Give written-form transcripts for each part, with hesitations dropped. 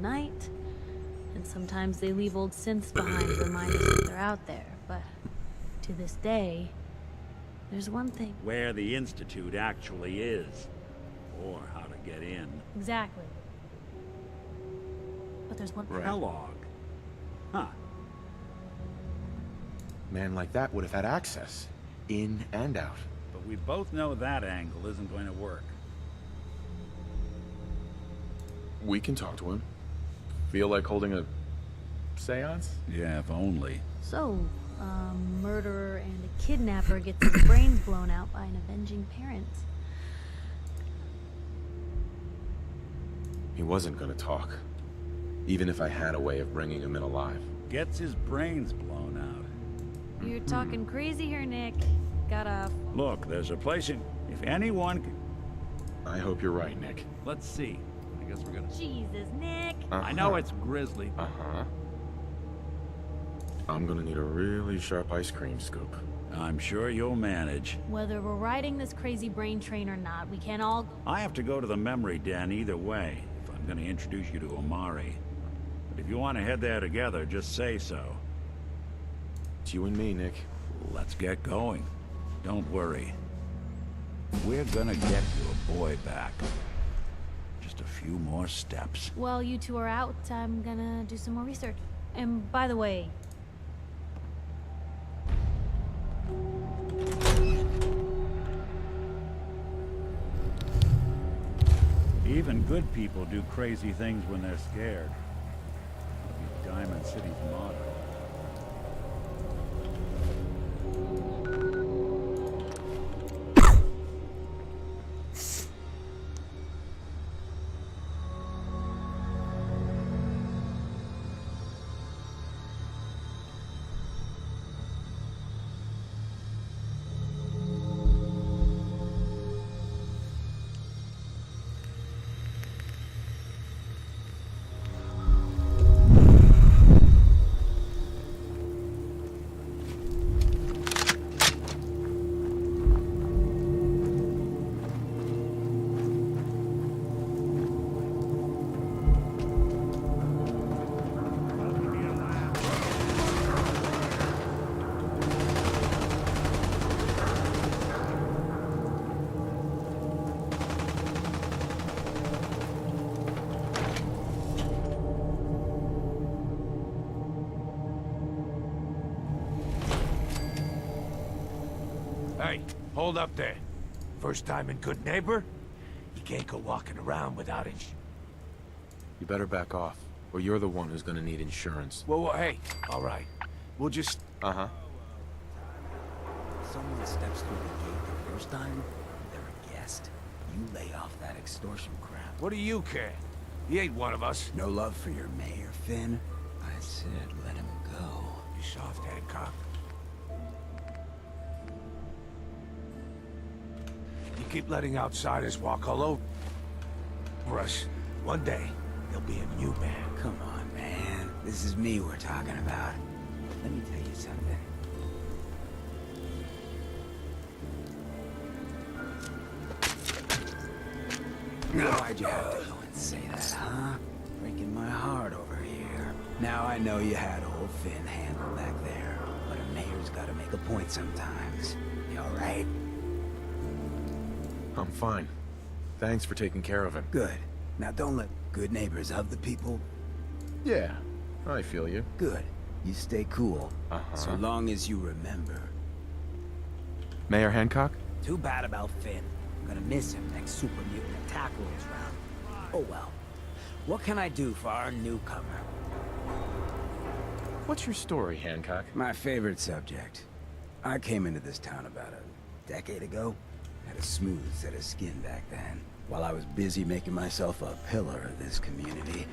night. And sometimes they leave old synths behind to remind us that they're out there. But to this day, there's one thing. Where the Institute actually is. Or how to get in. Exactly. But there's one... Kellogg. Huh. Man like that would have had access. In and out. But we both know that angle isn't going to work. We can talk to him. Feel like holding a seance? Yeah, if only. So, a murderer and a kidnapper gets his brains blown out by an avenging parent. He wasn't gonna talk. Even if I had a way of bringing him in alive. Gets his brains blown out. You're talking crazy here, Nick. Gotta... Look, there's a place in... If anyone can... I hope you're right, Nick. Let's see. I guess we're gonna... Jesus, Nick! I know it's grisly. I'm gonna need a really sharp ice cream scoop. I'm sure you'll manage. Whether we're riding this crazy brain train or not, we can't all... I have to go to the memory den either way, if I'm gonna introduce you to Omari. But if you want to head there together, just say so. It's you and me, Nick. Let's get going. Don't worry. We're gonna get your boy back. Just a few more steps. While you two are out, I'm gonna do some more research. And by the way... Even good people do crazy things when they're scared. That'll be Diamond City's motto. Hey, hold up there. First time in Good Neighbor? You can't go walking around without You better back off, or you're the one who's gonna need insurance. Whoa, hey, all right. We'll just... Uh-huh. Someone steps through the gate the first time, they're a guest. You lay off that extortion crap. What do you care? He ain't one of us. No love for your mayor, Finn. I said let him go. You soft Hancock. You keep letting outsiders walk all over us. One day, there'll be a new man. Come on, man. This is me we're talking about. Let me tell you something. Why'd you have to go and say that, huh? Breaking my heart over here. Now I know you had old Finn handled back there, but a mayor's gotta make a point sometimes. You alright? I'm fine. Thanks for taking care of him. Good. Now don't let good neighbors of the people. Yeah, I feel you. Good. You stay cool. Uh-huh. So long as you remember. Mayor Hancock? Too bad about Finn. I'm gonna miss him next super mutant attack rolls round. Oh well. What can I do for our newcomer? What's your story, Hancock? My favorite subject. I came into this town about a decade ago. Had a smooth set of skin back then. While I was busy making myself a pillar of this community,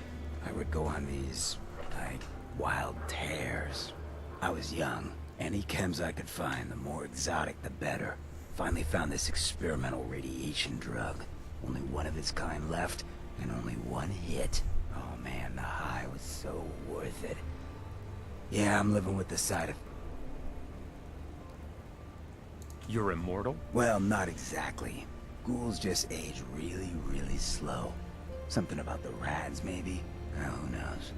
I would go on these, like, wild tears. I was young. Any chems I could find, the more exotic the better. Finally found this experimental radiation drug. Only one of its kind left, and only one hit. Oh man, the high was so worth it. Yeah, I'm living with the side of... You're immortal? Well, not exactly. Ghouls just age really, really slow. Something about the rads, maybe. Who knows?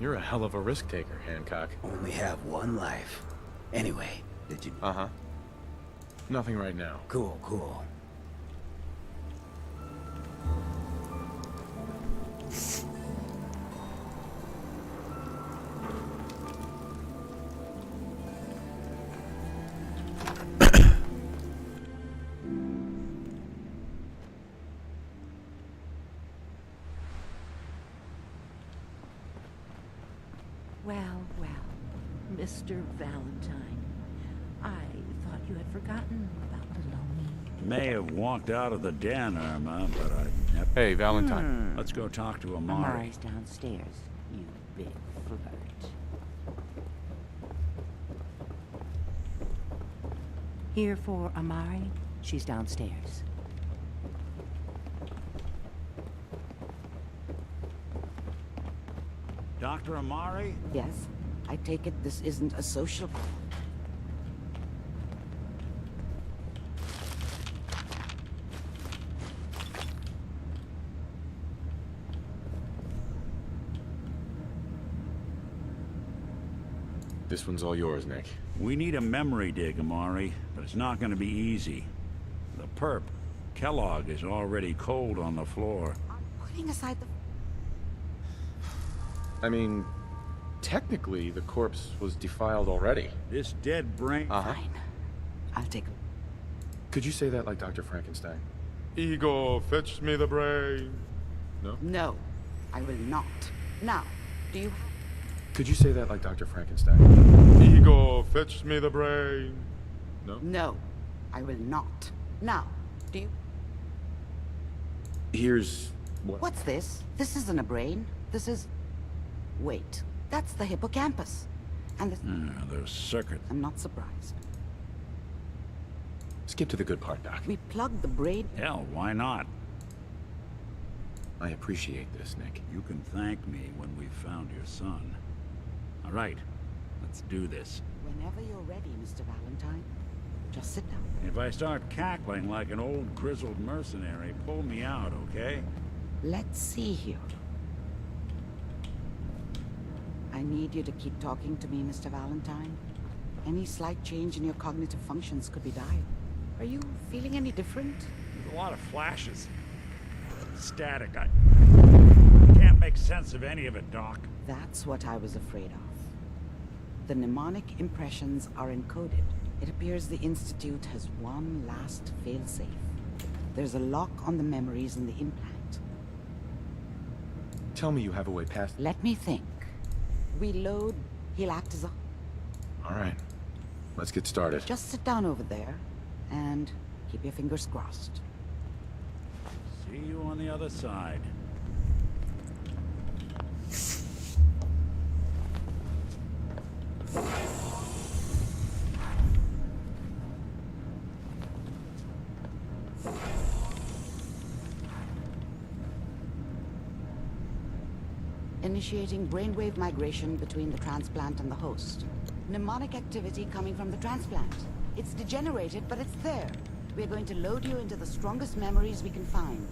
You're a hell of a risk taker, Hancock. Only have one life. Anyway, did you... Uh-huh. Nothing right now. Cool, cool. Well, well, Mr. Valentine. I thought you had forgotten about Peloni. May have walked out of the den, Irma, but I never... Hey, Valentine. Let's go talk to Amari. Amari's downstairs, you big flirt. Here for Amari? She's downstairs. Dr. Amari? Yes? I take it this isn't a social... This one's all yours, Nick. We need a memory dig, Amari, but it's not going to be easy. The perp, Kellogg, is already cold on the floor. Putting aside the... I mean, technically, the corpse was defiled already. This dead brain... Uh-huh. Fine. I'll take a... Could you say that like Dr. Frankenstein? Ego, fetch me the brain. No? No, I will not. Now, do you... Could you say that like Dr. Frankenstein? Ego, fetch me the brain. No? No, I will not. Now, do you... Here's what... What's this? This isn't a brain. This is... Wait, that's the hippocampus. And the... There's circuit. I'm not surprised. Skip to the good part, Doc. We plugged the brain... Hell, why not? I appreciate this, Nick. You can thank me when we've found your son. All right, let's do this. Whenever you're ready, Mr. Valentine. Just sit down. If I start cackling like an old grizzled mercenary, pull me out, okay? Let's see here. I need you to keep talking to me, Mr. Valentine. Any slight change in your cognitive functions could be dire. Are you feeling any different? There's a lot of flashes. Static. I can't make sense of any of it, Doc. That's what I was afraid of. The mnemonic impressions are encoded. It appears the Institute has one last failsafe. There's a lock on the memories in the implant. Tell me you have a way past... Let me think. We load, he'll act as a... All right. Let's get started. Just sit down over there, and keep your fingers crossed. See you on the other side. Initiating brainwave migration between the transplant and the host. Mnemonic activity coming from the transplant. It's degenerated, but it's there. We're going to load you into the strongest memories we can find.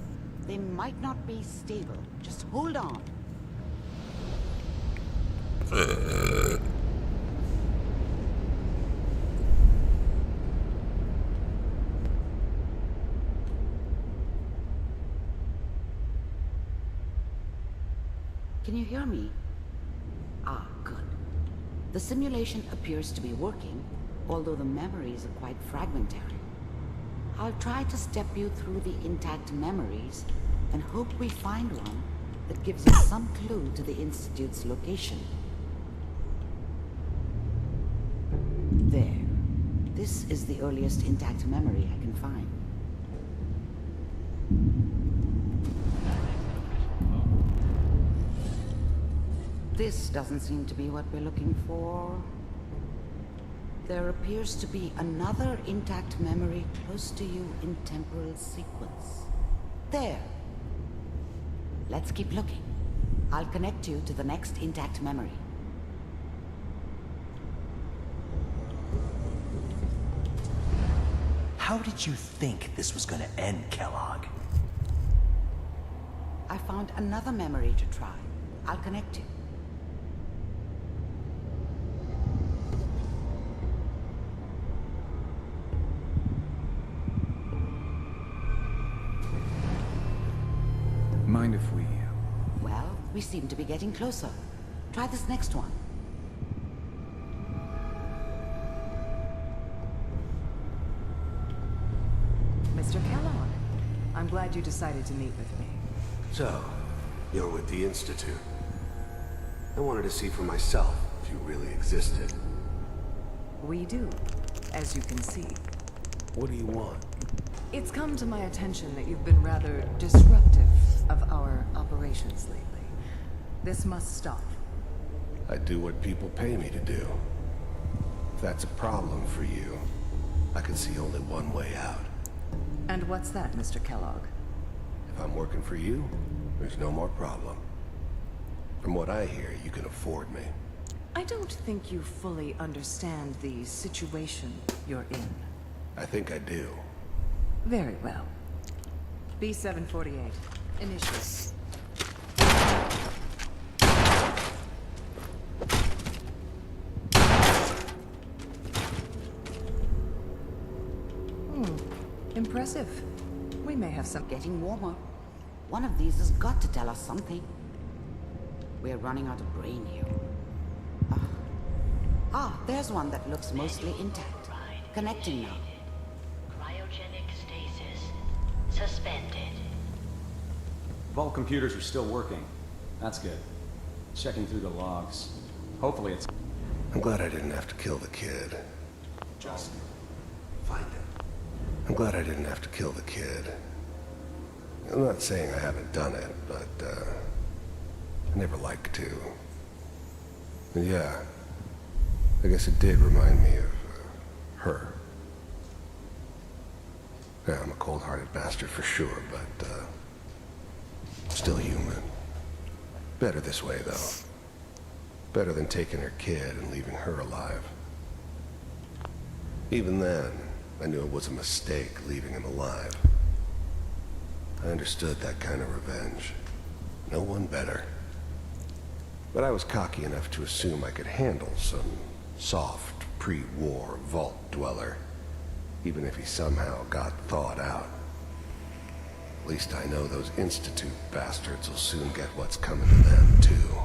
They might not be stable. Just hold on. Can you hear me? Ah, good. The simulation appears to be working, although the memories are quite fragmentary. I'll try to step you through the intact memories and hope we find one that gives us some clue to the Institute's location. There. This is the earliest intact memory I can find. This doesn't seem to be what we're looking for. There appears to be another intact memory close to you in temporal sequence. There. Let's keep looking. I'll connect you to the next intact memory. How did you think this was gonna end, Kellogg? I found another memory to try. I'll connect you. Mind if we... Well, we seem to be getting closer. Try this next one. Mr. Kellogg, I'm glad you decided to meet with me. So, you're with the Institute. I wanted to see for myself if you really existed. We do, as you can see. What do you want? It's come to my attention that you've been rather disruptive of our operations lately. This must stop. I do what people pay me to do. If that's a problem for you, I can see only one way out. And what's that, Mr. Kellogg? If I'm working for you, there's no more problem. From what I hear, you can afford me. I don't think you fully understand the situation you're in. I think I do. Very well. B-748. Initiate. Impressive. We may have some... Getting warmer. One of these has got to tell us something. We're running out of brain here. There's one that looks mostly intact. Connecting now. Cryogenic stasis. Suspended. Vault computers are still working. That's good. Checking through the logs. Hopefully it's... I'm glad I didn't have to kill the kid. Just find him. I'm glad I didn't have to kill the kid. I'm not saying I haven't done it, but, I never liked to. And yeah, I guess it did remind me of, her. Yeah, I'm a cold-hearted bastard for sure, but, still human. Better this way, though. Better than taking her kid and leaving her alive. Even then, I knew it was a mistake leaving him alive. I understood that kind of revenge. No one better. But I was cocky enough to assume I could handle some soft, pre-war vault dweller, even if he somehow got thawed out. At least I know those Institute bastards will soon get what's coming to them, too.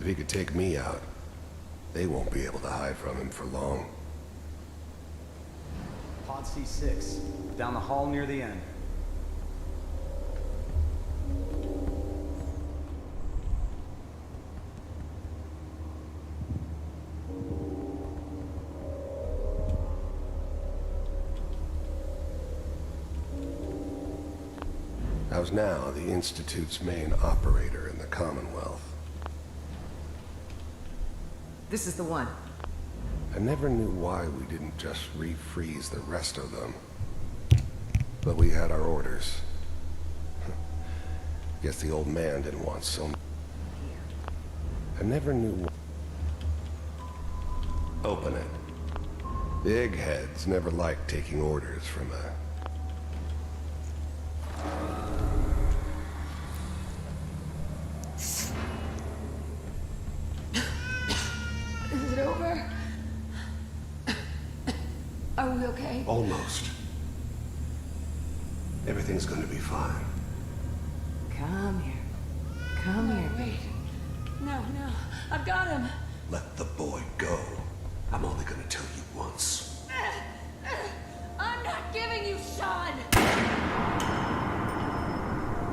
If he could take me out, they won't be able to hide from him for long. Pod C6, down the hall near the end. I was now the Institute's main operator in the Commonwealth. This is the one. I never knew why we didn't just refreeze the rest of them. But we had our orders. Guess the old man didn't want so... I never knew... Open it. The eggheads never liked taking orders from a... Is it over? Are we okay? Almost. Everything's going to be fine. Come here. Come here. Wait. No, I've got him. Let the boy go. I'm only going to tell you once. I'm not giving you Sean!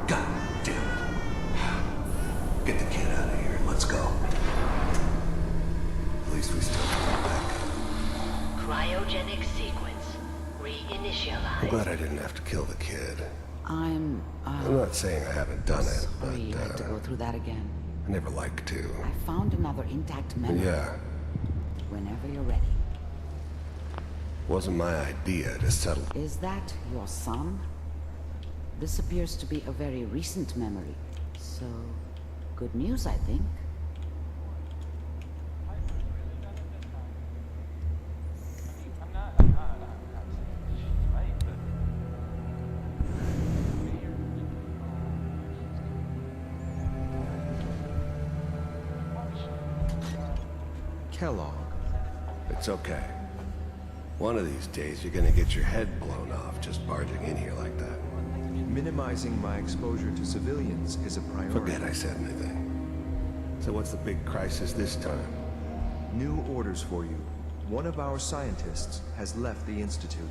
God damn it. Get the kid out of here and let's go. At least we still have back. Cryogenic sequence. Reinitialize. I'm glad I didn't have to kill the kid. I'm not saying I haven't done it, but, sorry you had to go through that again. I never like to. I found another intact memory. Yeah, Whenever you're ready. wasn't my idea to settle. Is that your son? This appears to be a very recent memory. So, good news, I think. Kellogg. It's okay. One of these days, you're gonna get your head blown off just barging in here like that. Minimizing my exposure to civilians is a priority. Forget I said anything. So what's the big crisis this time? New orders for you. One of our scientists has left the Institute.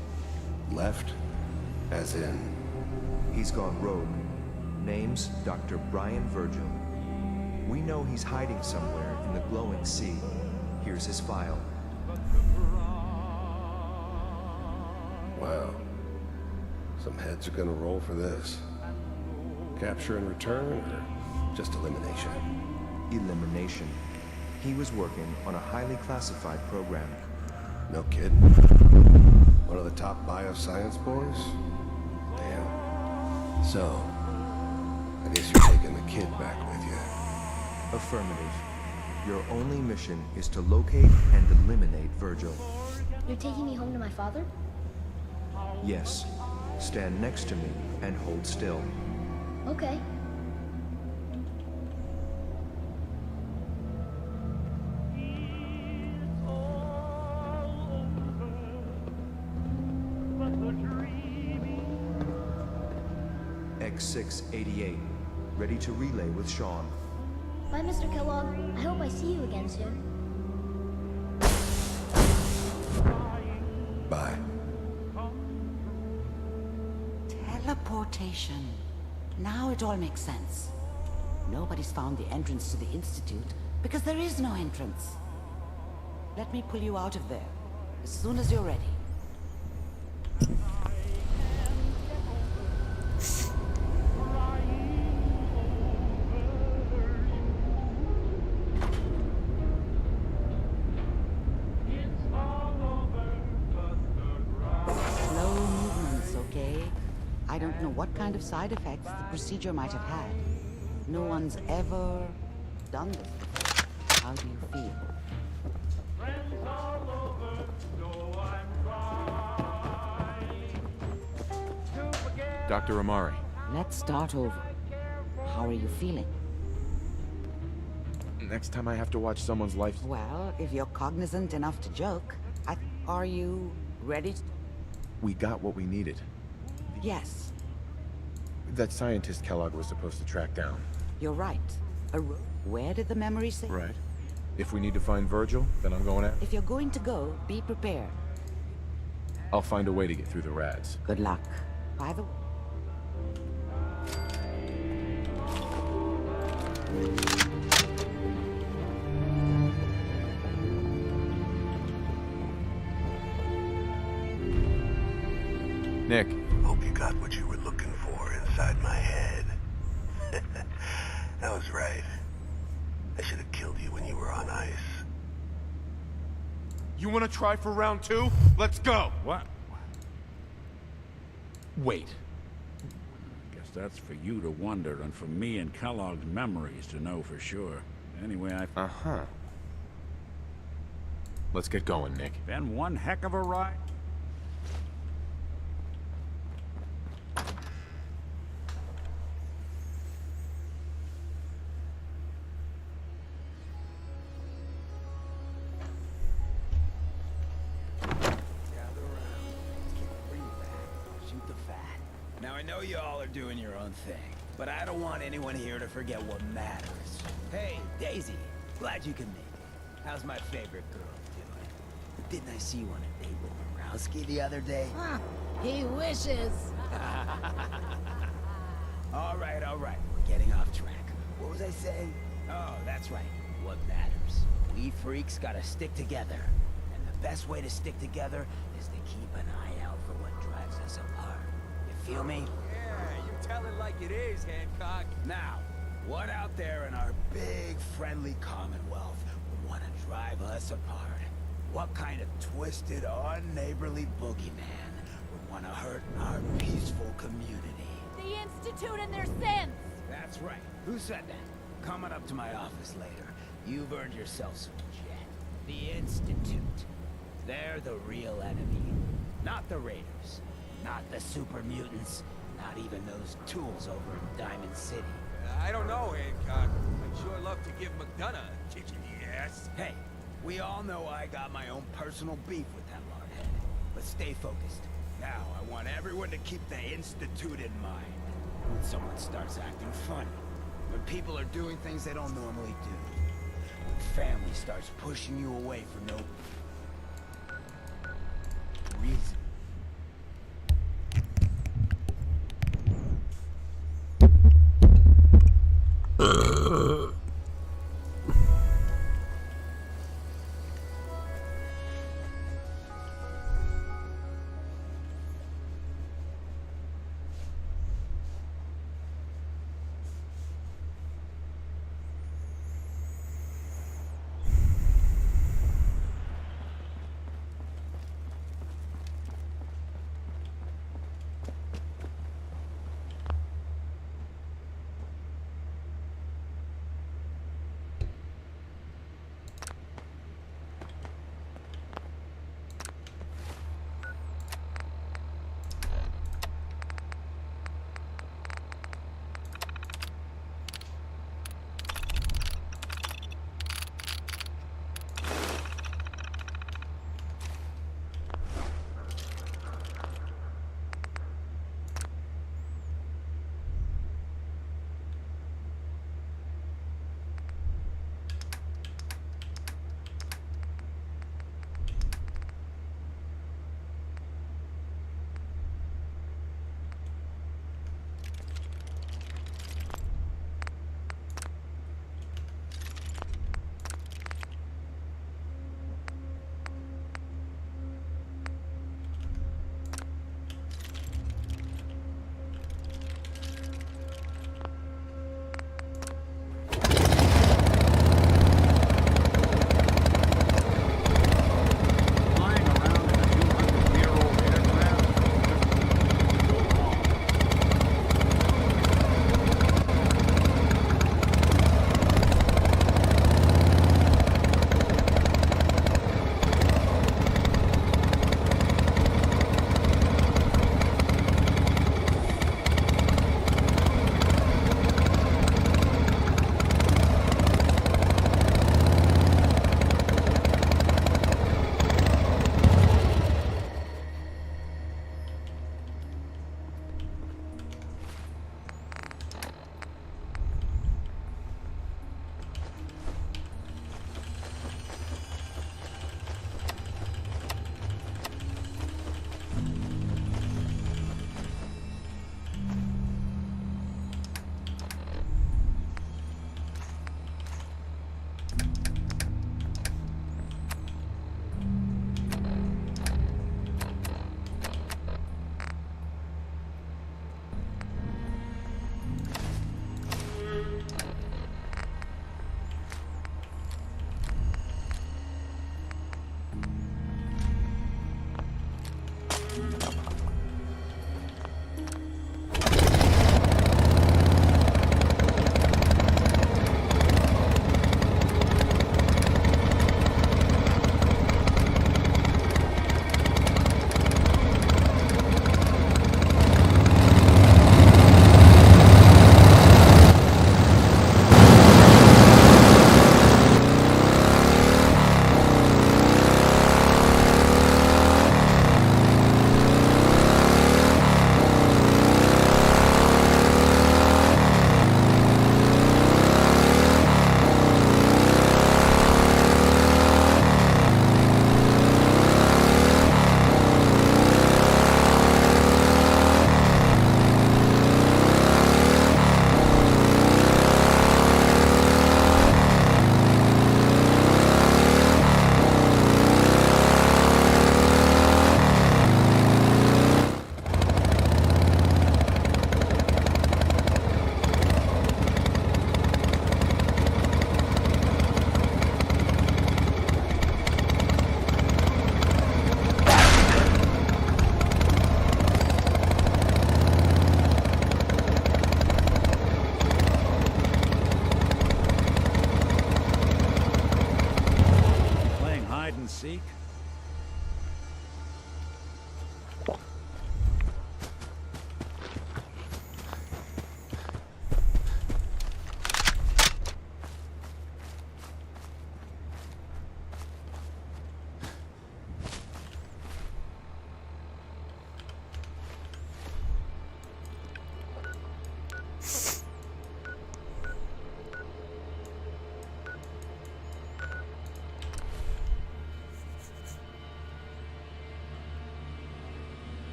Left? As in? He's gone rogue. Name's Dr. Brian Virgil. We know he's hiding somewhere in the glowing sea. Here's his file. Wow. Some heads are gonna roll for this. Capture and return, or just elimination? Elimination. He was working on a highly classified program. No kidding. One of the top bioscience boys? Damn. So, I guess you're taking the kid back with you. Affirmative. Your only mission is to locate and eliminate Virgil. You're taking me home to my father? Yes. Stand next to me and hold still. Okay. X688. Ready to relay with Sean. Bye, Mr. Kellogg. I hope I see you again soon. Bye. Teleportation. Now it all makes sense. Nobody's found the entrance to the Institute because there is no entrance. Let me pull you out of there as soon as you're ready. Slow movements, okay? I don't know what kind of side effects the procedure might have had. No one's ever done this before. How do you feel? Dr. Amari. Let's start over. How are you feeling? Next time I have to watch someone's life... Well, if you're cognizant enough to joke, are you ready? We got what we needed. Yes, That scientist Kellogg was supposed to track down. you're right. Where did the memory say? Right. If we need to find Virgil, then I'm going out. If you're going to go, be prepared. I'll find a way to get through the rads. Good luck. By the way... Nick. Hope you got what you were looking for inside my head. That was right. I should have killed you when you were on ice. You want to try for round 2? Let's go! What? Wait. Guess that's for you to wonder, and for me and Kellogg's memories to know for sure. Anyway, Uh-huh. Let's get going, Nick. Been one heck of a ride. Now, I know you all are doing your own thing, but I don't want anyone here to forget what matters. Hey, Daisy, glad you can make it. How's my favorite girl doing? Didn't I see you on a date with Borowski the other day? He wishes. All right, we're getting off track. What was I saying? Oh, that's right, what matters. We freaks gotta stick together. And the best way to stick together is to keep an eye out for what drives us apart. Feel me? Yeah, you tell it like it is, Hancock. Now, what out there in our big, friendly Commonwealth would want to drive us apart? What kind of twisted, unneighborly boogeyman would want to hurt our peaceful community? The Institute and their sins. That's right. Who said that? Coming up to my office later. You've earned yourself some jet. The Institute. They're the real enemy. Not the Raiders. Not the super mutants. Not even those tools over in Diamond City. I don't know, Hancock. I'd sure love to give McDonough a kick in the ass. Hey, We all know I got my own personal beef with that lardhead. But stay focused. Now, I want everyone to keep the Institute in mind. When someone starts acting funny. When people are doing things they don't normally do. When family starts pushing you away for no reason.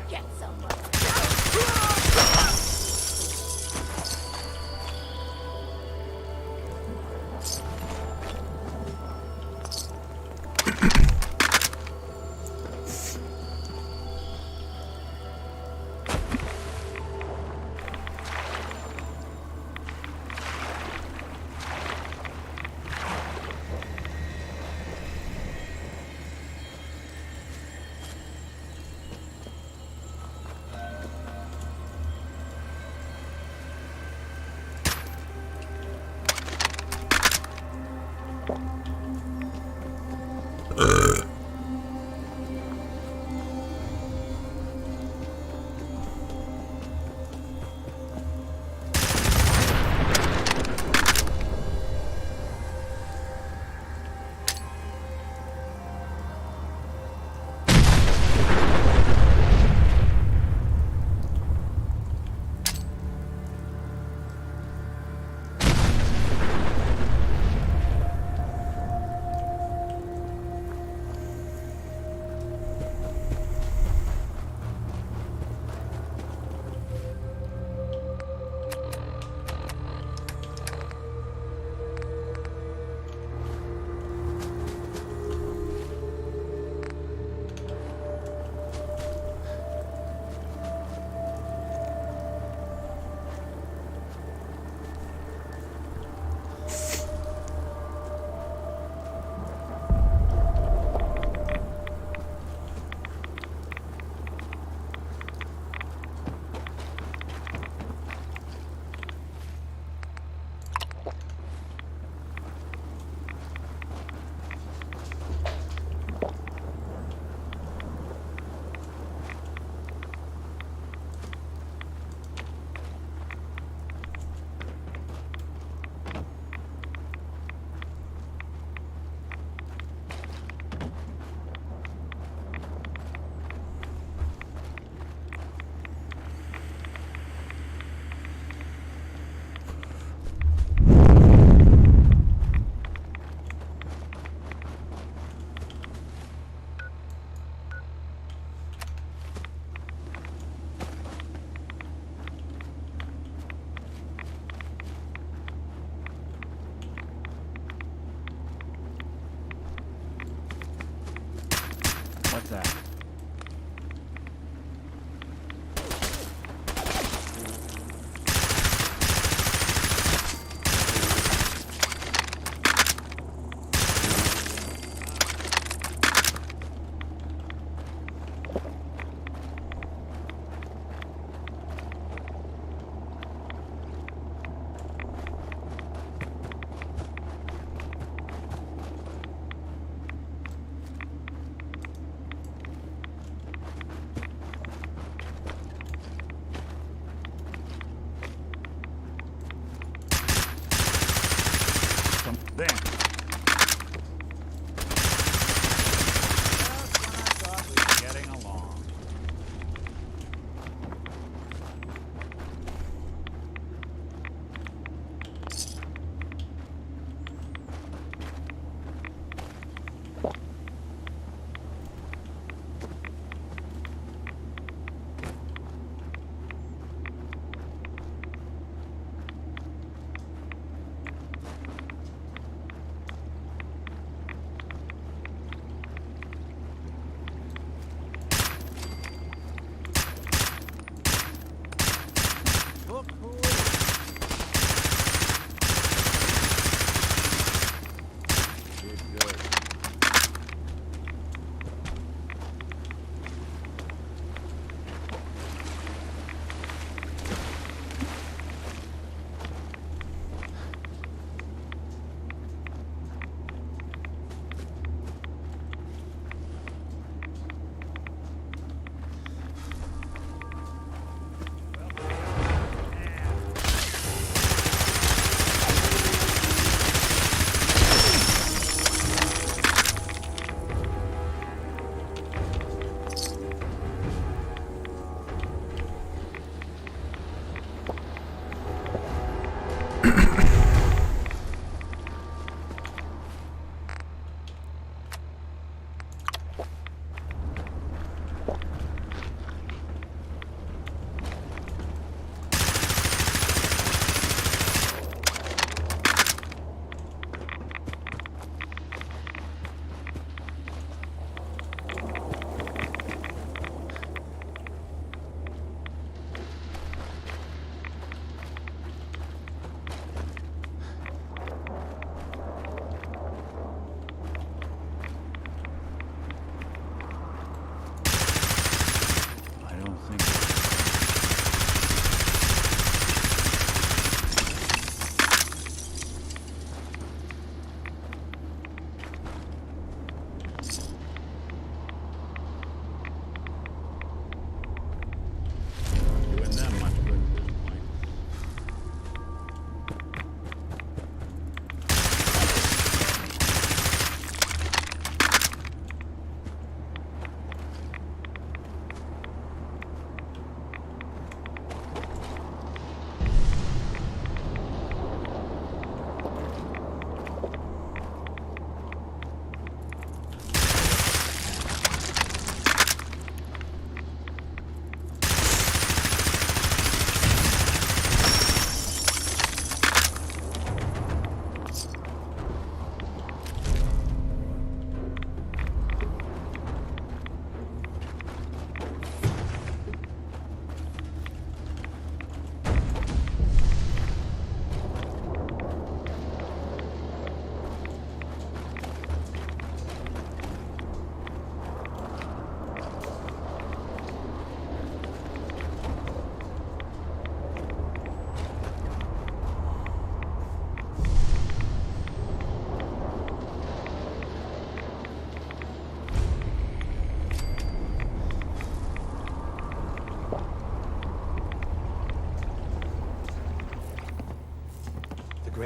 Get someone.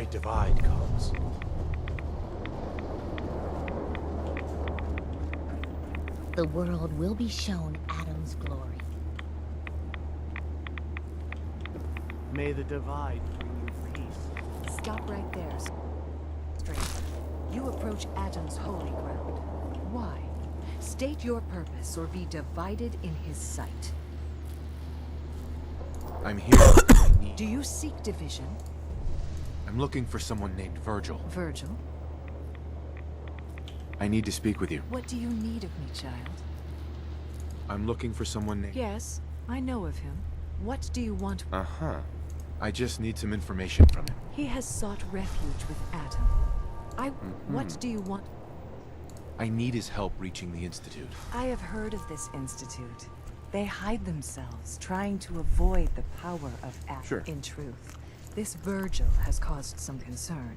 Great Divide comes. The world will be shown Adam's glory. May the Divide bring you peace. Stop right there, stranger. You approach Atom's holy ground. Why? State your purpose or be divided in his sight. I'm here. Do you seek division? I'm looking for someone named Virgil. Virgil? I need to speak with you. What do you need of me, child? I'm looking for someone named... Yes, I know of him. What do you want? Uh-huh. I just need some information from him. He has sought refuge with Atom. What do you want? I need his help reaching the Institute. I have heard of this institute. They hide themselves, trying to avoid the power of Atom. Sure. In truth, this Virgil has caused some concern.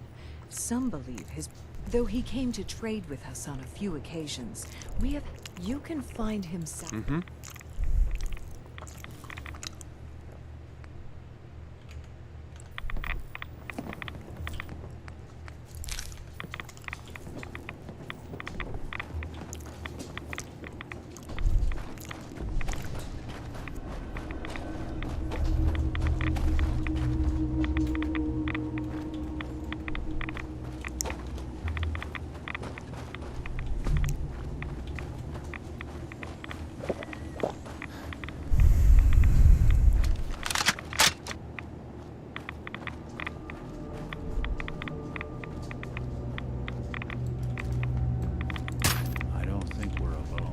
Some believe his... Though he came to trade with us on a few occasions, you can find him... Mm-hmm. I don't think we're alone.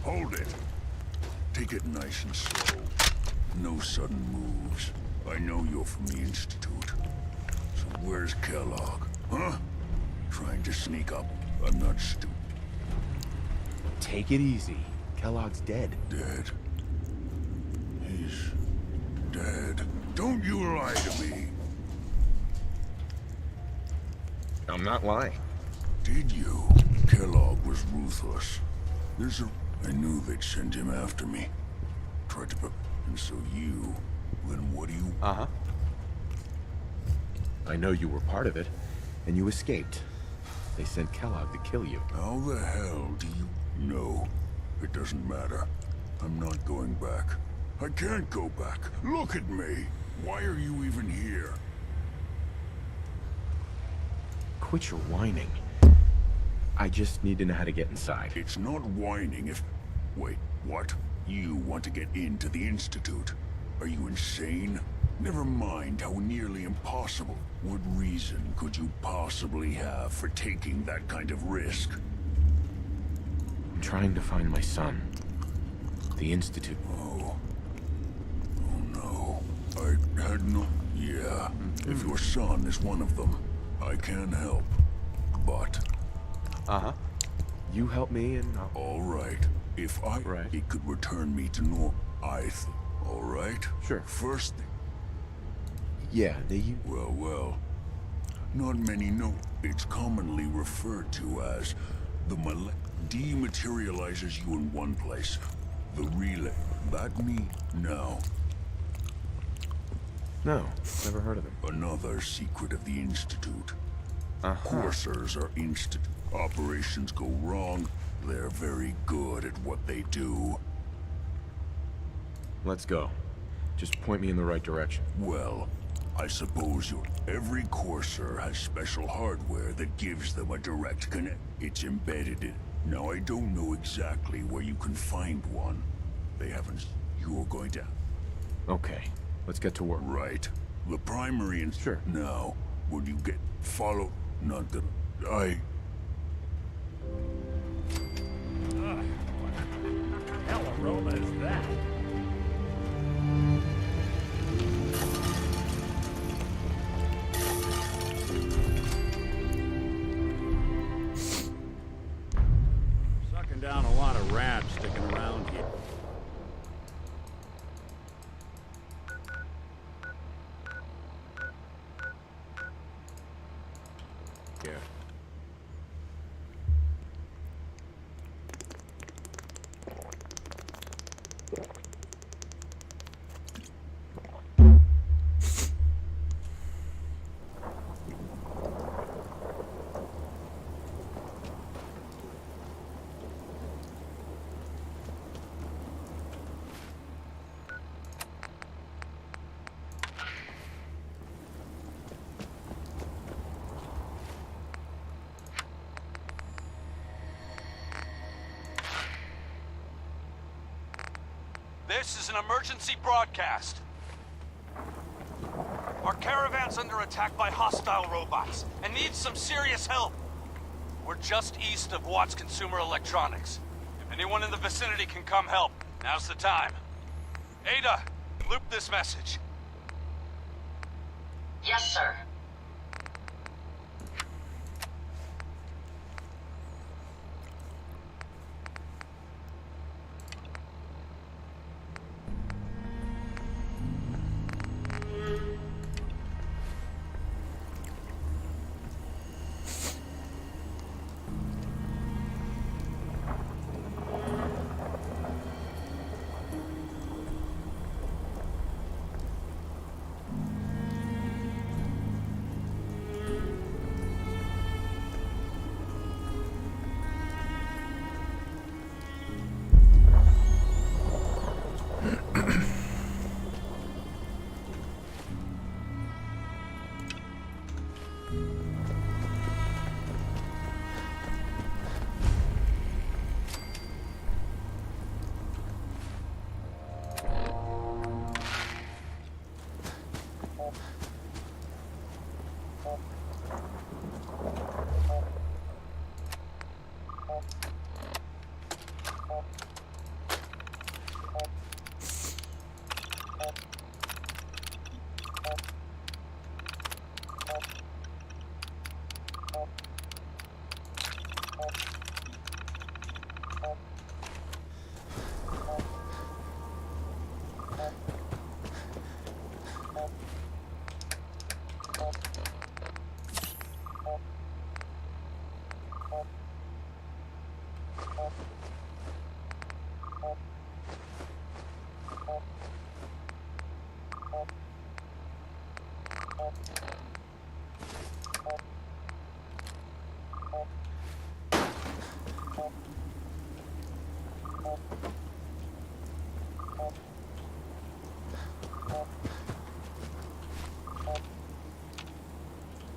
Hold it. Take it nice and slow. No sudden moves. I know you're from the Institute. So where's Kellogg? Huh? Trying to sneak up? I'm not stupid. Take it easy. Kellogg's dead. Dead? He's dead. Don't you lie to me. I'm not lying. Did you? Kellogg was ruthless. I knew they'd send him after me. Tried to And so you... Then what do you... Uh-huh. I know you were part of it, and you escaped. They sent Kellogg to kill you. How the hell do you... No, it doesn't matter. I'm not going back. I can't go back. Look at me. Why are you even here? Quit your whining. I just need to know how to get inside. It's not whining if... Wait, what? You want to get into the Institute? Are you insane? Never mind how nearly impossible. What reason could you possibly have for taking that kind of risk? I'm trying to find my son. The Institute. Oh no. I had no... Yeah, if your son is one of them, I can help. But... Uh-huh. You help me and I'll... All right. If I... Right. It could return me to all right? Sure. First thing... Yeah, Well. Not many know. It's commonly referred to as the dematerializes you in one place. The relay. That me? No. No, never heard of him. Another secret of the Institute. Uh-huh. Coursers are Operations go wrong. They're very good at what they do. Let's go. Just point me in the right direction. Well, I suppose every Courser has special hardware that gives them a direct connect. It's embedded in. Now, I don't know exactly where you can find one. They haven't... You're going to... Okay, let's get to work. Right. The primary and... Sure. Now, would you get... Follow... Not that... I... What the hell aroma is that? Sucking down a lot of rats sticking around here. Yeah. This is an emergency broadcast. Our caravan's under attack by hostile robots and needs some serious help. We're just east of Watts Consumer Electronics. If anyone in the vicinity can come help, now's the time. Ada, loop this message. Yes, sir.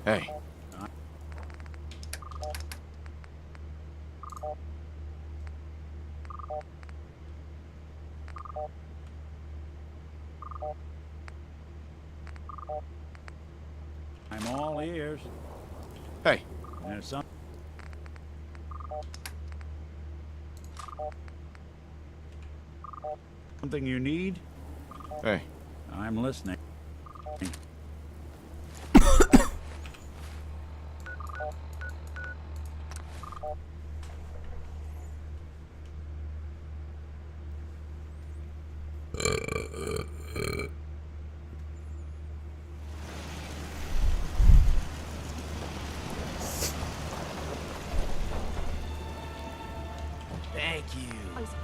Hey. I'm all ears. Hey. There's something you need? Hey. I'm listening. Thank you.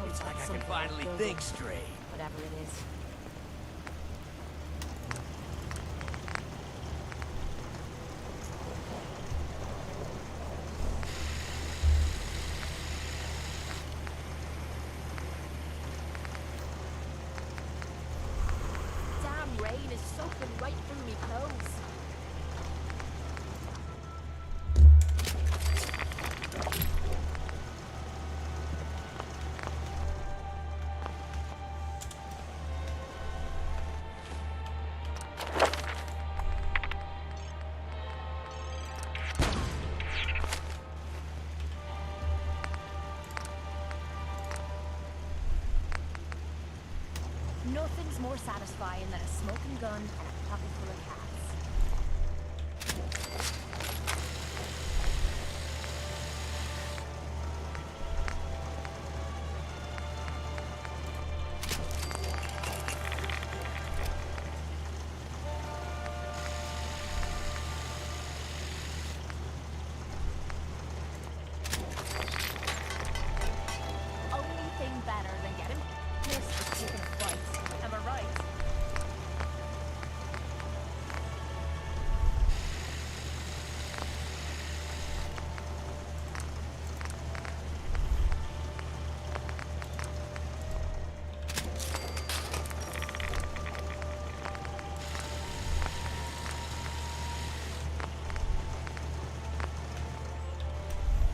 It's like I can finally think straight. Whatever it is. Damn rain is soaking right through me clothes. Nothing's more satisfying than a smoking gun and a pocket full of cats. Only thing better than getting pissed is taking a fight. Am I right?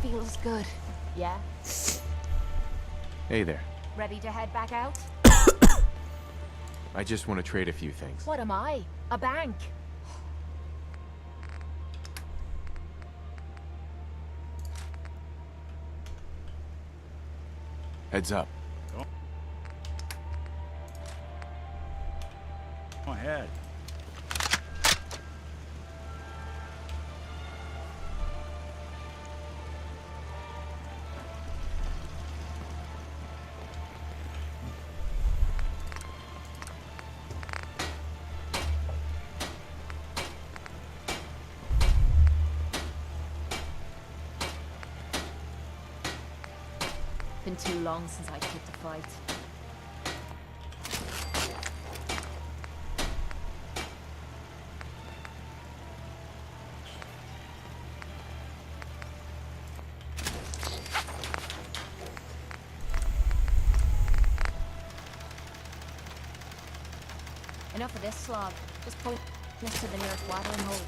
Feels good. Yeah? Hey there. Ready to head back out? I just want to trade a few things. What am I? A bank? Heads up. Go ahead. Been too long since I picked a fight. Enough of this slog. Just point this to the nearest watering hole.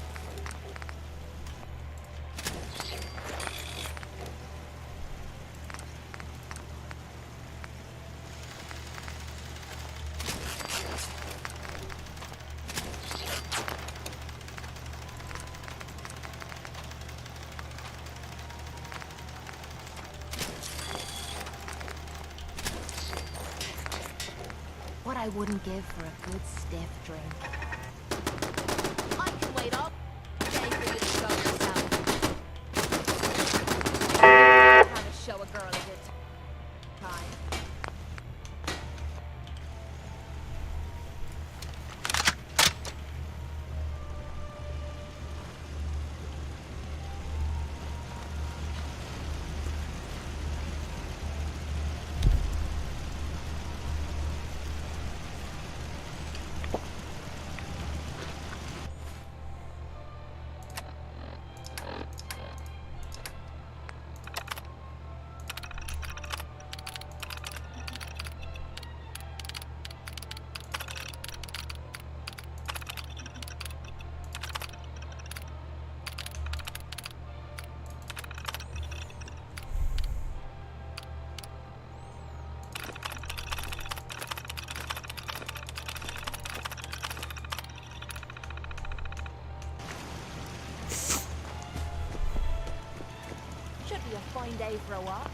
What I wouldn't give for a good stiff drink. I can wait all day for you to show yourself. How to show a girl a good time. a fine day for a walk.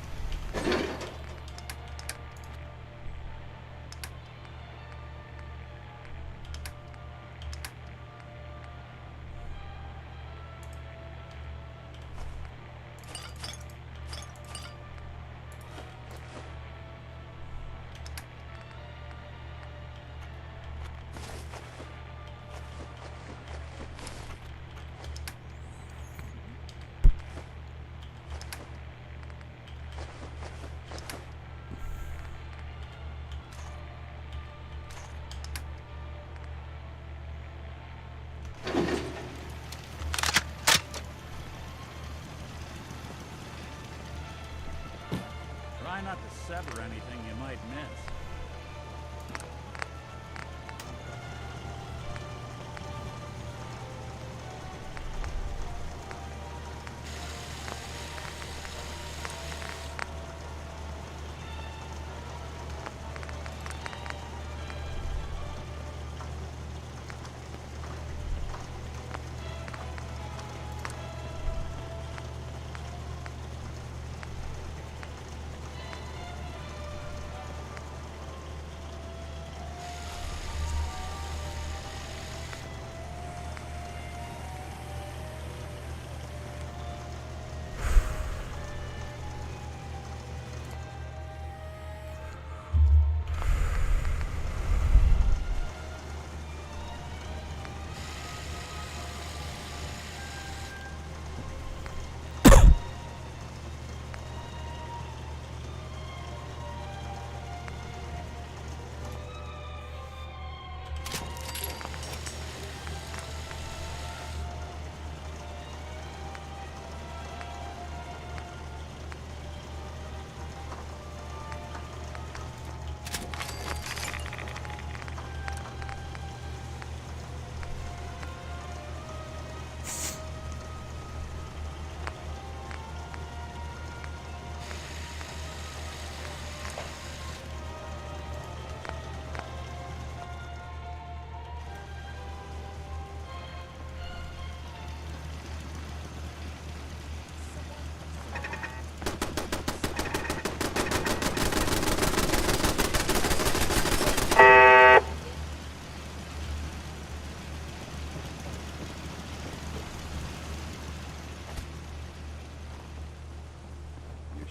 Try not to sever anything you might miss.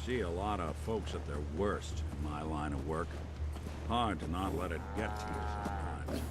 See a lot of folks at their worst in my line of work. Hard to not let it get to you sometimes.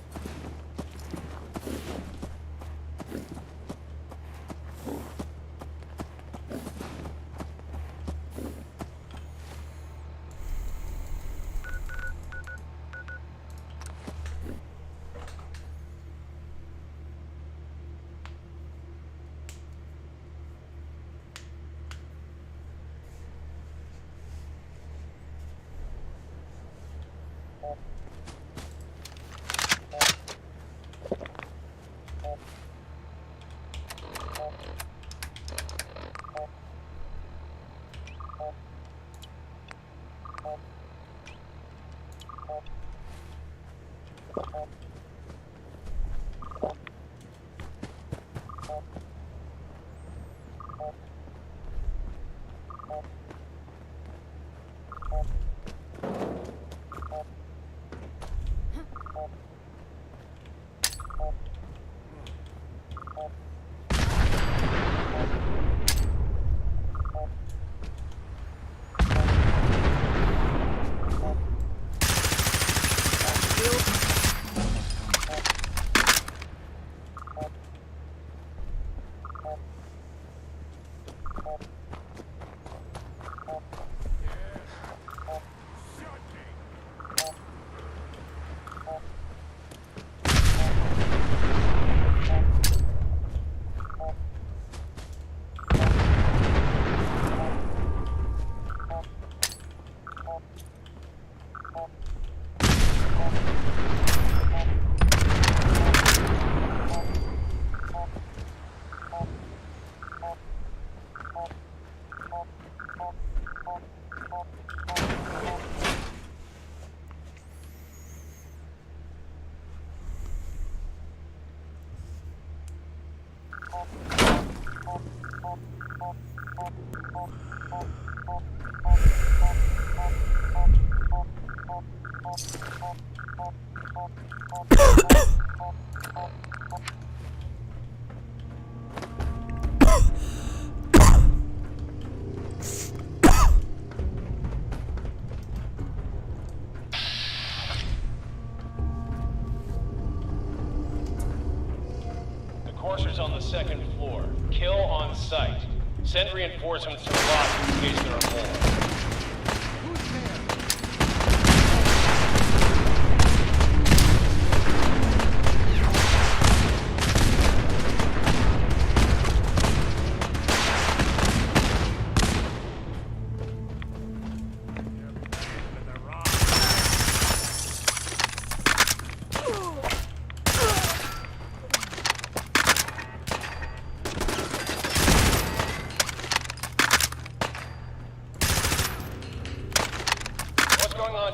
on the second floor. Kill on sight. Send reinforcements to the lobby in case there are more.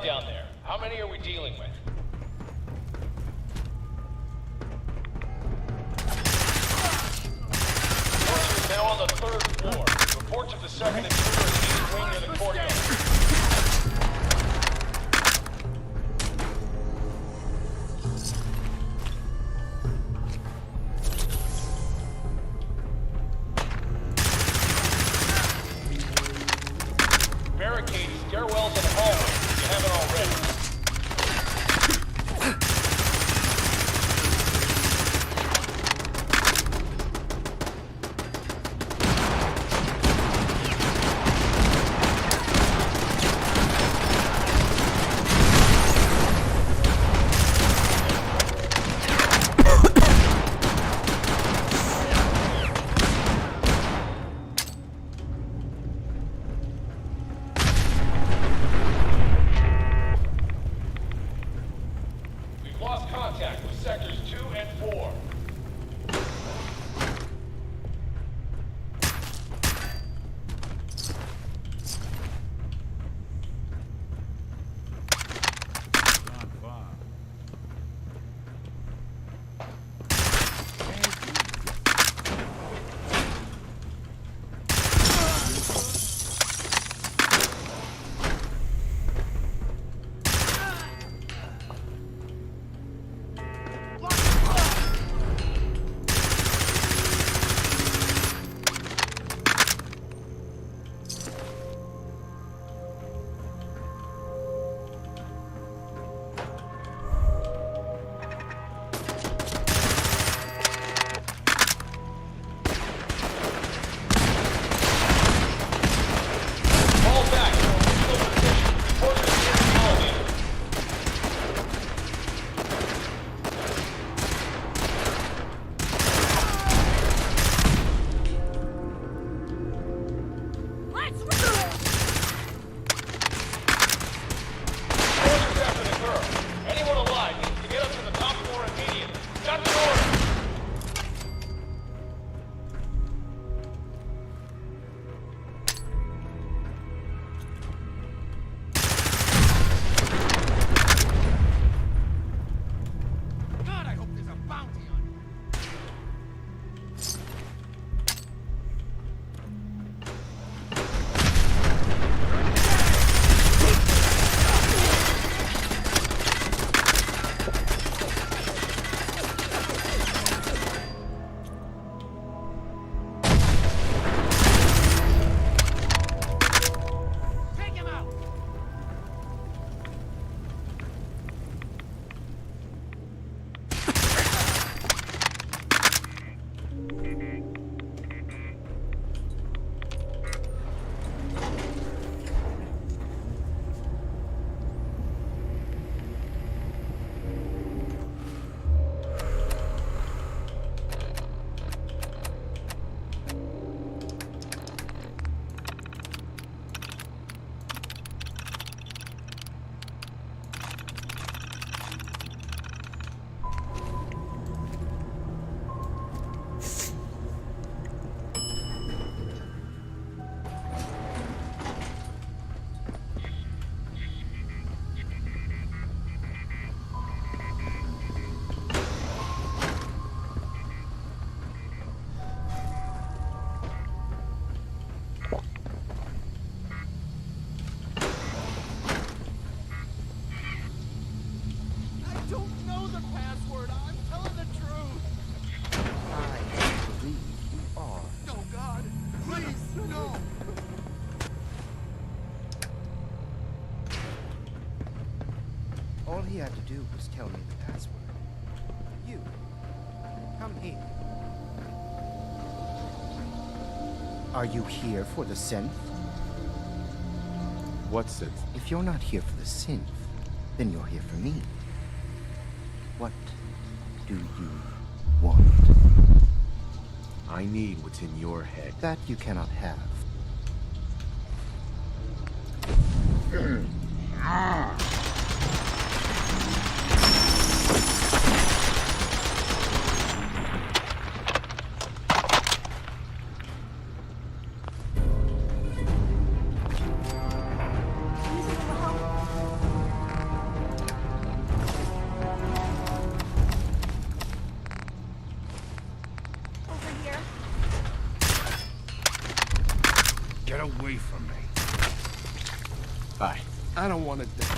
Down there. How many are we dealing with? Force is now on the third floor. Reports of the second intruder in the east wing near the courtyard. Barricade stairwells and hallways. Haven't already. Lost contact with sectors 2 and 4. All he had to do was tell me the password. You, come here. Are you here for the synth? What's it? If you're not here for the synth, then you're here for me. What do you want? I need what's in your head. That you cannot have. Over here. Get away from me. Hi. I don't want to die.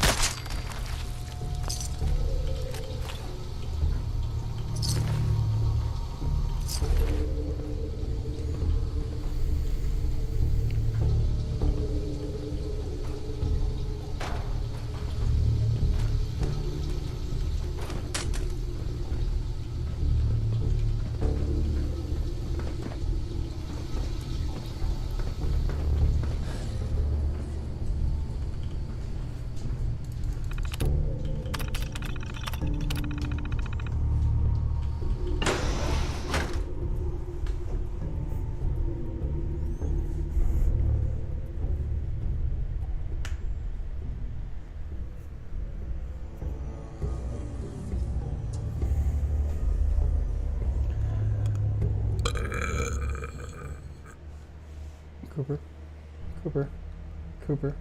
Cooper.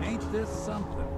Ain't this something?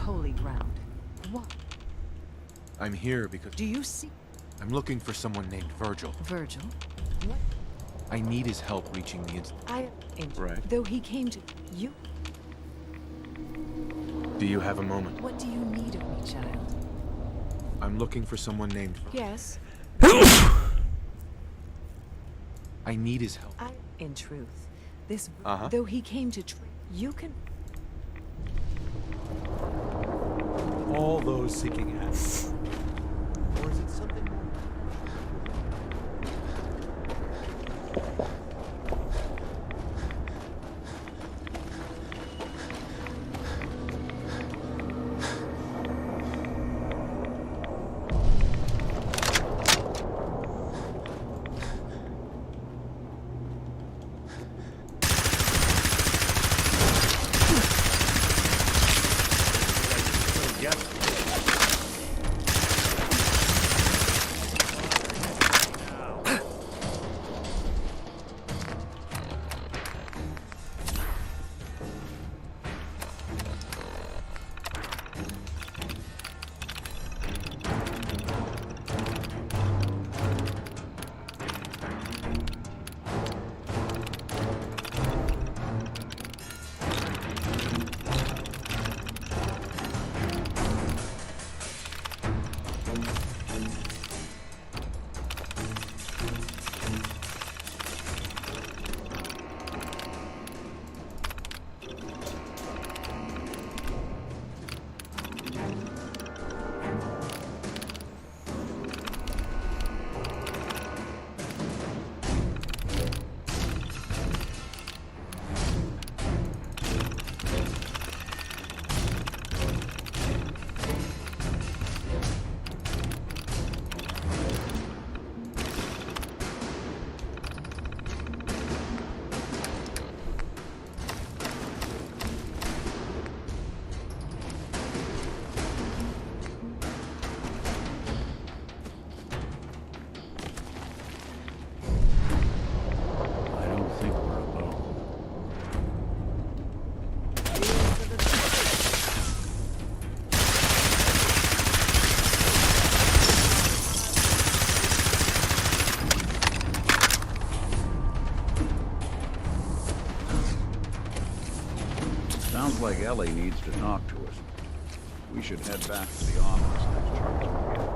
holy ground. What? I'm here because... Do you see? I'm looking for someone named Virgil. Virgil? What? I need his help reaching the Right. Though he came to... You? Do you have a moment? What do you need of me, child? I'm looking for someone named... Yes. I need his help. In truth, this... Uh-huh. Though he came to... You can... All those seeking answers. Or is it something more? Sounds like Ellie needs to talk to us. We should head back to the office next Charles.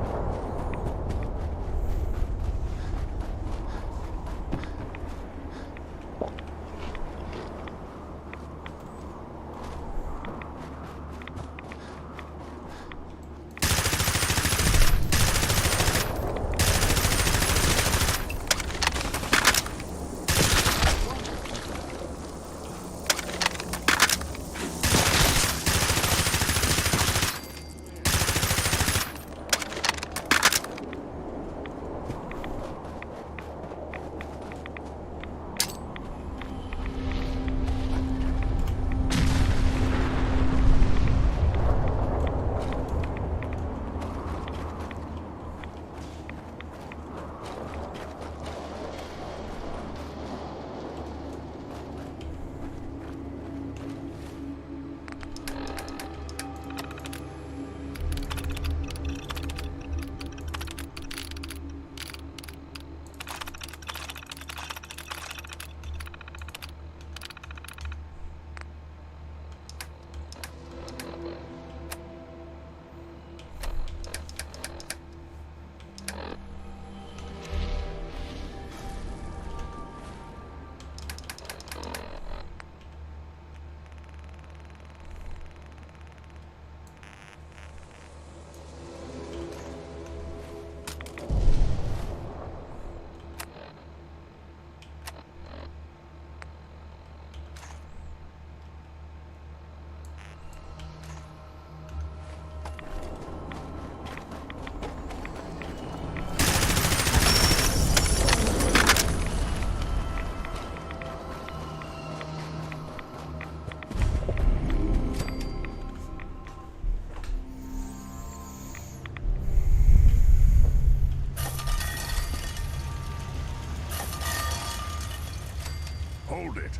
Hold it.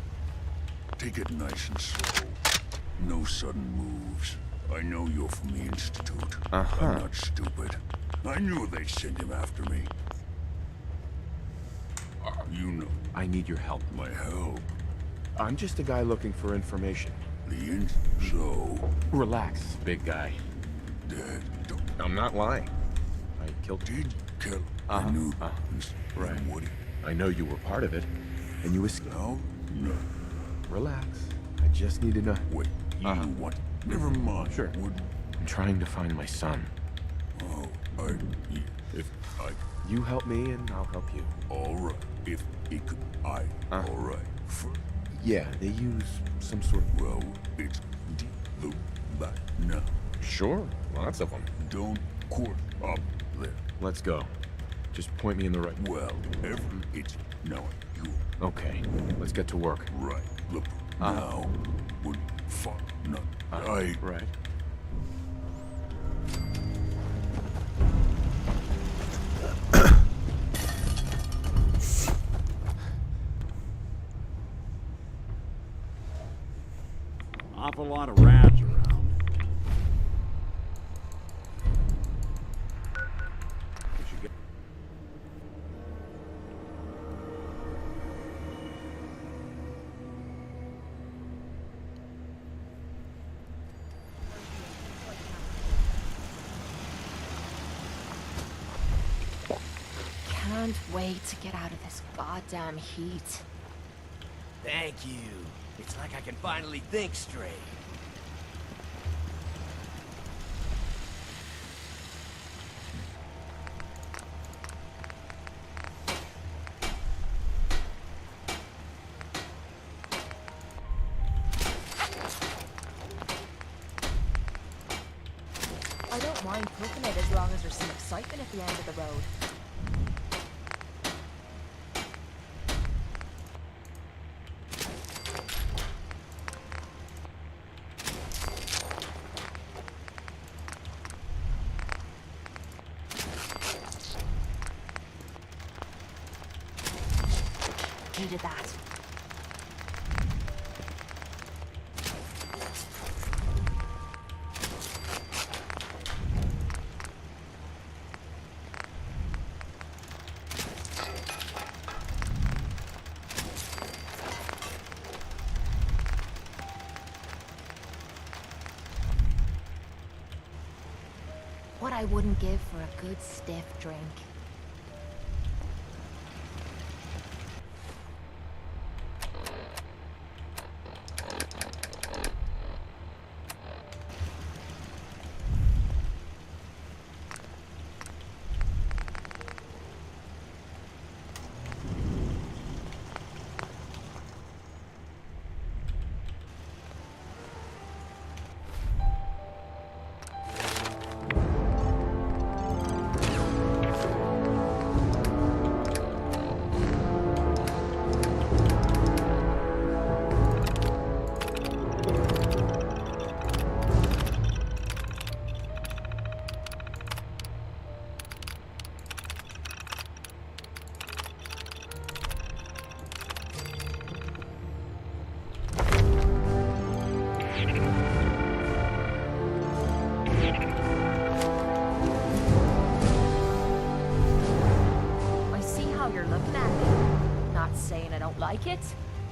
Take it nice and slow. No sudden moves. I know you're from the Institute. Uh-huh. I'm not stupid. I knew they'd send him after me. You know. I need your help. My help? I'm just a guy looking for information. So? Relax, big guy. Dead. I'm not lying. I killed... Did kill? I knew. Right. Woody. I know you were part of it. And you escaped. No? No. Relax. I just need to know... Wait, you what? Never mind. Sure. I'm trying to find my son. Oh, if I... You help me and I'll help you. All right. If he could... All right. Yeah, they use some sort of... Well, it's that now. Sure, lots of them. Don't court up there. Let's go. Just point me in the right... Well, it's... No, you... Okay, let's get to work. Right. Look, now... Would fuck... No. Right. Awful lot of rats around. We should get... Can't wait to get out of this goddamn heat. Thank you. It's like I can finally think straight. I don't mind cooking it as long as there's some excitement at the end of the road. Needed that. What I wouldn't give for a good stiff drink. Saying I don't like it.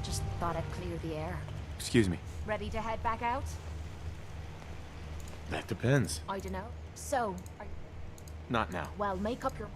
Just thought I'd clear the air. Excuse me. Ready to head back out? That depends. I don't know. So, Not now. well, make up your...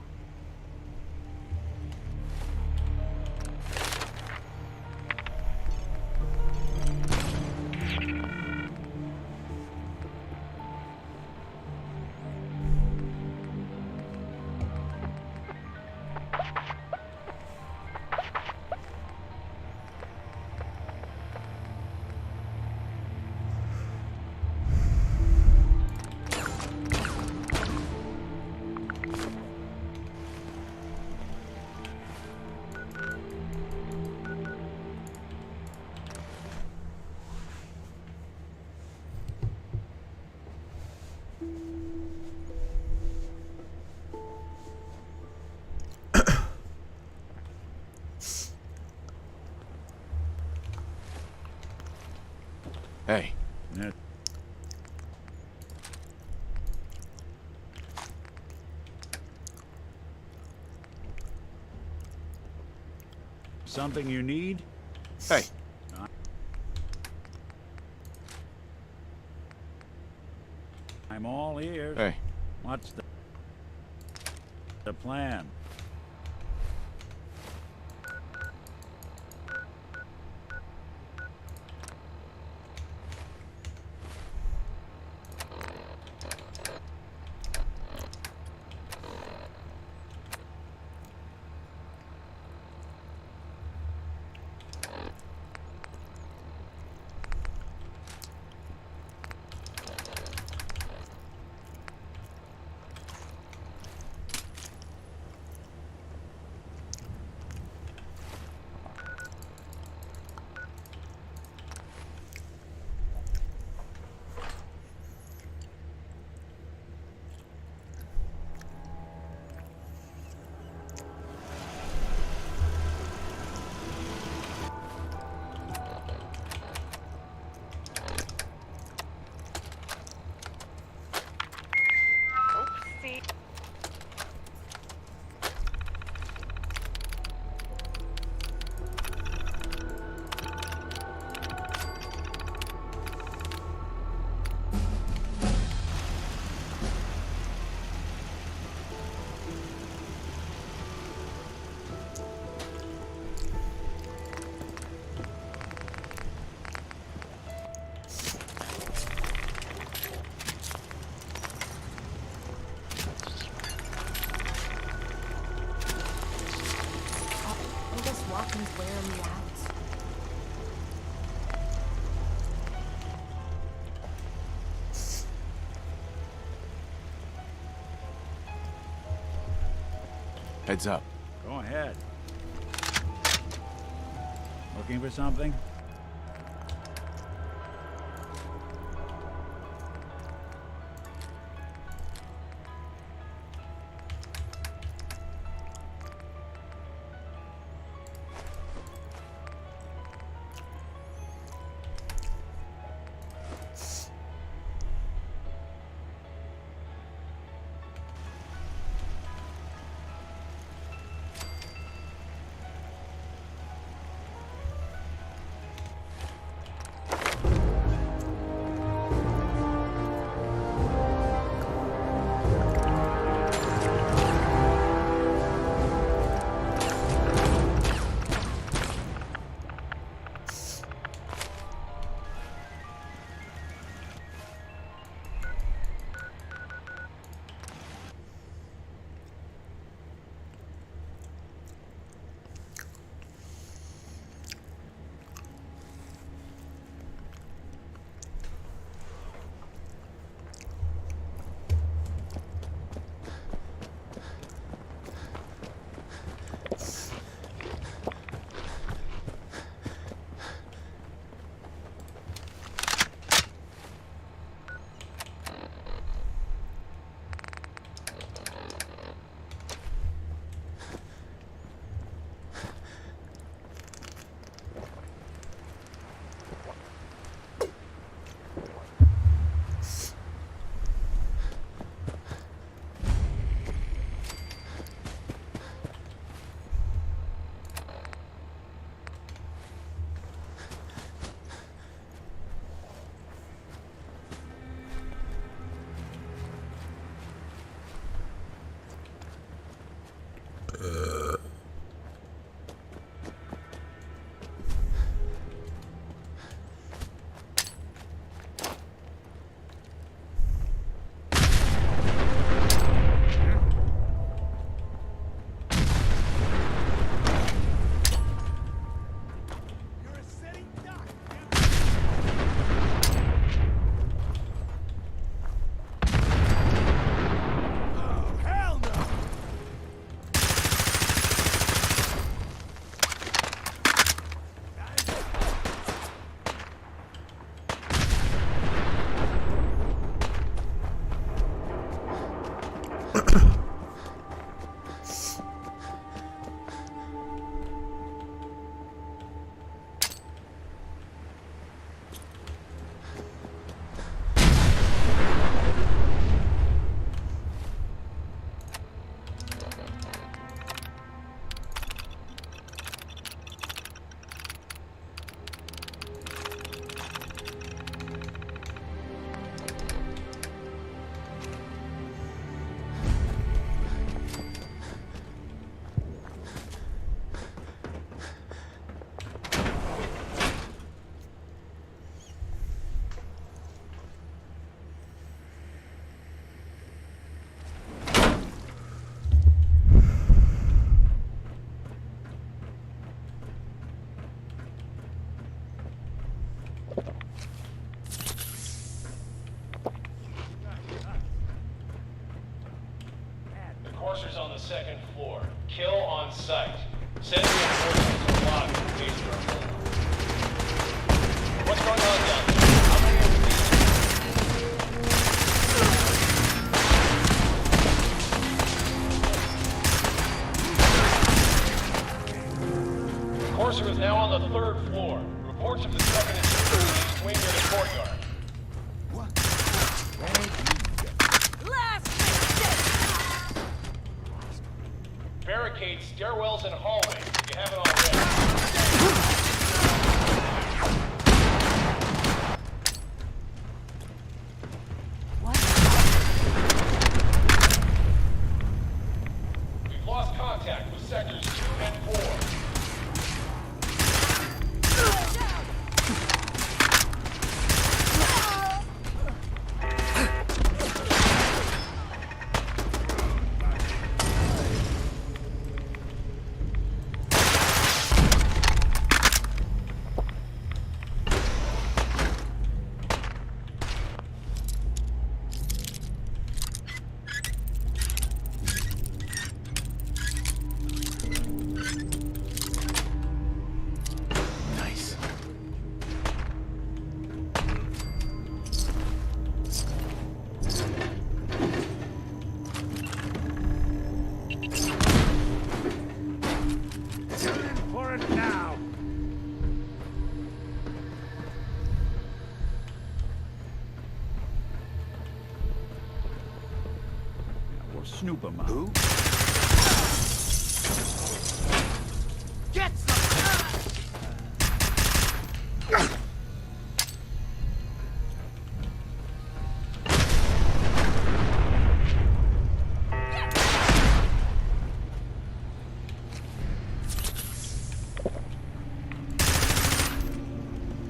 Hey. something you need? Hey. I'm all ears. Hey. What's the plan? I guess walking's wearing me out. Heads up. Go ahead. Looking for something? second floor. Kill on sight. Send reinforcements to the lobby in case there are more. What's going on down there? How many are we? Courser is now on the 3rd floor. Reports of destruction in the east wing near the courtyard. Barricade stairwells and hallways if you haven't already. We've lost contact with sectors 2 and 4. Snoop 'em out. Who? Get some!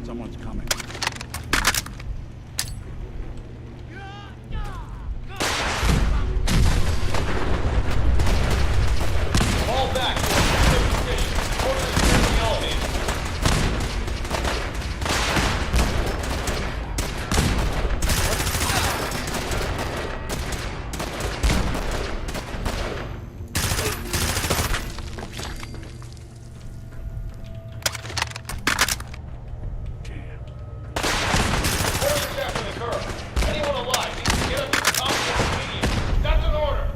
Someone's coming. Fall back to a position. Quarters near the elevator. Quarters after the curve. Anyone alive needs to get up to the top floor immediately. That's an order.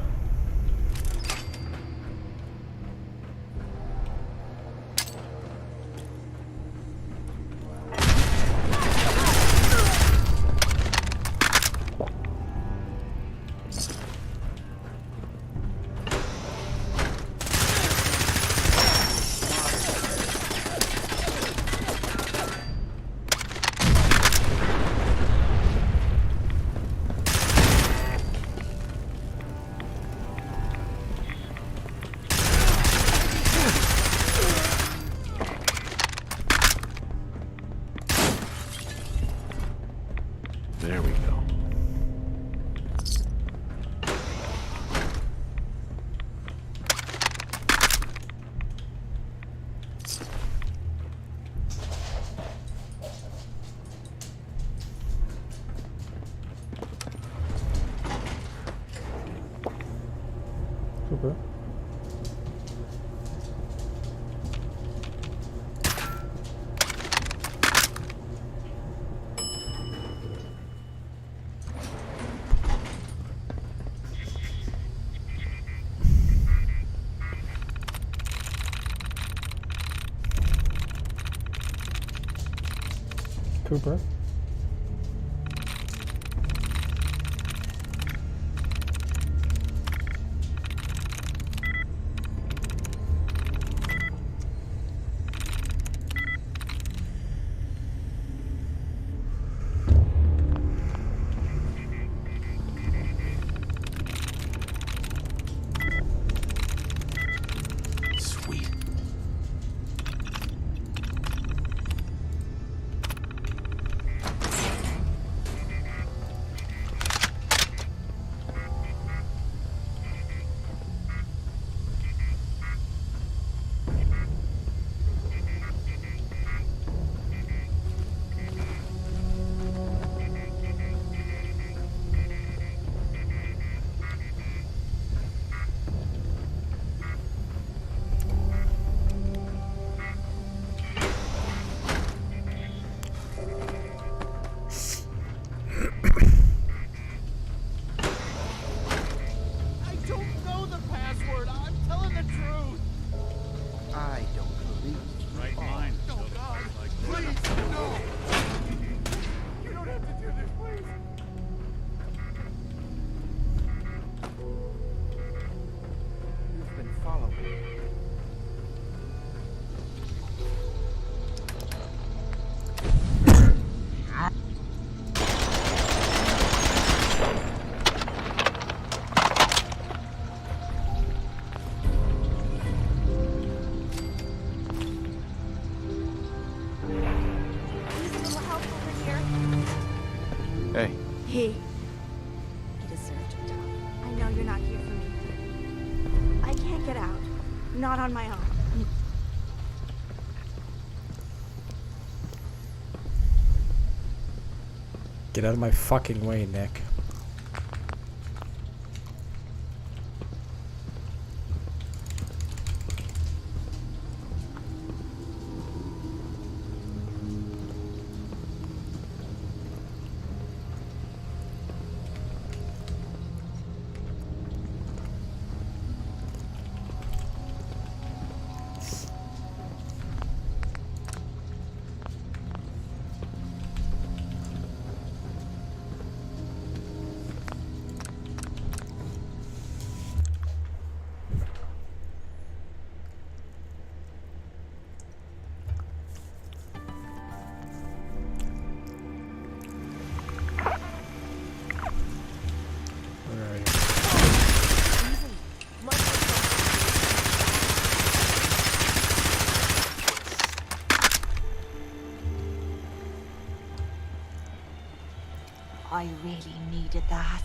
There we go. Super. Cooper. Hey. He deserved to die. I know you're not here for me, but I can't get out. Not on my own. Get out of my fucking way, Nick. I really needed that.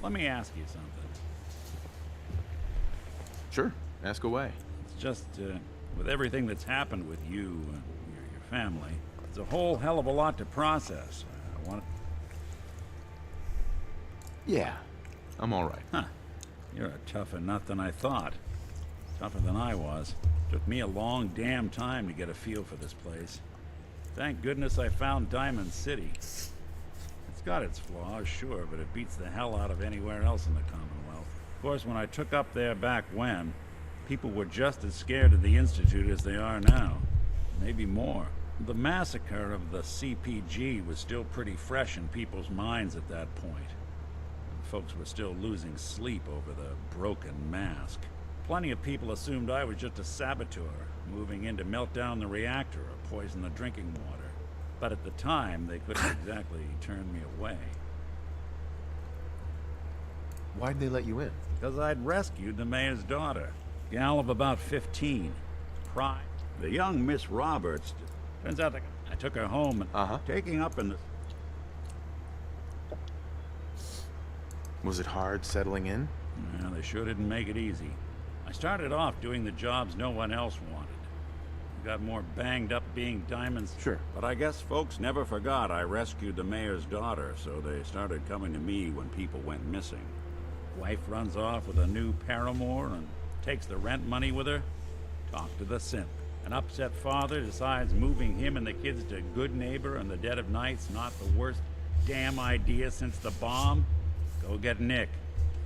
Let me ask you something. Sure, ask away. It's just, with everything that's happened with you and your family, it's a whole hell of a lot to process. I want. Yeah, I'm all right. Huh. You're a tougher nut than I thought. Tougher than I was. Took me a long damn time to get a feel for this place. Thank goodness I found Diamond City. It's got its flaws, sure, but it beats the hell out of anywhere else in the Commonwealth. Of course, when I took up there back when, people were just as scared of the Institute as they are now. Maybe more. The massacre of the CPG was still pretty fresh in people's minds at that point. And folks were still losing sleep over the broken mask. Plenty of people assumed I was just a saboteur, moving in to melt down the reactor or poison the drinking water. But at the time, they couldn't exactly turn me away. Why'd they let you in? Because I'd rescued the mayor's daughter. Gal of about 15. Pride. The young Miss Roberts. Turns out that I took her home and taking up in the... Was it hard settling in? Yeah, they sure didn't make it easy. I started off doing the jobs no one else wanted. Got more banged up being diamonds. Sure. But I guess folks never forgot I rescued the mayor's daughter, so they started coming to me when people went missing. Wife runs off with a new paramour and takes the rent money with her. Talk to the simp. An upset father decides moving him and the kids to Good Neighbor in the dead of night's not the worst damn idea since the bomb. Go get Nick.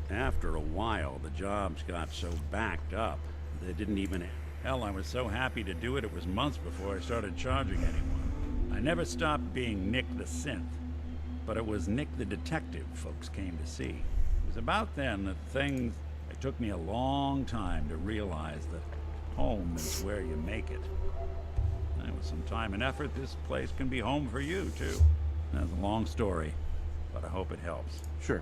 After a while, the jobs got so backed up, they didn't even... Hell, I was so happy to do it, it was months before I started charging anyone. I never stopped being Nick the Synth, but it was Nick the Detective folks came to see. It was about then that things... It took me a long time to realize that home is where you make it. And with some time and effort, this place can be home for you, too. That's a long story, but I hope it helps. Sure.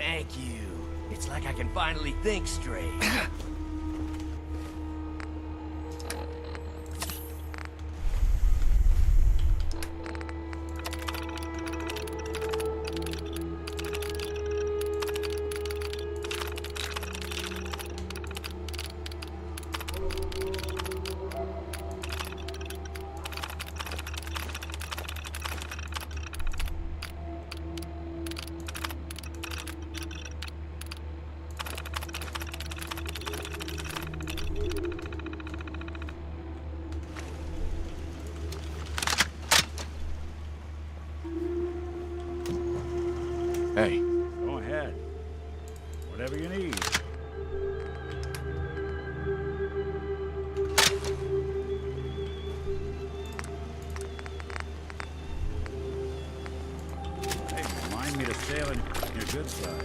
Thank you. It's like I can finally think straight. Hey. Go ahead. Whatever you need. Hey, remind me to sail in your good side.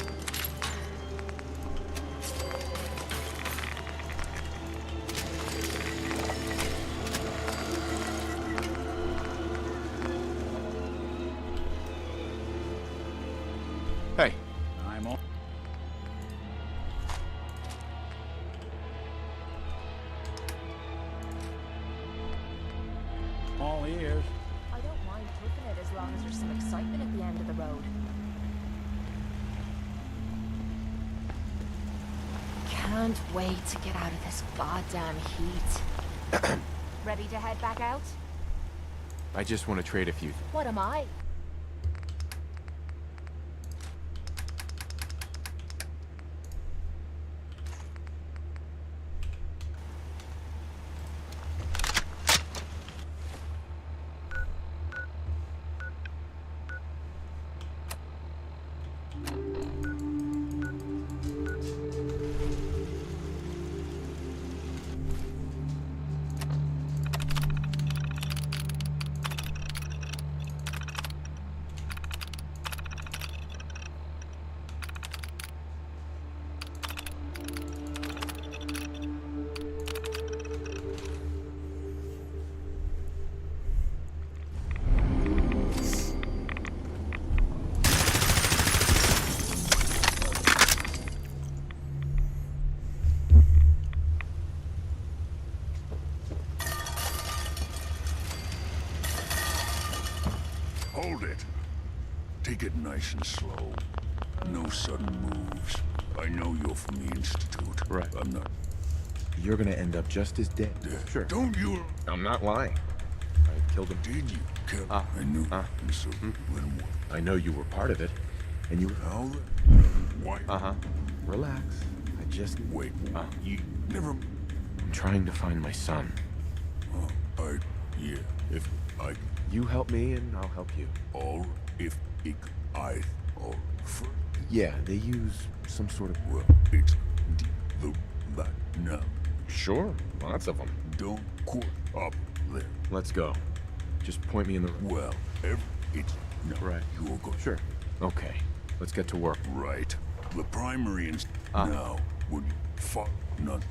Hey. I'm on. All ears. I don't mind taking it as long as there's some excitement at the end of the road. Can't wait to get out of this goddamn heat. Ready to head back out? I just want to trade a few. What am I? Hold it. Take it nice and slow. No sudden moves. I know you're from the Institute. Right. I'm not. You're gonna end up just as dead. Sure. Don't you? I'm not lying. I killed him. Did you kill? I knew. And so when? I know you were part of it, and you. How? Why? Relax. I just. Wait. You never. I'm trying to find my son. Yeah. If I. You help me, and I'll help you. Or if I. Or. Yeah, they use some sort of. Well, it's that now. Sure, lots of them. Don't quit up there. Let's go. Just point me in the. Well, it's no. Right. You're good. Sure. Okay. Let's get to work. Right. The primary is now. Would fuck not.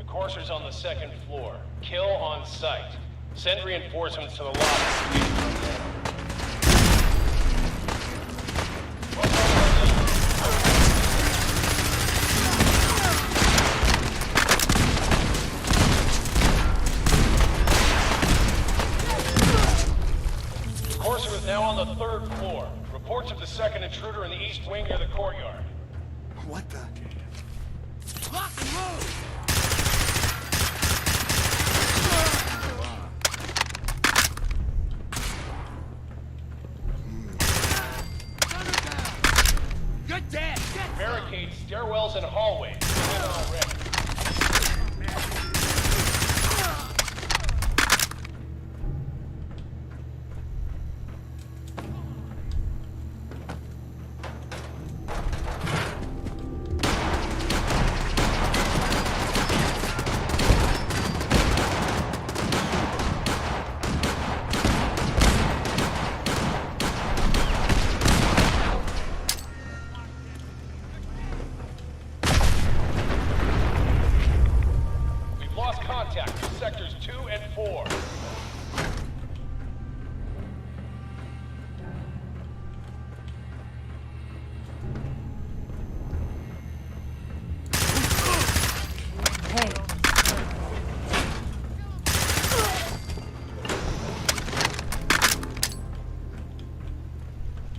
Courser's on the second floor. Kill on sight. Send reinforcements to the lobby. Courser is now on the third floor. Reports of the second intruder in the east wing near the courtyard. What the? Lock and move! Good dad! Barricade stairwells and hallways. Get already. Contact with sectors 2 and 4.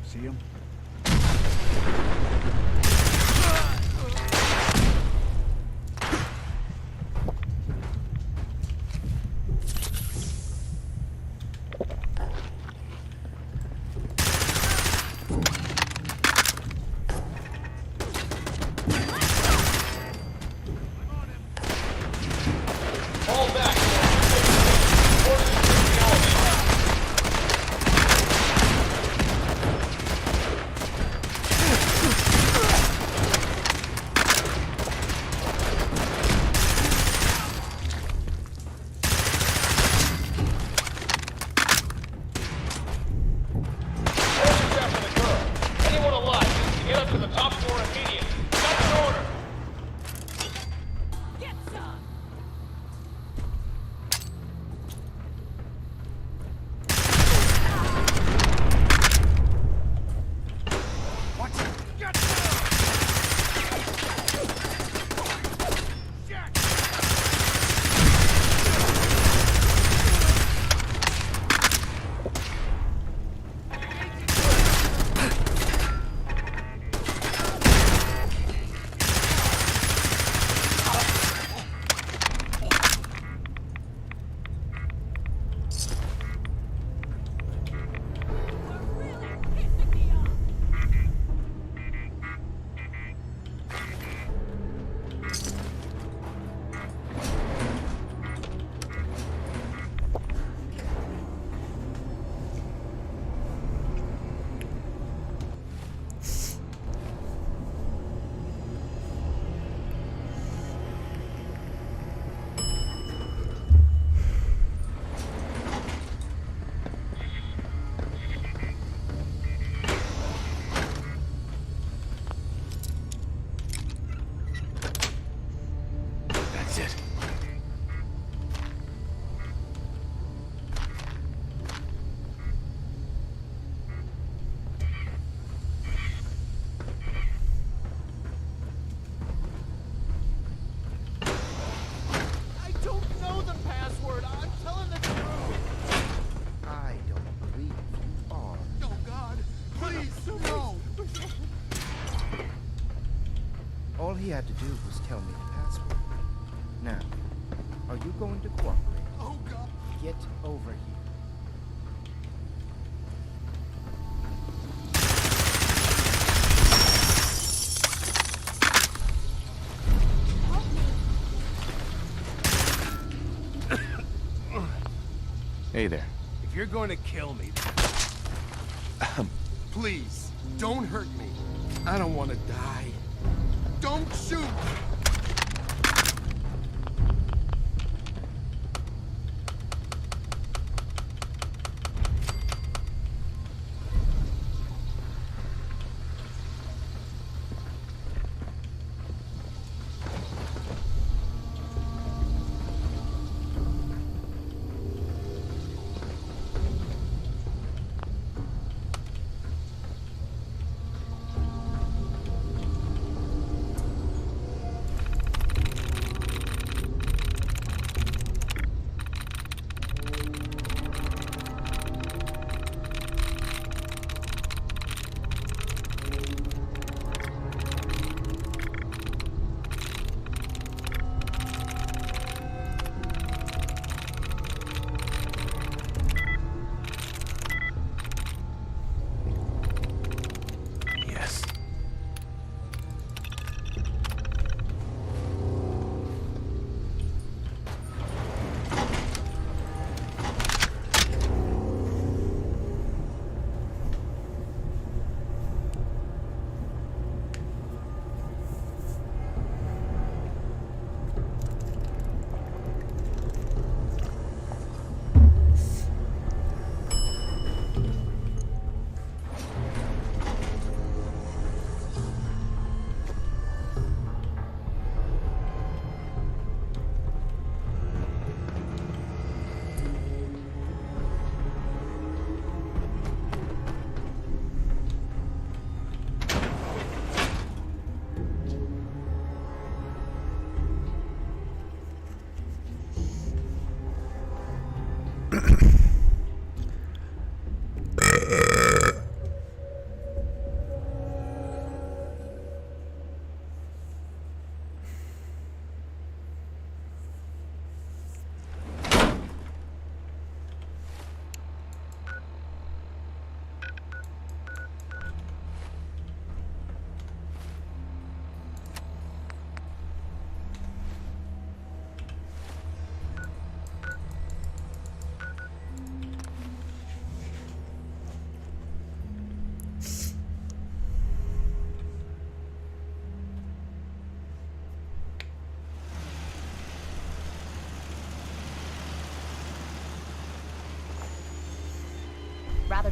See him? Fall back. Orders to the elevator. Forces after the girl. Anyone alive needs to get up to the top floor immediately. That's an order. That's it. I don't know the password. I'm telling the truth. I don't believe you are. Oh, God. Please, no. All he had to do was tell me the password. Now, are you going to cooperate? Oh, God. Get over here. Hey there. If you're going to kill me, please, don't hurt me. I don't want to die. Don't shoot!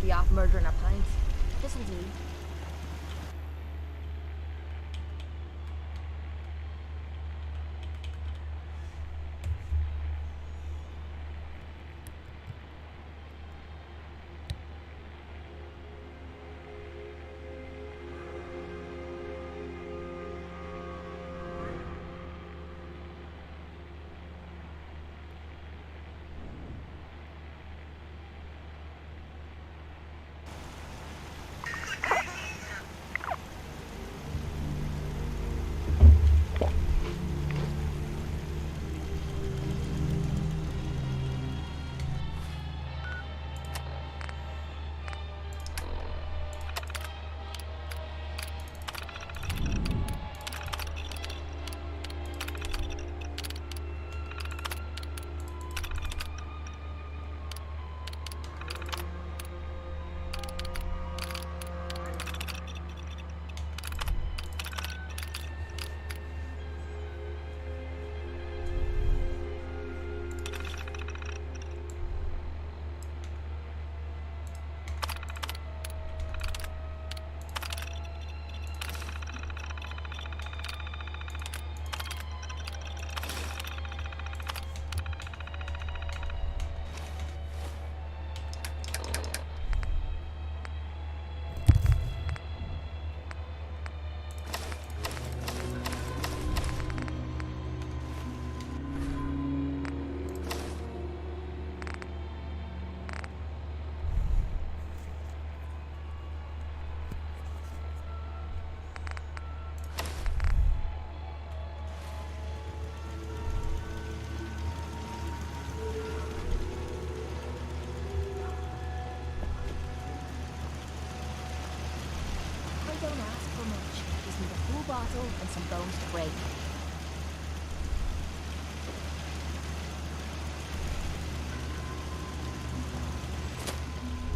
party off murdering a pint. This'll do. Don't ask for much. Just need a full bottle and some bones to break.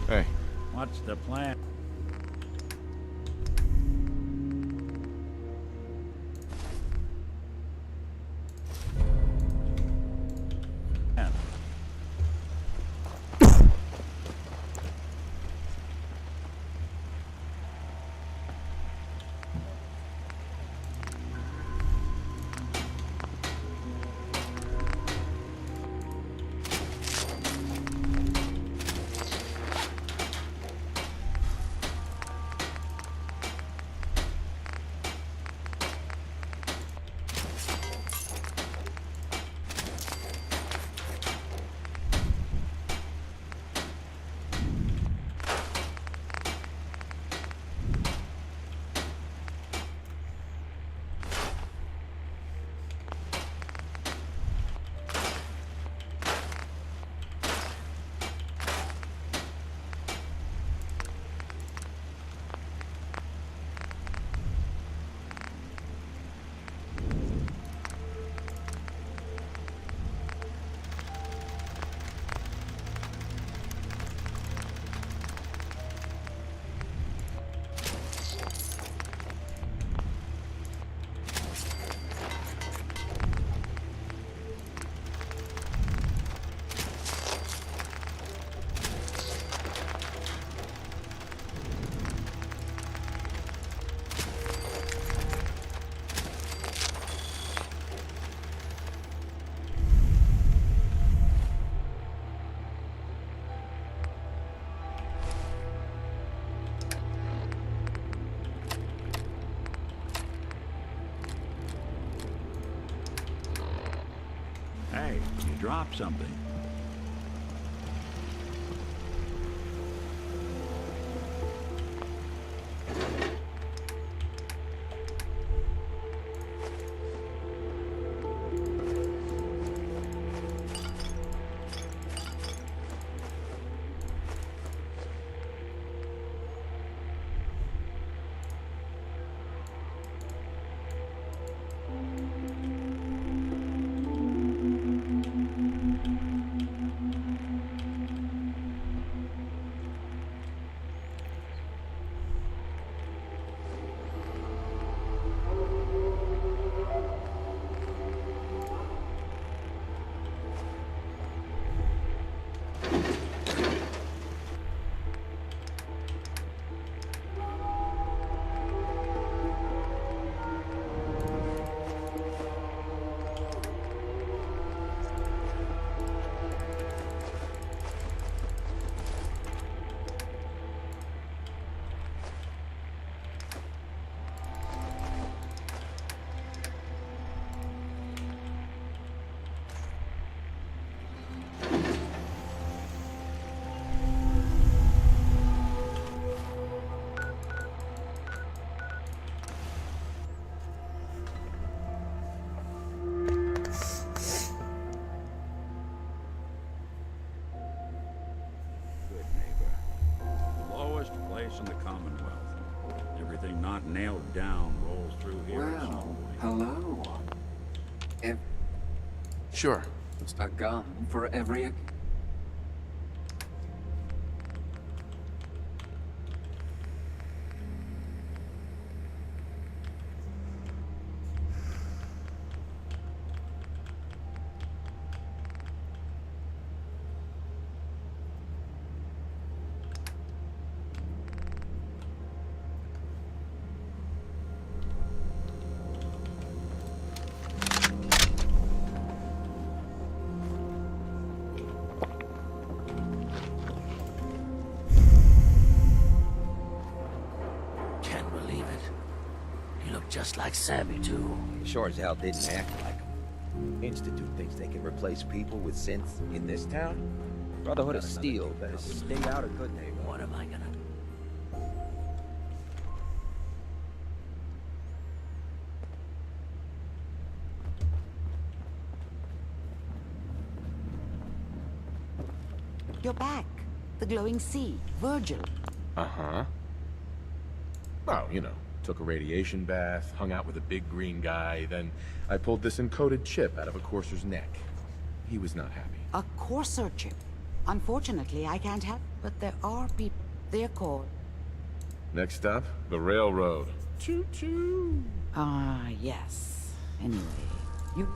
Hey. What's the plan? Hey, you dropped something. anything not nailed down rolls through here at some Well, point. hello. Sure. A gun for every... Can't believe it. He looked just like Sammy, too. Sure as hell didn't act like him. Institute thinks they can replace people with synths in this town? Brotherhood of Steel better stay out of good name. What am I gonna... You're back. The glowing sea. Virgil. Uh-huh. Well, you know, took a radiation bath, hung out with a big green guy, then I pulled this encoded chip out of a courser's neck. He was not happy. A courser chip. Unfortunately, I can't help, but there are people. They're called... Next up, the railroad. Choo-choo! Ah, yes. Anyway, you...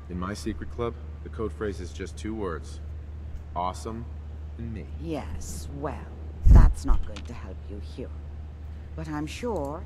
In my secret club, the code phrase is just 2 words. Awesome and me. Yes, well, that's not going to help you here. But I'm sure...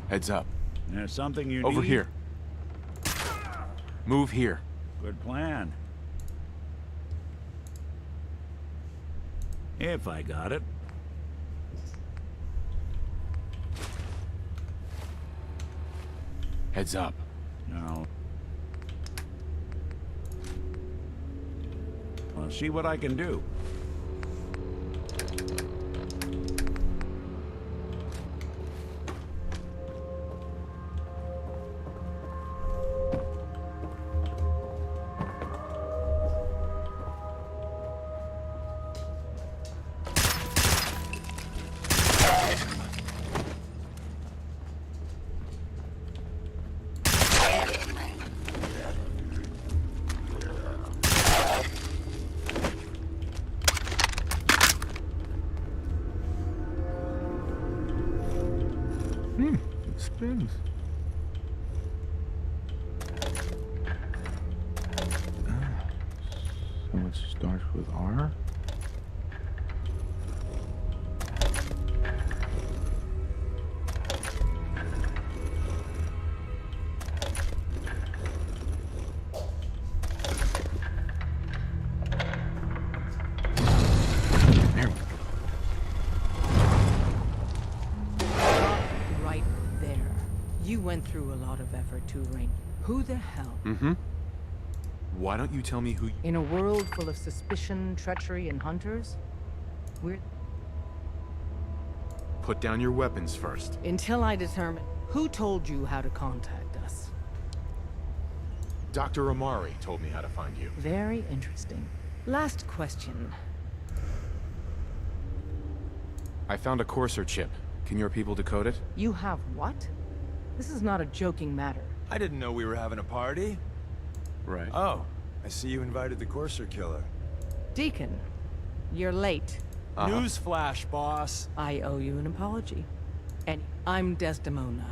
Heads up. There's something you Over need? here. Move here. Good plan. If I got it. Heads up. No. I'll see what I can do. Spins. So it starts with R? Right there. You went through a lot of effort to arrange. Who the hell? Mm-hmm. Why don't you tell me who... In a world full of suspicion, treachery, and hunters, we're... Put down your weapons first. Until I determine... Who told you how to contact us? Dr. Amari told me how to find you. Very interesting. Last question. I found a Courser chip. Can your people decode it? You have what? This is not a joking matter. I didn't know we were having a party. Right. Oh, I see you invited the Courser killer. Deacon, you're late. Newsflash, boss. I owe you an apology. And I'm Desdemona.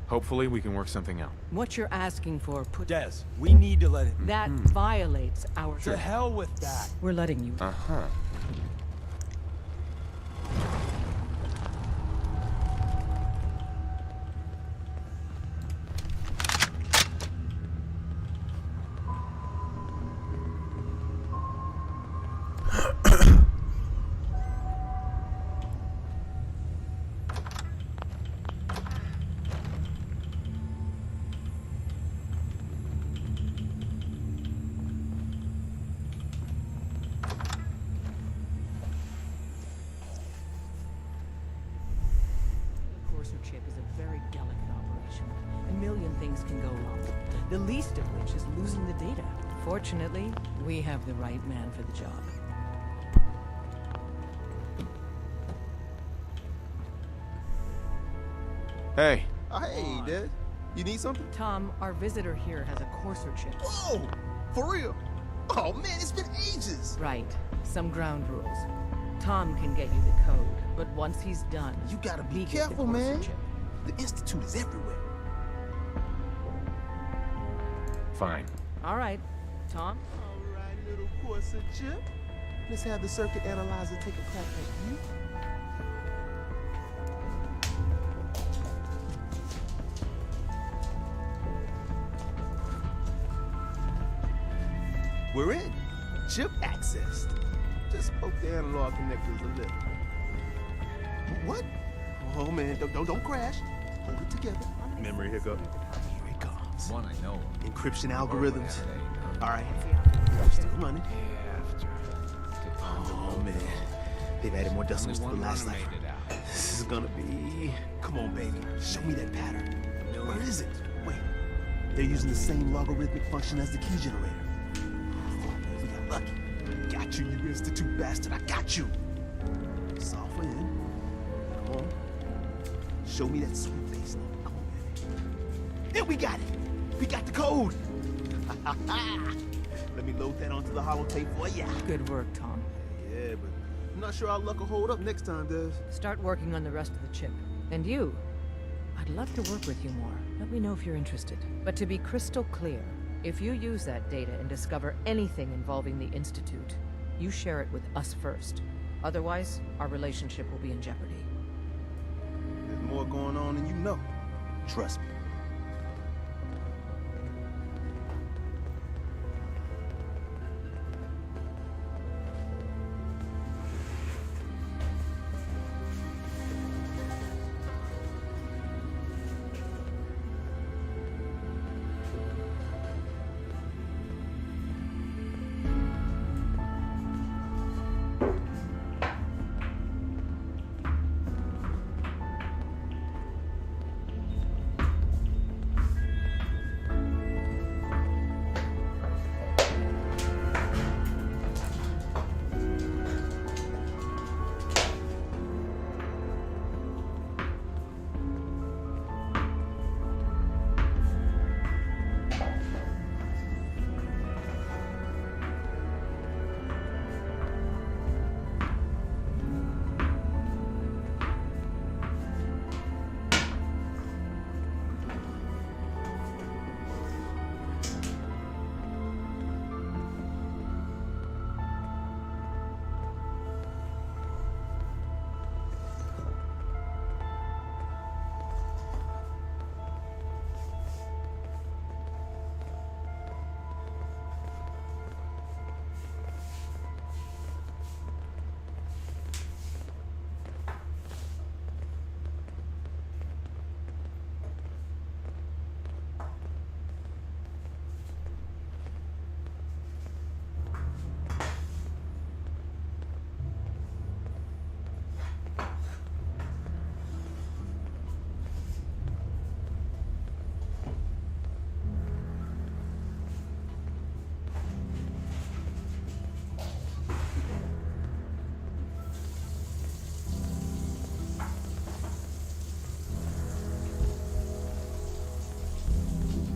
Hopefully we can work something out. What you're asking for, put... Des, we need to let him... That violates our... To hell with that. We're letting you... Uh-huh. Chip is a very delicate operation. A million things can go wrong. The least of which is losing the data. Fortunately, we have the right man for the job. Hey. Hey, Des. You need something? Tom, our visitor here has a Courser chip. Oh, for real? Oh man, it's been ages. Right. Some ground rules. Tom can get you the code, but once he's done, You gotta be we get the careful, Courser man. chip. The Institute is everywhere. Fine. All right, Tom. All right, little Corsa chip. Let's have the circuit analyzer take a crack at you. We're in. Chip accessed. Just poke the analog connectors a little. What? Oh man, don't crash. Hold it together. Memory hiccup. Here it comes. One I know. Encryption algorithms. All right. Still running. Oh man, they've added more decimals to the last cipher. This is gonna be. Come on, baby. Show me that pattern. Where is it? Wait. They're using the same logarithmic function as the key generator. We got lucky. Got you, you Institute bastard. I got you. Solve for in. Come on. Show me that sweet base number. Come on, baby. There we got it. We got the code. Let me load that onto the holotape for ya. Good work, Tom. Yeah, but I'm not sure our luck will hold up next time, Des. Start working on the rest of the chip. And you, I'd love to work with you more. Let me know if you're interested. But to be crystal clear, if you use that data and discover anything involving the Institute, you share it with us first. Otherwise, our relationship will be in jeopardy. There's more going on than you know. Trust me.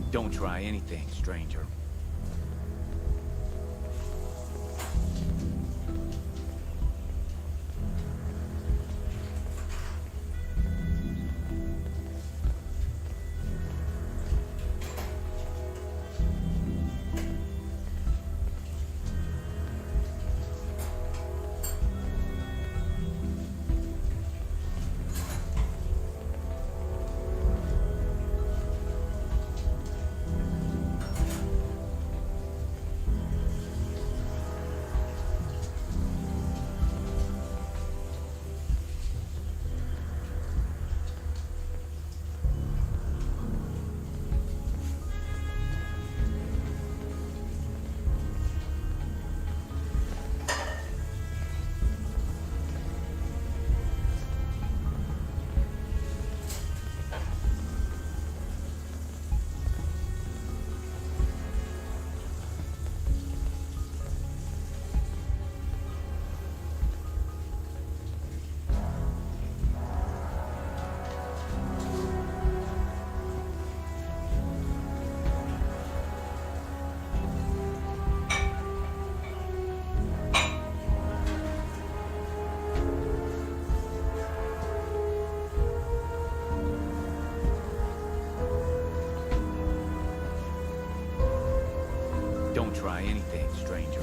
Don't try anything, stranger. Don't try anything, stranger.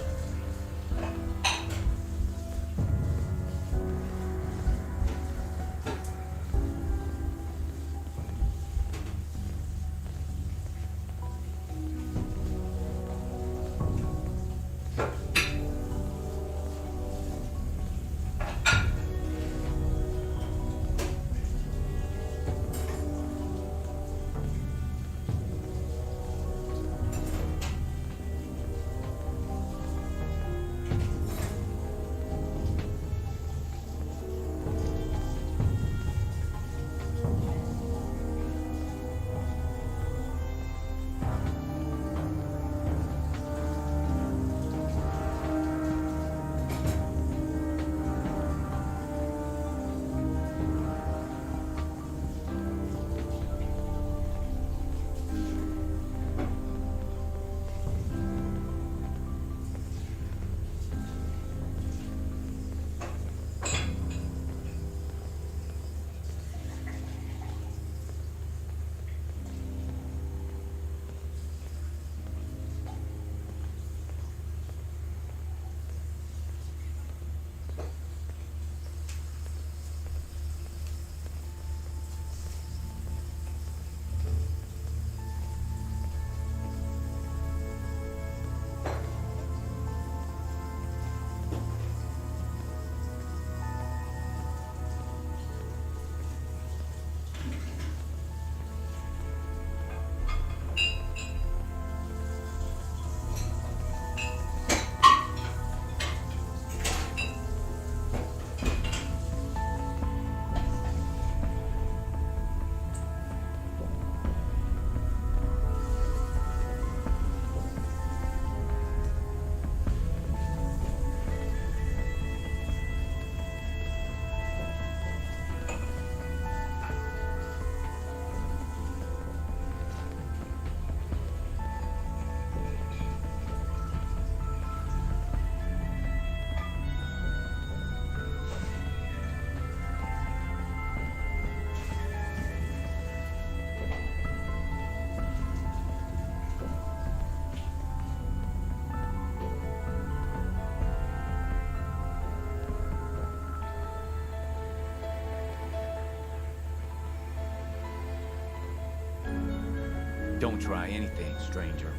Don't try anything, stranger.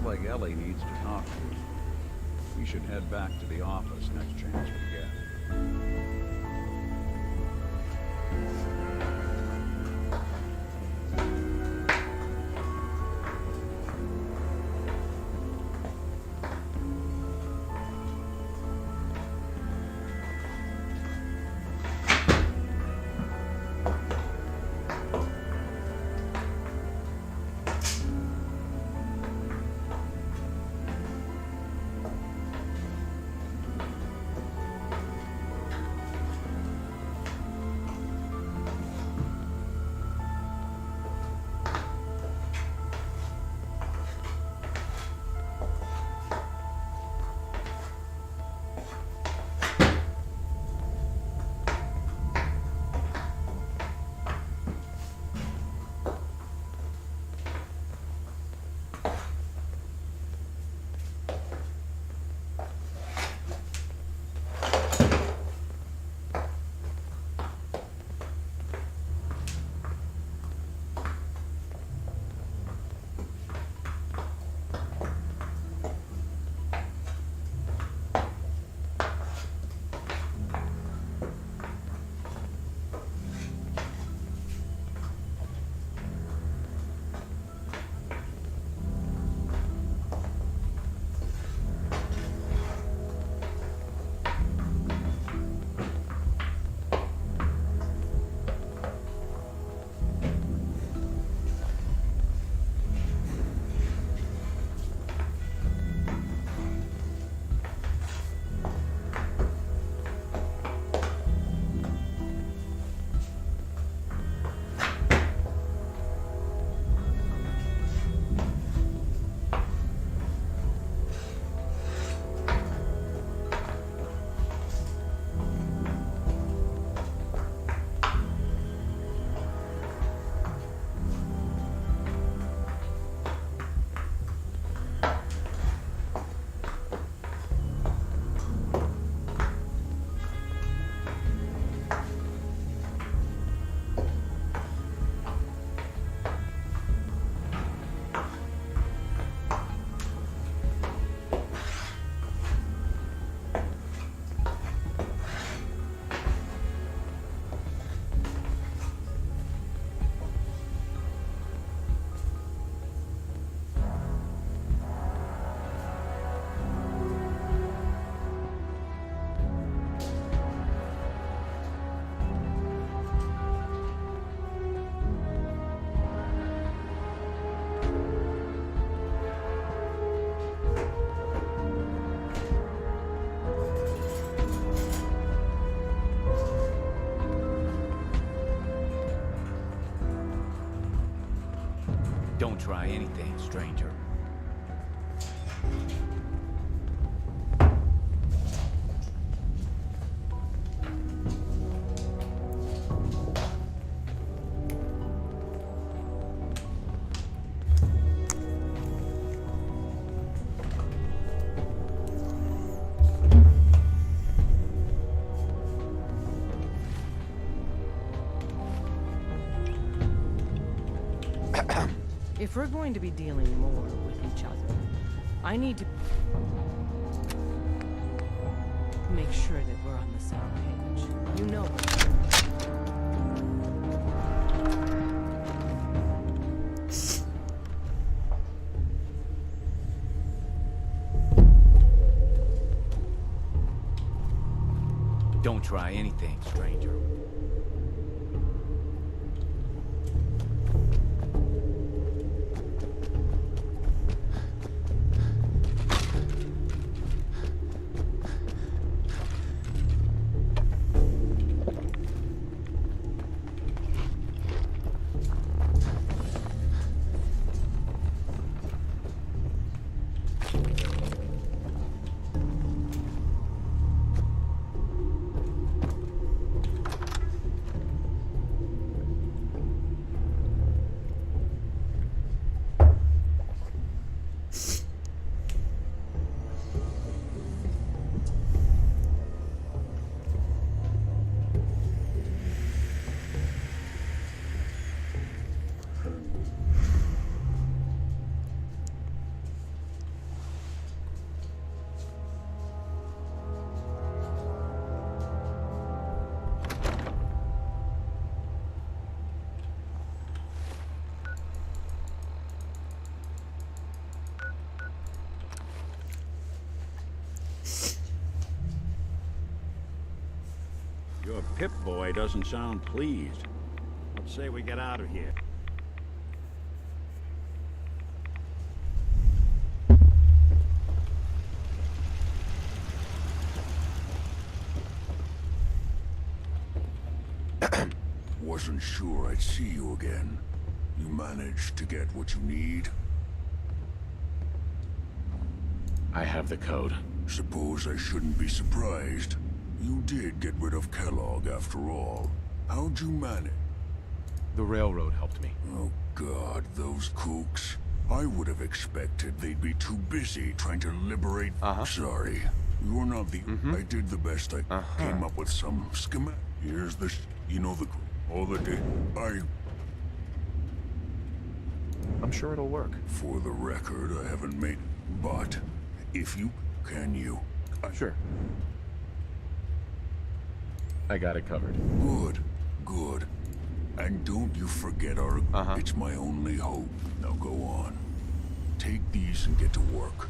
like Ellie needs to talk to us. We should head back to the office next chance we get. Don't try anything, stranger. If we're going to be dealing more with each other, I need to make sure that we're on the same page. You know what? Don't try anything, stranger. Pip-Boy doesn't sound pleased. Let's say we get out of here. Wasn't sure I'd see you again. You managed to get what you need? I have the code. Suppose I shouldn't be surprised. You did get rid of Kellogg after all. How'd you manage? The railroad helped me. Oh God, those kooks. I would have expected they'd be too busy trying to liberate... Sorry, you're not the... I did the best I came up with some schematic. Here's the... You know the... All the day... I'm sure it'll work. For the record, I haven't made... But, if you... Can you? Sure. I got it covered. Good. Good. And don't you forget our... It's my only hope. Now go on. Take these and get to work.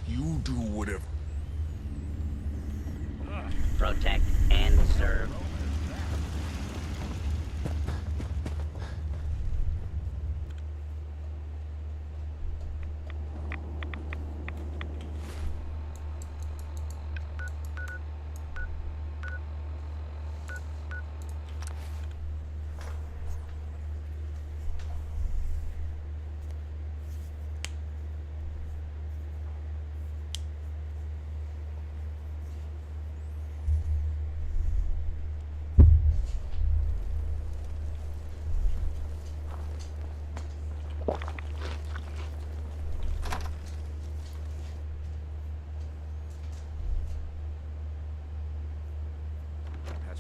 You do whatever... Protect and serve.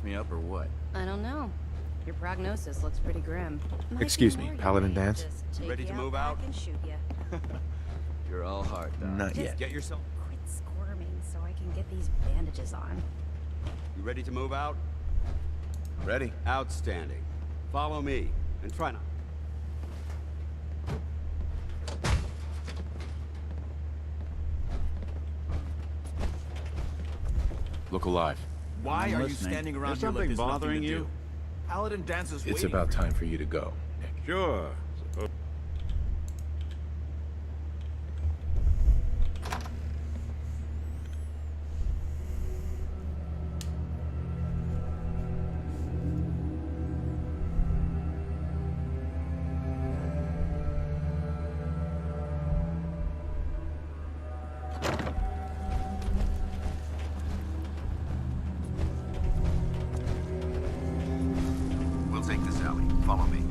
Me up or what? I don't know. Your prognosis looks pretty grim. Excuse me, Paladin Dance? Ready to move out? And shoot you. You're all hard, Doc. Not yet. Get yourself... Quit squirming so I can get these bandages on. You ready to move out? Ready. Outstanding. Follow me, and try not... Look alive. Why I'm are you listening. standing around There's here like something there's nothing bothering to you? do? Paladin Dance is It's waiting about for time for you to go, Nick. Sure. We'll take this alley. Follow me.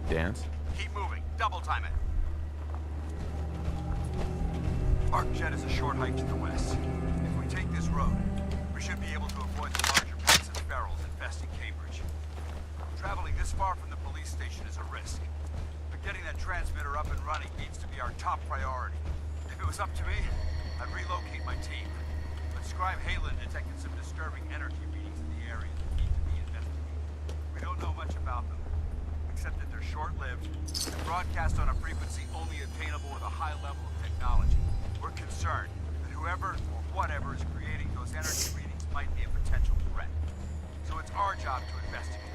Dance? Keep moving. Double time it. Arcjet is a short hike to the west. If we take this road, we should be able to avoid the larger packs of ferals infesting Cambridge. Traveling this far from the police station is a risk. But getting that transmitter up and running needs to be our top priority. If it was up to me, I'd relocate my team. But Scribe Halen detected some disturbing energy readings in the area that need to be investigated. We don't know much about them, except that they're short-lived and broadcast on a frequency only attainable with a high level of technology. We're concerned that whoever or whatever is creating those energy readings might be a potential threat. So it's our job to investigate.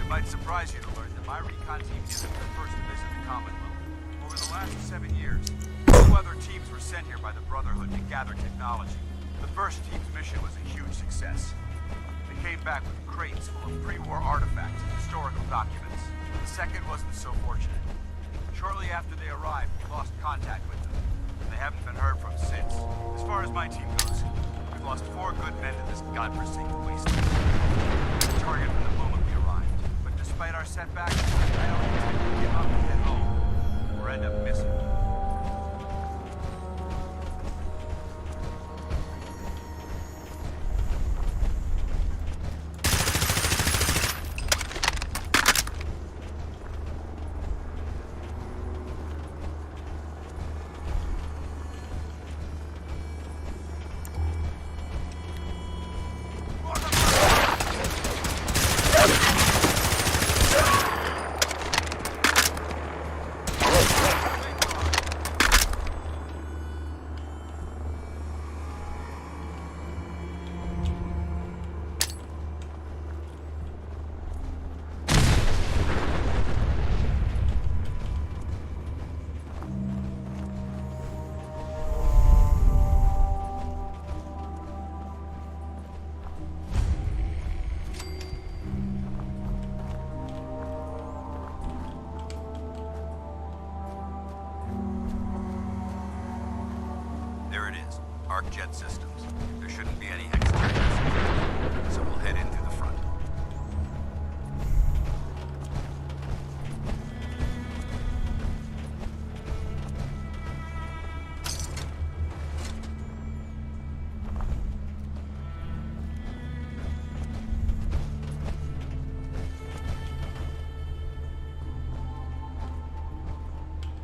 Might surprise you to learn that my recon team isn't the first to visit the Commonwealth. Over the last 7 years, 2 other teams were sent here by the Brotherhood to gather technology. The first team's mission was a huge success. They came back with crates full of pre-war artifacts and historical documents. The second wasn't so fortunate. Shortly after they arrived, we lost contact with them. They haven't been heard from since. As far as my team goes, we've lost 4 good men to this godforsaken wasteland. The target from the moment we arrived. But despite our setbacks, I don't intend to give up and head home, or end up missing. Jet systems. There shouldn't be any exteriors, so we'll head in through the front.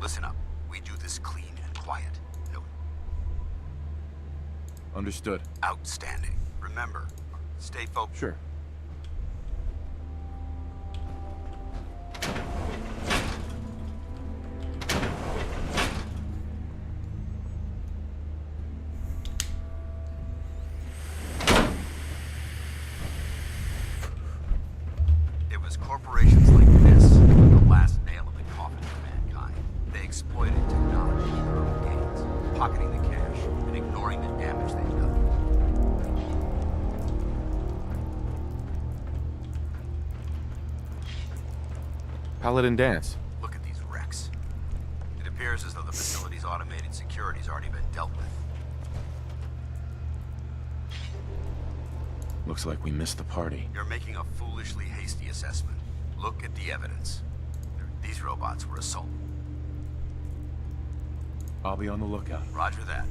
Listen up. We do this clean and quiet. No. Understood. Outstanding. Remember, stay focused. Sure. It was corporations like this, the last nail in the coffin for mankind. They exploited technology for their own gains, pocketing the cash and ignoring the damage they've done. Paladin Danse. Look at these wrecks. It appears as though the facility's automated security's already been dealt with. Looks like we missed the party. You're making a foolishly hasty assessment. Look at the evidence. These robots were assaulted. I'll be on the lookout. Roger that.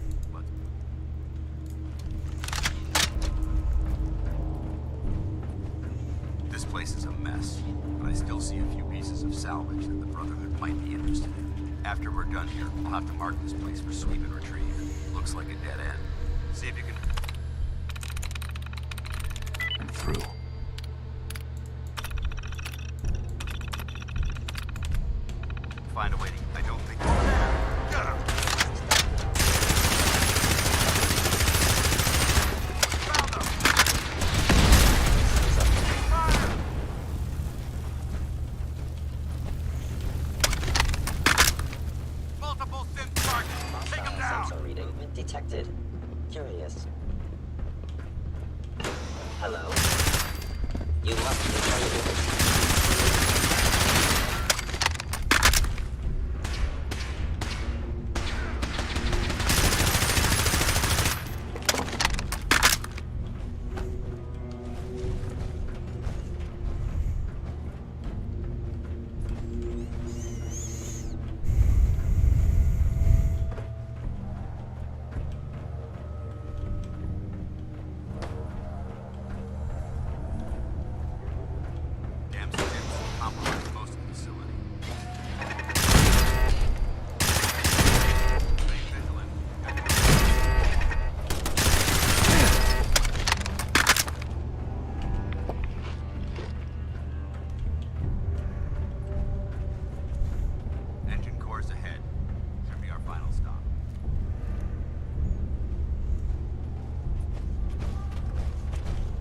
This place is a mess, but I still see a few pieces of salvage that the Brotherhood might be interested in. After we're done here, we'll have to mark this place for sweep and retrieve. Looks like a dead end. See if you can... I'm through. Find a way to... I don't think... Sensor reading detected. Curious. Hello? You must be trying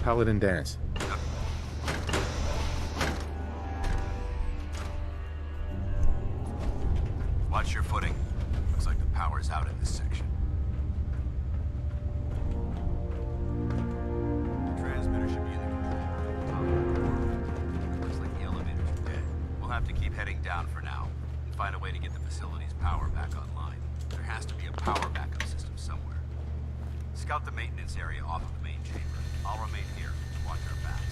Paladin Danse. Watch your footing. Looks like the power's out in this section. The transmitter should be in the control way to get the facility's power back online. There has to be a power backup system somewhere. Scout the maintenance area off of the main chamber. I'll remain here to watch our backs.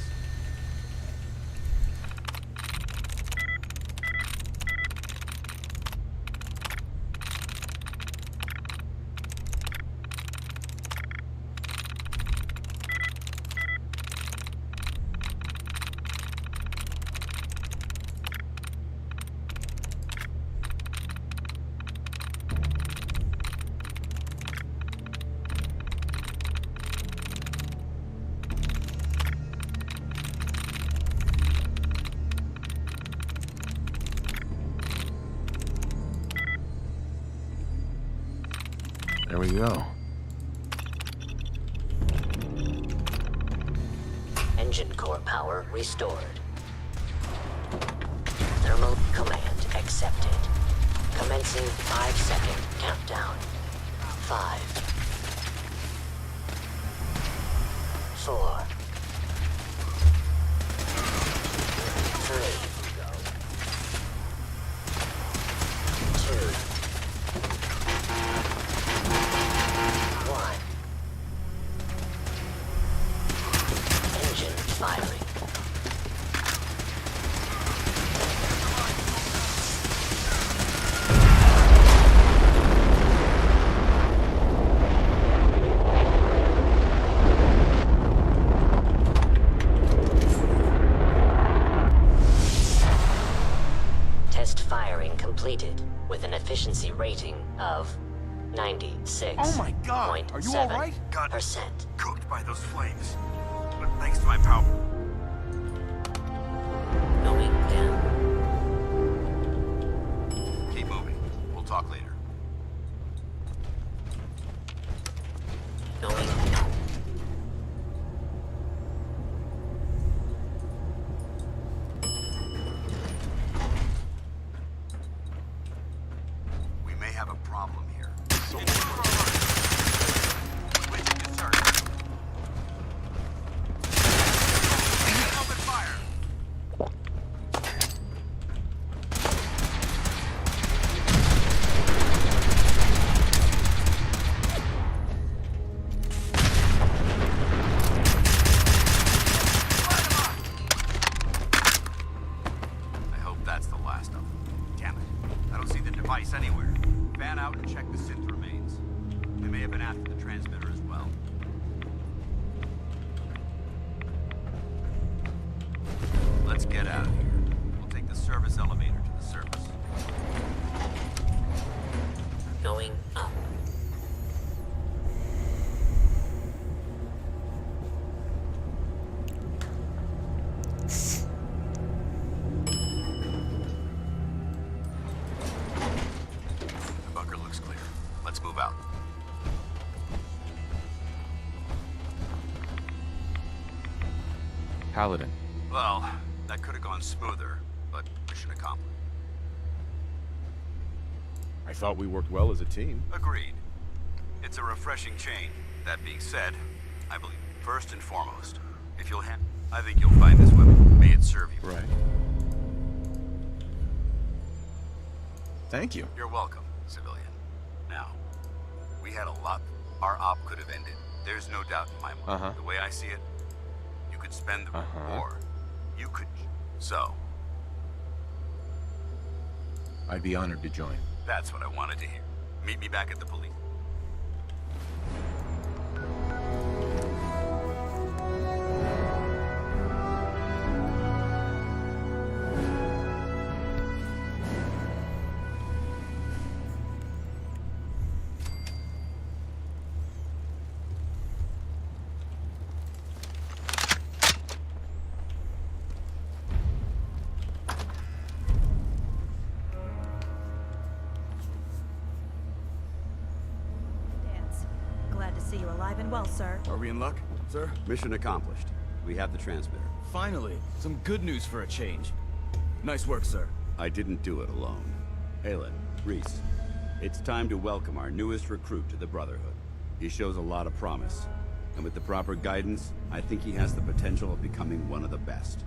There we go. Engine core power restored. Thermal command accepted. Commencing 5-second countdown. 5, 4, 3, 2, 1. Engine firing. Test firing completed with an efficiency rating of 96. Oh my God! Are you all right? Got cooked by those flames. But thanks to my power. Going down. Keep moving. We'll talk later. Going down. We may have a problem here. Open fire! I hope that's the last of them. Damn it. I don't see the device anywhere. Fan out and check the synth remains. They may have been after the transmitter as well. Let's get out of here. We'll take the service elevator to the surface. Going up. The bunker looks clear. Let's move out. Paladin. Well, that could have gone smoother, but mission accomplished. I thought we worked well as a team. Agreed. It's a refreshing change. That being said, I believe, first and foremost, if you'll I think you'll find this weapon. May it serve you. Right. Thank you. You're welcome, civilian. Now, we had a lot. Our op could have ended. There's no doubt in my mind. The way I see it, you could spend the war. You could. So. I'd be honored to join. That's what I wanted to hear. Meet me back at the police. Glad to see you alive and well, sir. Are we in luck, sir? Mission accomplished. We have the transmitter. Finally, some good news for a change. Nice work, sir. I didn't do it alone. Aelin, Reese, it's time to welcome our newest recruit to the Brotherhood. He shows a lot of promise. And with the proper guidance, I think he has the potential of becoming one of the best.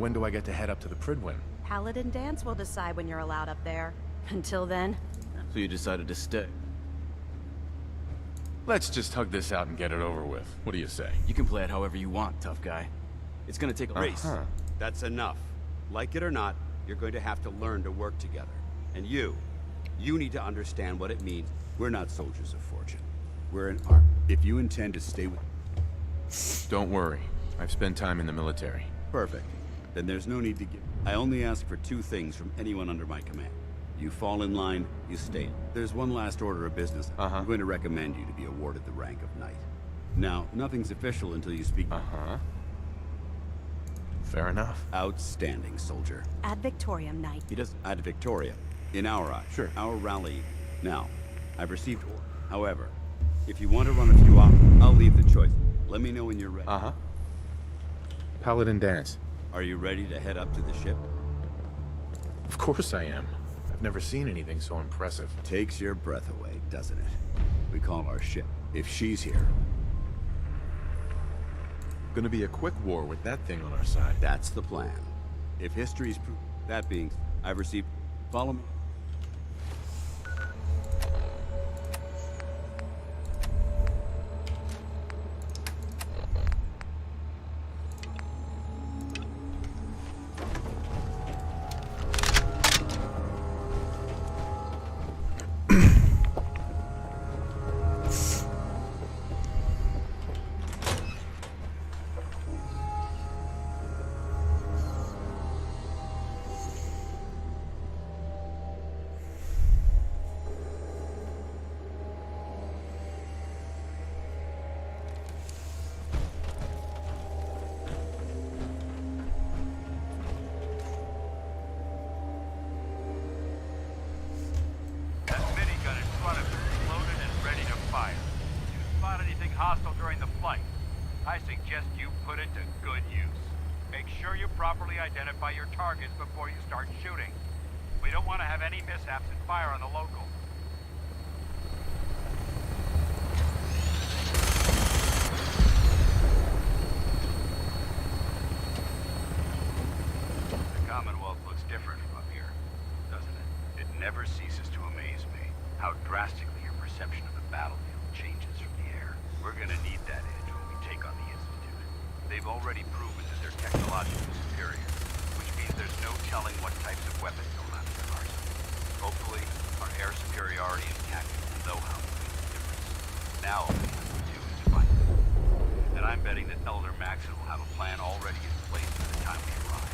When do I get to head up to the Prydwen? Paladin Dance will decide when you're allowed up there. Until then, So you decided to stay. Let's just hug this out and get it over with. What do you say? You can play it however you want, tough guy. It's gonna take a race. That's enough. Like it or not, you're going to have to learn to work together. And you need to understand what it means. We're not soldiers of fortune. We're an army. If you intend to stay with... Don't worry. I've spent time in the military. Perfect. Then there's no need to give. I only ask for 2 things from anyone under my command. You fall in line, you stay. There's one last order of business. I'm going to recommend you to be awarded the rank of knight. Now, nothing's official until you speak. Fair enough. Outstanding, soldier. ad Victoriam, Knight. He does ad Victoria. In our eyes. Sure. Our rally. Now, I've received order. However, if you want to run a few off, I'll leave the choice. Let me know when you're ready. Paladin Dance. Are you ready to head up to the ship? Of course I am. I've never seen anything so impressive. Takes your breath away, doesn't it? We call our ship. If she's here. Gonna be a quick war with that thing on our side. That's the plan. If history's proof. That being, I've received. Follow me. Hostile during the flight. I suggest you put it to good use. Make sure you properly identify your targets before you start shooting. We don't want to have any mishaps and fire on the local. The Commonwealth looks different from up here, doesn't it? It never ceases to amaze me how drastically your perception of the battlefield changes from the air. We're gonna need that edge when we take on the Institute. They've already proven that they're technologically superior, which means there's no telling what types of weapons they'll have in their arsenal. Hopefully, our air superiority and tactical know-how will make the difference. Now all we have to do is fight them. And I'm betting that Elder Maxon will have a plan already in place by the time we arrive.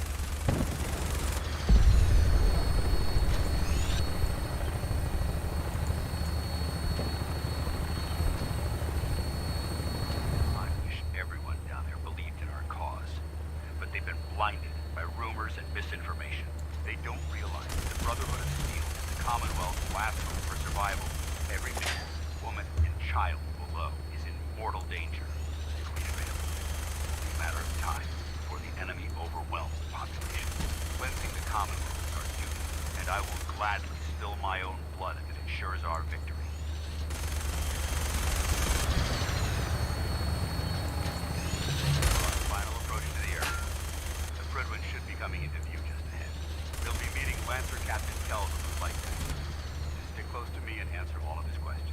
Blinded by rumors and misinformation. They don't realize that the Brotherhood of Steel is the Commonwealth's last hope for survival. Every man, woman, and child below is in mortal danger if we fail. It's a matter of time before the enemy overwhelms the population. Cleansing the Commonwealth is our duty, and I will gladly spill my own blood if it ensures our victory. Final approach to the area. Prydwen should be coming into view just ahead. They'll be meeting Lancer Captain Kells on the flight deck. Just stick close to me and answer all of his questions.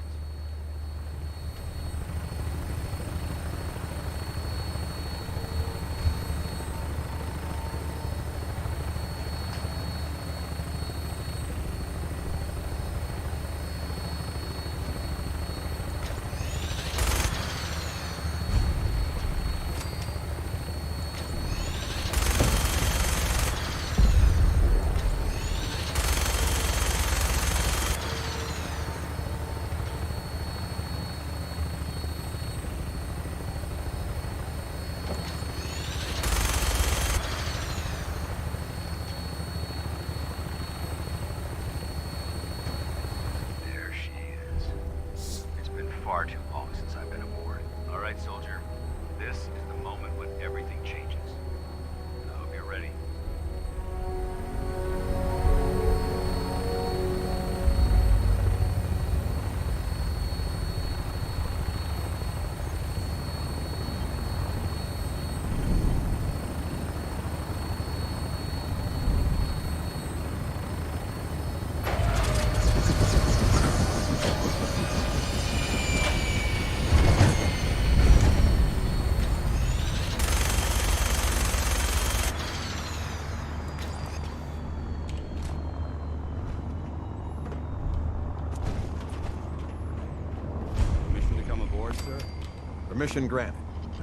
Permission granted.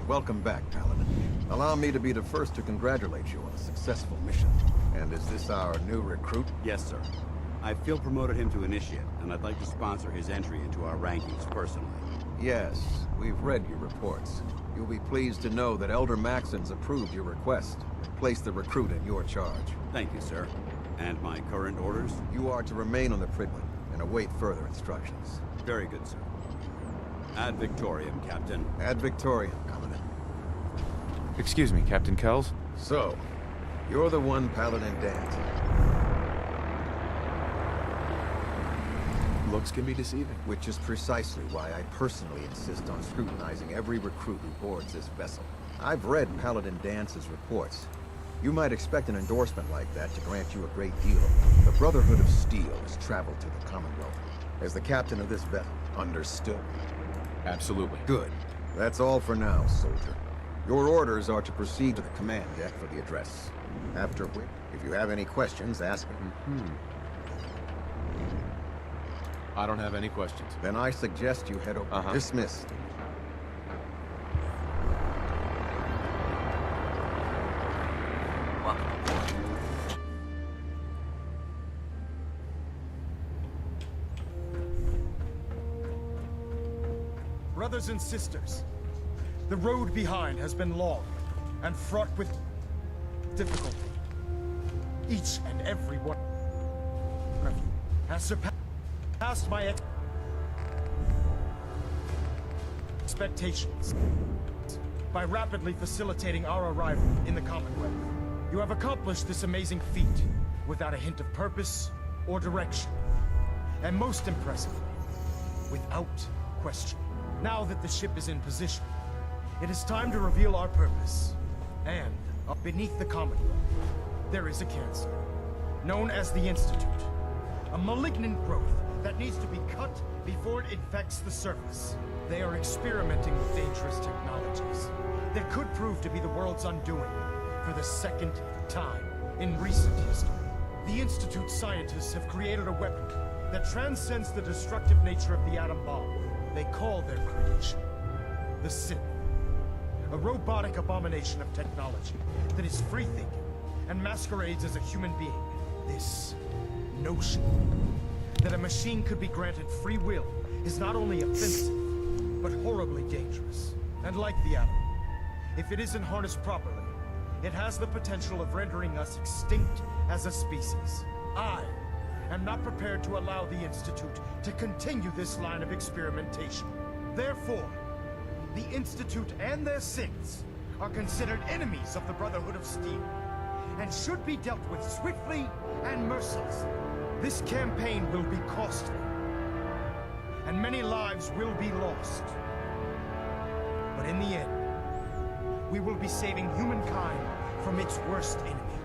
Welcome back, Paladin. Allow me to be the first to congratulate you on a successful mission. And is this our new recruit? Yes, sir. I field promoted him to initiate, and I'd like to sponsor his entry into our rankings personally. Yes, we've read your reports. You'll be pleased to know that Elder Maxon's approved your request and placed the recruit in your charge. Thank you, sir. And my current orders? You are to remain on the Prydwen and await further instructions. Very good, sir. Ad Victoriam, Captain. Ad Victoriam, Commandant. Excuse me, Captain Kells? So, you're the one Paladin Danse. Looks can be deceiving. Which is precisely why I personally insist on scrutinizing every recruit who boards this vessel. I've read Paladin Dance's reports. You might expect an endorsement like that to grant you a great deal. The Brotherhood of Steel has traveled to the Commonwealth. As the captain of this vessel, understood? Absolutely. Good. That's all for now, soldier. Your orders are to proceed to the command deck for the address. After which, if you have any questions, ask me. I don't have any questions. Then I suggest you head over. Dismissed. Brothers and sisters, the road behind has been long and fraught with difficulty. Each and every one of you has surpassed my expectations by rapidly facilitating our arrival in the Commonwealth. You have accomplished this amazing feat without a hint of purpose or direction, and most impressively, without question. Now that the ship is in position, it is time to reveal our purpose. And beneath the Commonwealth, there is a cancer, known as the Institute. A malignant growth that needs to be cut before it infects the surface. They are experimenting with dangerous technologies that could prove to be the world's undoing for the second time in recent history. The Institute scientists have created a weapon that transcends the destructive nature of the atom bomb. They call their creation the Synth, a robotic abomination of technology that is free-thinking and masquerades as a human being. This notion that a machine could be granted free will is not only offensive, but horribly dangerous. And like the atom, if it isn't harnessed properly, it has the potential of rendering us extinct as a species. I am not prepared to allow the Institute to continue this line of experimentation. Therefore, the Institute and their synths are considered enemies of the Brotherhood of Steel, and should be dealt with swiftly and mercilessly. This campaign will be costly, and many lives will be lost. But in the end, we will be saving humankind from its worst enemy.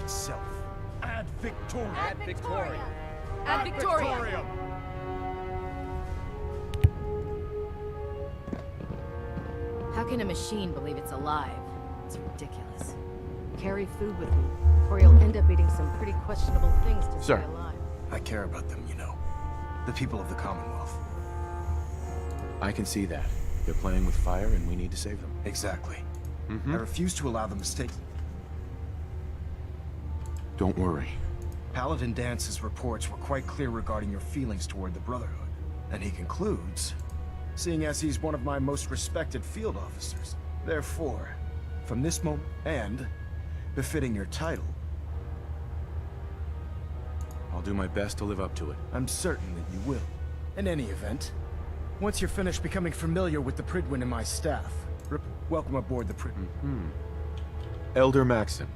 Itself. Ad Victoriam. Ad Victoriam. Ad Victoriam. How can a machine believe it's alive? It's ridiculous. Carry food with you, or you'll end up eating some pretty questionable things to stay alive. I care about them, you know. The people of the Commonwealth. I can see that. They're playing with fire and we need to save them. Exactly. I refuse to allow the mistakes. Don't worry. Paladin Dance's reports were quite clear regarding your feelings toward the Brotherhood. And he concludes, seeing as he's one of my most respected field officers. Therefore, from this moment, and befitting your title, I'll do my best to live up to it. I'm certain that you will. In any event, once you're finished becoming familiar with the Prydwen and my staff, welcome aboard the Prydwen. Elder Maxon,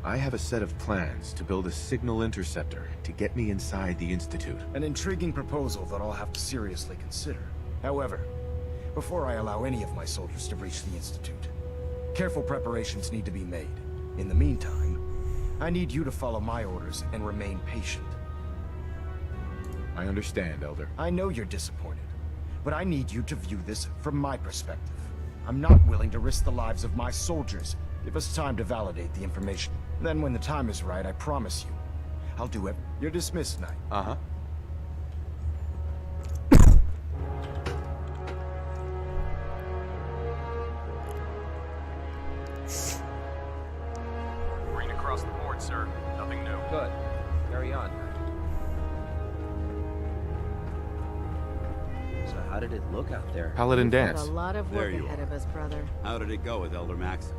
I have a set of plans to build a signal interceptor to get me inside the Institute. An intriguing proposal that I'll have to seriously consider. However, before I allow any of my soldiers to breach the Institute, careful preparations need to be made. In the meantime, I need you to follow my orders and remain patient. I understand, Elder. I know you're disappointed, but I need you to view this from my perspective. I'm not willing to risk the lives of my soldiers. Give us time to validate the information. Then when the time is right, I promise you, I'll do it. You're dismissed, Knight. how did it look out there? Paladin We've got Dance. a lot of work ahead of us, brother. How did it go with Elder Maxon?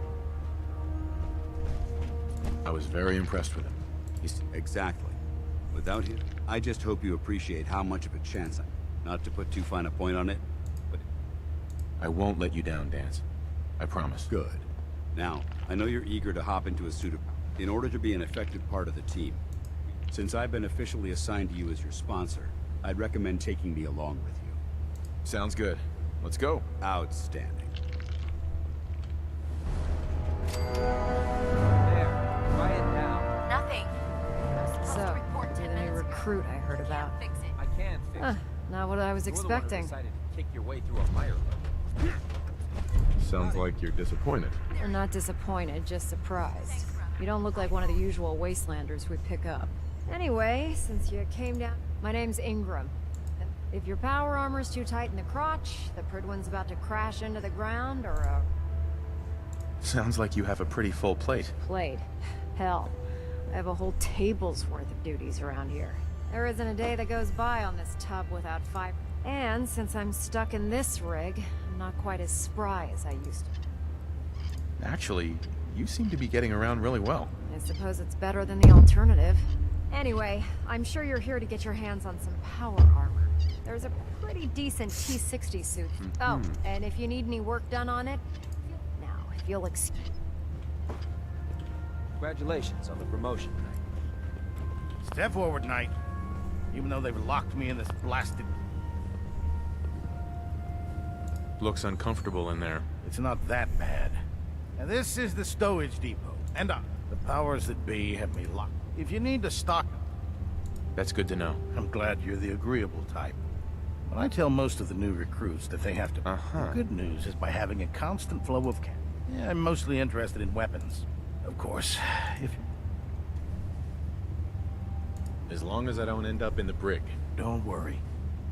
I was very impressed with him. He's... Exactly. Without him, I just hope you appreciate how much of a chance not to put too fine a point on it, but... I won't let you down, Dance. I promise. Good. Now, I know you're eager to hop into a suit of... In order to be an effective part of the team, since I've been officially assigned to you as your sponsor, I'd recommend taking me along with you. Sounds good. Let's go. Outstanding. There, quiet now. Nothing. I'm supposed to So, report you're 10 the new minutes ago. recruit I heard about. Can't fix it. I can't fix it. Not what I was You're the one who expecting. decided to kick your way through a mire pit. Sounds like you're disappointed. I'm not disappointed, just surprised. You don't look like one of the usual wastelanders we pick up. Anyway, since you came down... My name's Ingram. If your power armor's too tight in the crotch, the Pridwin's about to crash into the ground, or a Sounds like you have a pretty full plate. plate. Hell, I have a whole table's worth of duties around here. There isn't a day that goes by on this tub without fiber. And since I'm stuck in this rig, I'm not quite as spry as I used to. Actually, you seem to be getting around really well. I suppose it's better than the alternative. Anyway, I'm sure you're here to get your hands on some power armor. There's a pretty decent T-60 suit. Oh, and if you need any work done on it, now, if you'll excuse... Congratulations on the promotion. Step forward, Knight. Even though they've locked me in this blasted... Looks uncomfortable in there. It's not that bad. And this is the stowage depot. And the powers that be have me locked. If you need to stock... That's good to know. I'm glad you're the agreeable type. But I tell most of the new recruits that they have to... The good news is by having a constant flow of cash. Yeah, I'm mostly interested in weapons. Of course, if... As long as I don't end up in the brig. Don't worry.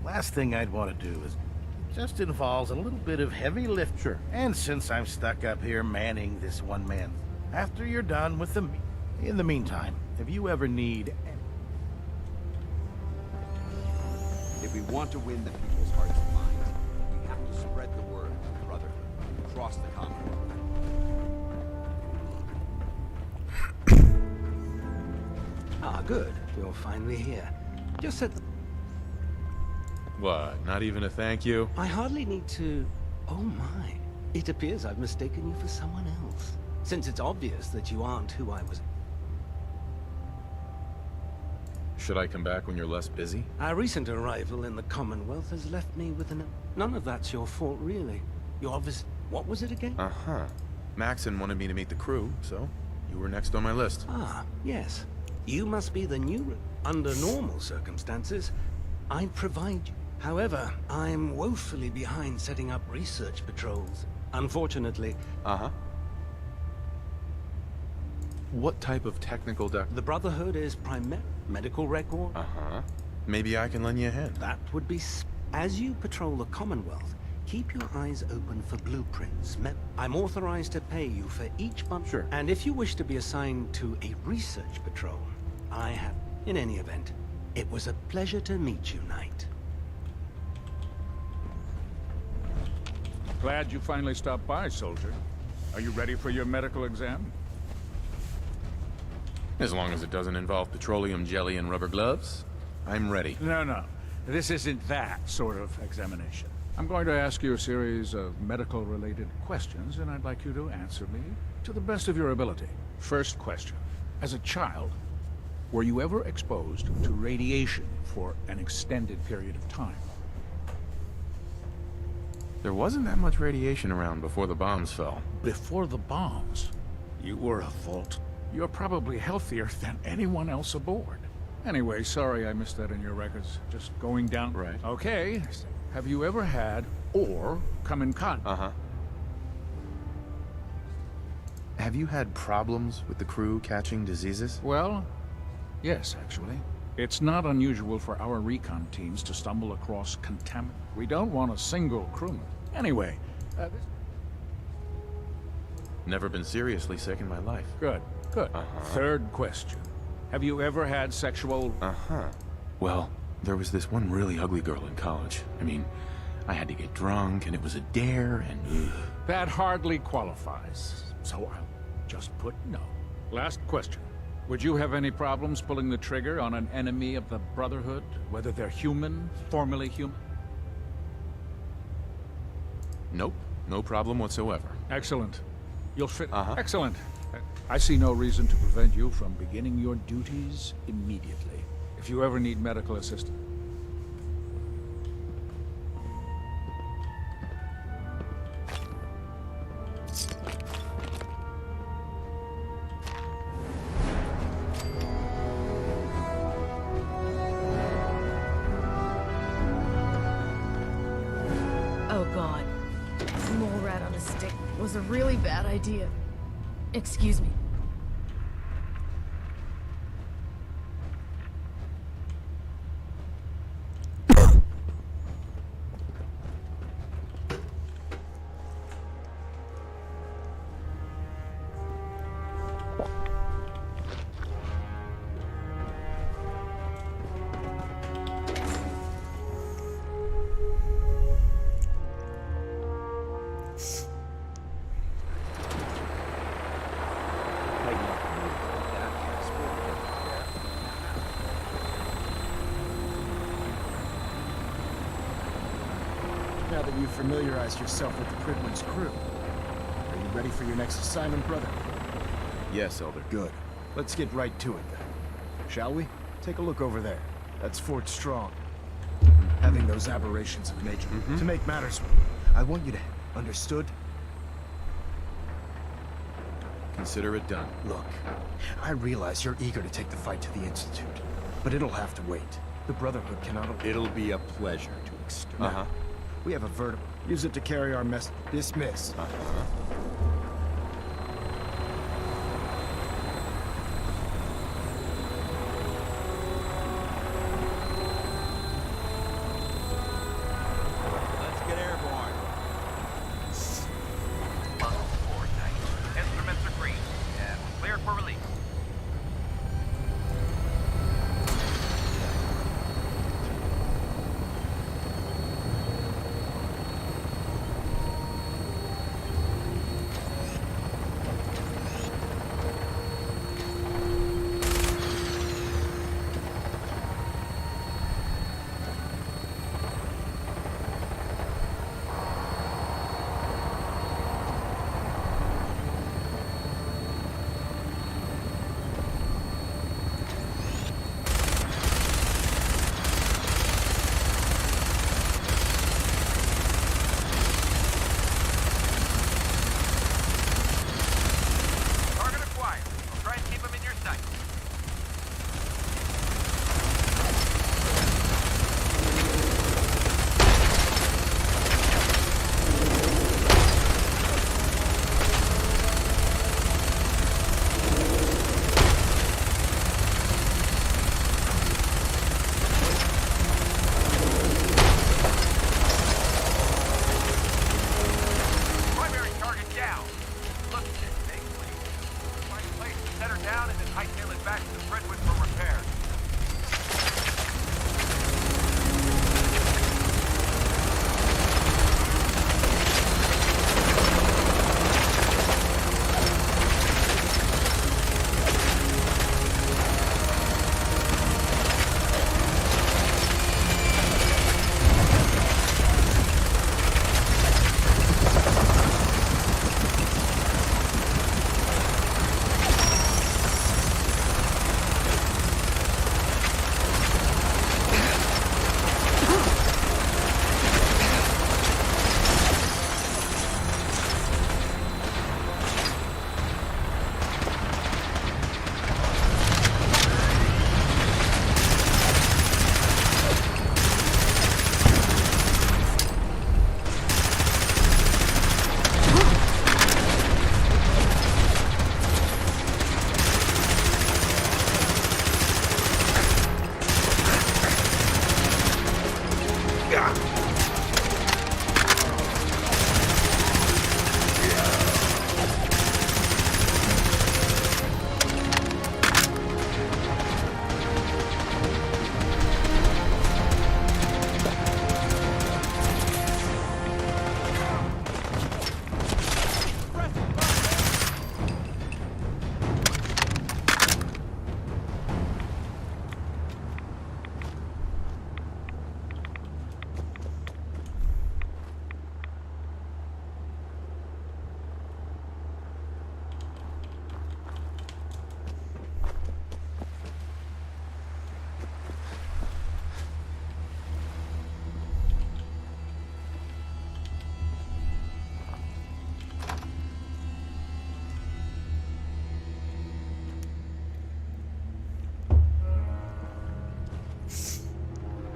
Last thing I'd want to do is... Just involves a little bit of heavy lift. Sure. And since I'm stuck up here manning this one man, after you're done with the meet. In the meantime, if you ever need... If we want to win the people's hearts and minds, we have to spread the word of brotherhood across the Commonwealth. Ah, good. You're finally here. Just said... What, not even a thank you? I hardly need to... Oh my. It appears I've mistaken you for someone else. Since it's obvious that you aren't who I was... Should I come back when you're less busy? Our recent arrival in the Commonwealth has left me with an... None of that's your fault, really. You obviously... What was it again? Maxon wanted me to meet the crew, so you were next on my list. Ah, yes. You must be the new... Under normal circumstances, I'd provide you. However, I'm woefully behind setting up research patrols. Unfortunately... What type of technical The Brotherhood is primarily medical record. Maybe I can lend you a hand. That would be... As you patrol the Commonwealth, keep your eyes open for blueprints. I'm authorized to pay you for each month. Sure. And if you wish to be assigned to a research patrol, I have... In any event, it was a pleasure to meet you, Knight. Glad you finally stopped by, soldier. Are you ready for your medical exam? As long as it doesn't involve petroleum jelly and rubber gloves, I'm ready. No. This isn't that sort of examination. I'm going to ask you a series of medical-related questions, and I'd like you to answer me to the best of your ability. First question. As a child, were you ever exposed to radiation for an extended period of time? There wasn't that much radiation around before the bombs fell. Before the bombs? You were a Vault. You're probably healthier than anyone else aboard. Anyway, sorry I missed that in your records. Just going down... Right. Okay. Have you ever had, or come in contact? Have you had problems with the crew catching diseases? Well, yes, actually. It's not unusual for our recon teams to stumble across contaminants. We don't want a single crewman. Anyway, Never been seriously sick in my life. Good. Third question. Have you ever had sexual... Well, there was this one really ugly girl in college. I mean, I had to get drunk, and it was a dare, and... That hardly qualifies, so I'll just put no. Last question. Would you have any problems pulling the trigger on an enemy of the Brotherhood, whether they're human, formerly human? Nope. No problem whatsoever. Excellent. You'll fit... Excellent. I see no reason to prevent you from beginning your duties immediately. If you ever need medical assistance. Oh god. Mole rat on a stick was a really bad idea. Excuse me. Now that you've familiarized yourself with the Pridwin's crew, are you ready for your next assignment, brother? Yes, Elder. Good. Let's get right to it then. Shall we? Take a look over there. That's Fort Strong. Having those aberrations of nature. To make matters, I want you to... Understood? Consider it done. Look, I realize you're eager to take the fight to the Institute, but it'll have to wait. The Brotherhood cannot... It'll be a pleasure to exterminate. We have a vertible. Use it to carry our mess. Dismiss. Let's get airborne. Buckle forward, Knight. Instruments are green, and clear for release.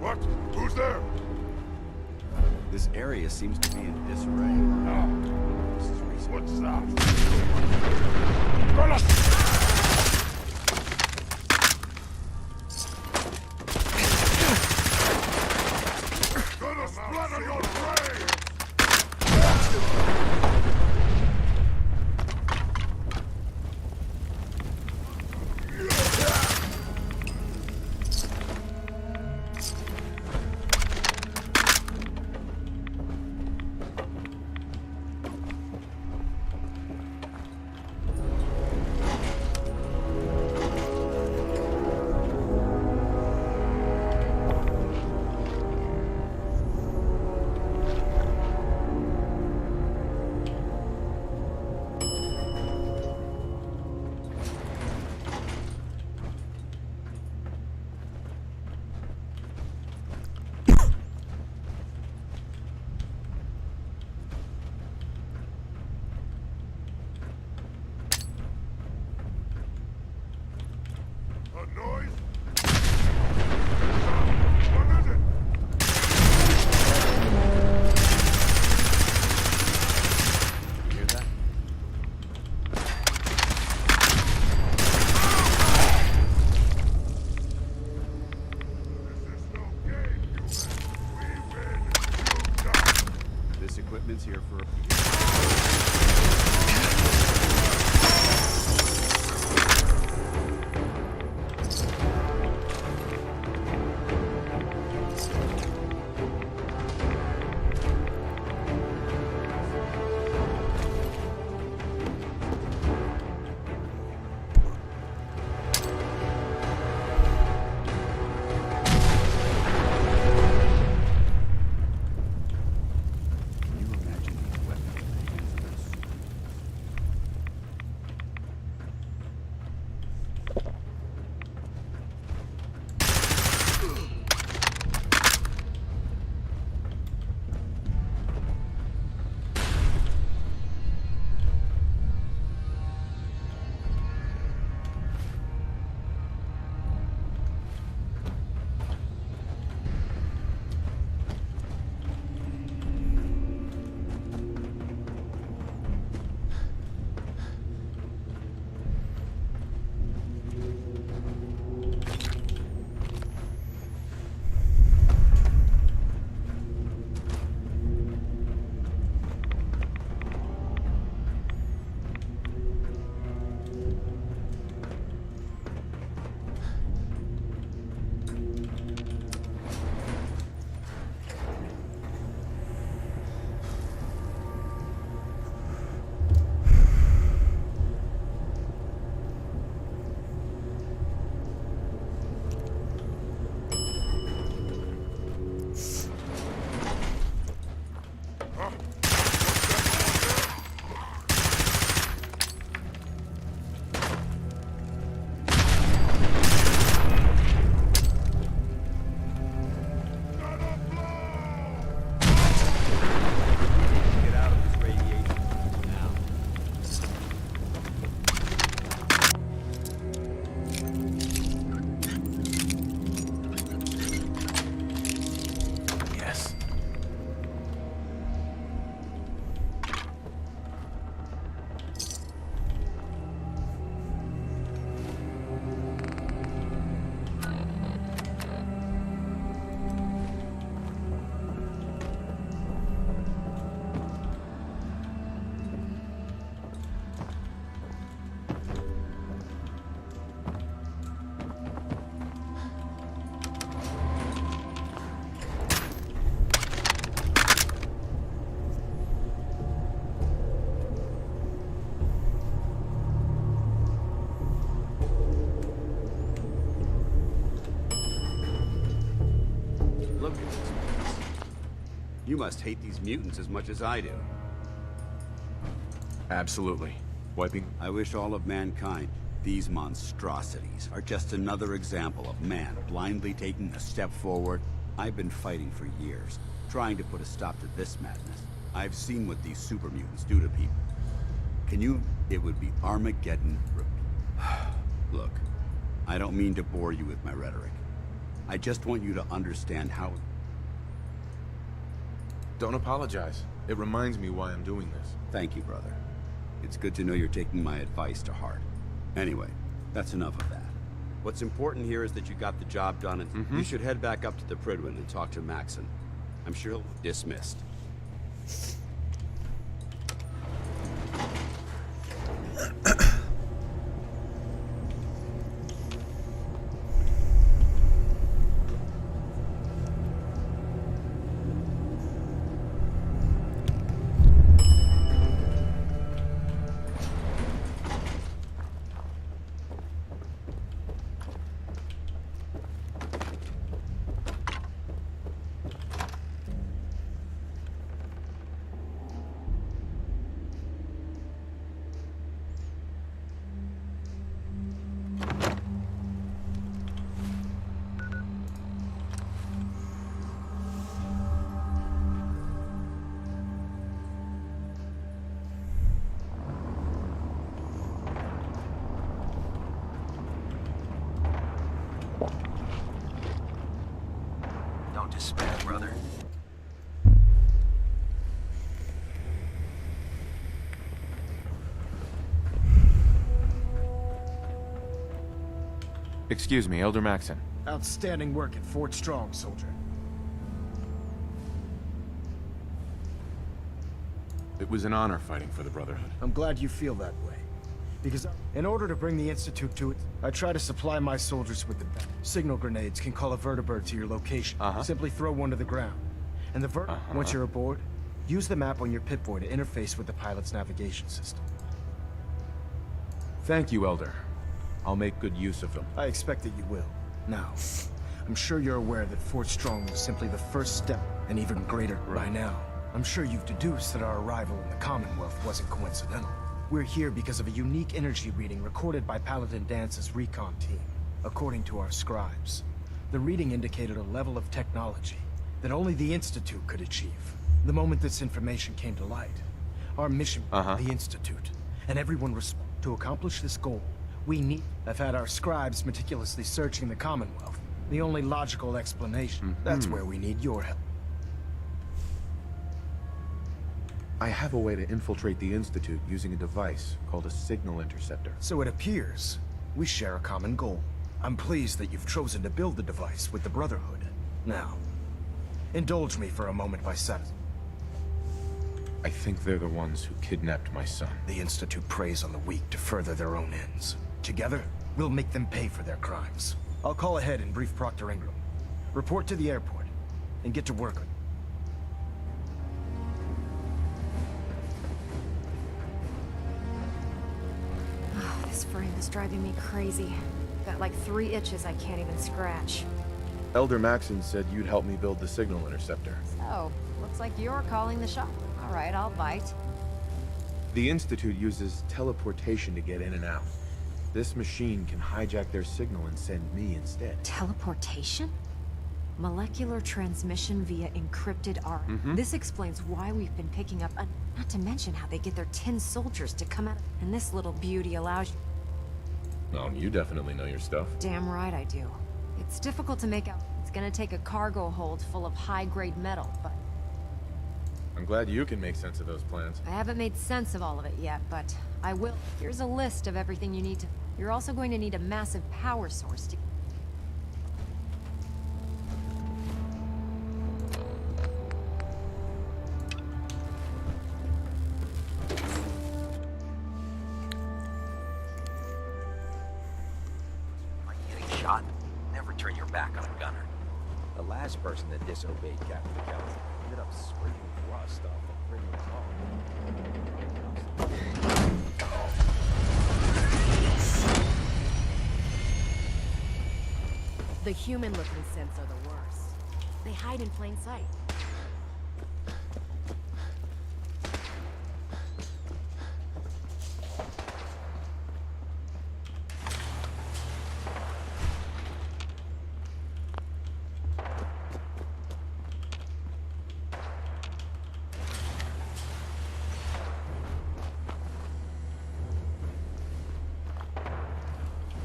What? Who's there? This area seems to be in disarray. What's that? Gonna splatter your brain! Equipment's here for You must hate these mutants as much as I do. Absolutely. Wiping... I wish all of mankind. These monstrosities are just another example of man blindly taking a step forward. I've been fighting for years, trying to put a stop to this madness. I've seen what these super mutants do to people. Can you... It would be Armageddon. Look, I don't mean to bore you with my rhetoric, I just want you to understand how... Don't apologize. It reminds me why I'm doing this. Thank you, brother. It's good to know you're taking my advice to heart. Anyway, that's enough of that. What's important here is that you got the job done, and you should head back up to the Prydwen and talk to Maxon. I'm sure he'll be dismissed. Don't despair, brother. Excuse me, Elder Maxon. Outstanding work at Fort Strong, soldier. It was an honor fighting for the Brotherhood. I'm glad you feel that way. Because in order to bring the Institute to it, I try to supply my soldiers with the best. Signal grenades can call a vertibird to your location. Simply throw one to the ground. And the once you're aboard, use the map on your Pip-Boy to interface with the pilot's navigation system. Thank you, Elder. I'll make good use of them. I expect that you will. Now, I'm sure you're aware that Fort Strong was simply the first step, and even greater by now. I'm sure you've deduced that our arrival in the Commonwealth wasn't coincidental. We're here because of a unique energy reading recorded by Paladin Dance's recon team. According to our scribes, the reading indicated a level of technology that only the Institute could achieve. The moment this information came to light, our mission, the Institute, and everyone to accomplish this goal, we need... I've had our scribes meticulously searching the Commonwealth. The only logical explanation, that's where we need your help. I have a way to infiltrate the Institute using a device called a signal interceptor. So it appears we share a common goal. I'm pleased that you've chosen to build the device with the Brotherhood. Now, indulge me for a moment by satisfying. I think they're the ones who kidnapped my son. The Institute preys on the weak to further their own ends. Together, we'll make them pay for their crimes. I'll call ahead and brief Proctor Ingram. Report to the airport, and get to work on it. This frame is driving me crazy. Got like 3 itches I can't even scratch. Elder Maxon said you'd help me build the signal interceptor. So, looks like you're calling the shot. All right, I'll bite. The Institute uses teleportation to get in and out. This machine can hijack their signal and send me instead. Teleportation? Molecular transmission via encrypted RF. This explains why we've been picking up, not to mention how they get their 10 soldiers to come out. And this little beauty allows you... Oh, you definitely know your stuff. Damn right I do. It's difficult to make out. It's gonna take a cargo hold full of high-grade metal, but... I'm glad you can make sense of those plans. I haven't made sense of all of it yet, but I will. Here's a list of everything you need to... You're also going to need a massive power source to... Shot. Never turn your back on a gunner. The last person that disobeyed Captain Kelly ended up spraying rust off the Prydwen's hull. The human-looking synths are the worst. They hide in plain sight.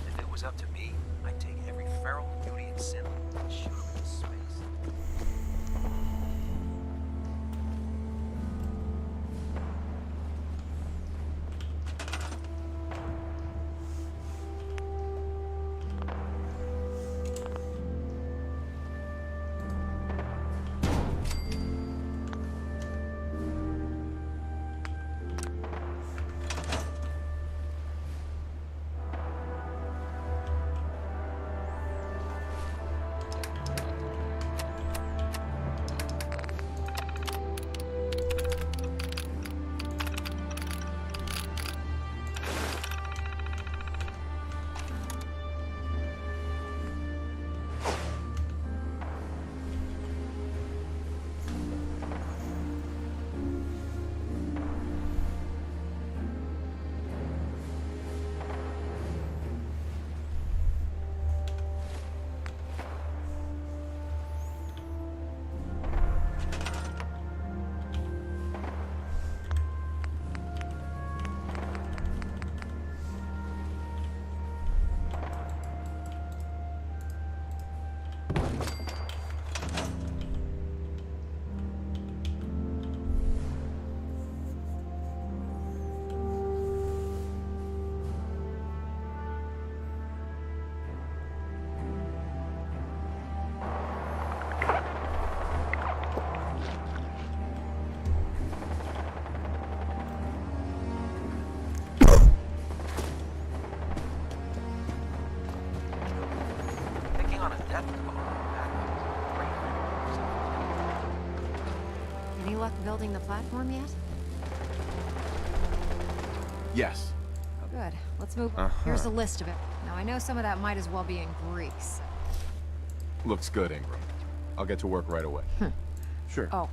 If it was up to me, I'd take every feral beauty and synth and shoot them into space. Any luck building the platform yet? Yes. Oh, good. Let's move. Uh-huh. Here's a list of it. Now, I know some of that might as well be in Greek. So... Looks good, Ingram. I'll get to work right away. Sure. Oh,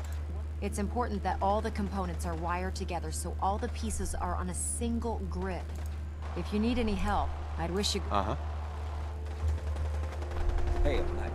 it's important that all the components are wired together so all the pieces are on a single grid. If you need any help, I'd wish you... Uh-huh. Hey, Black.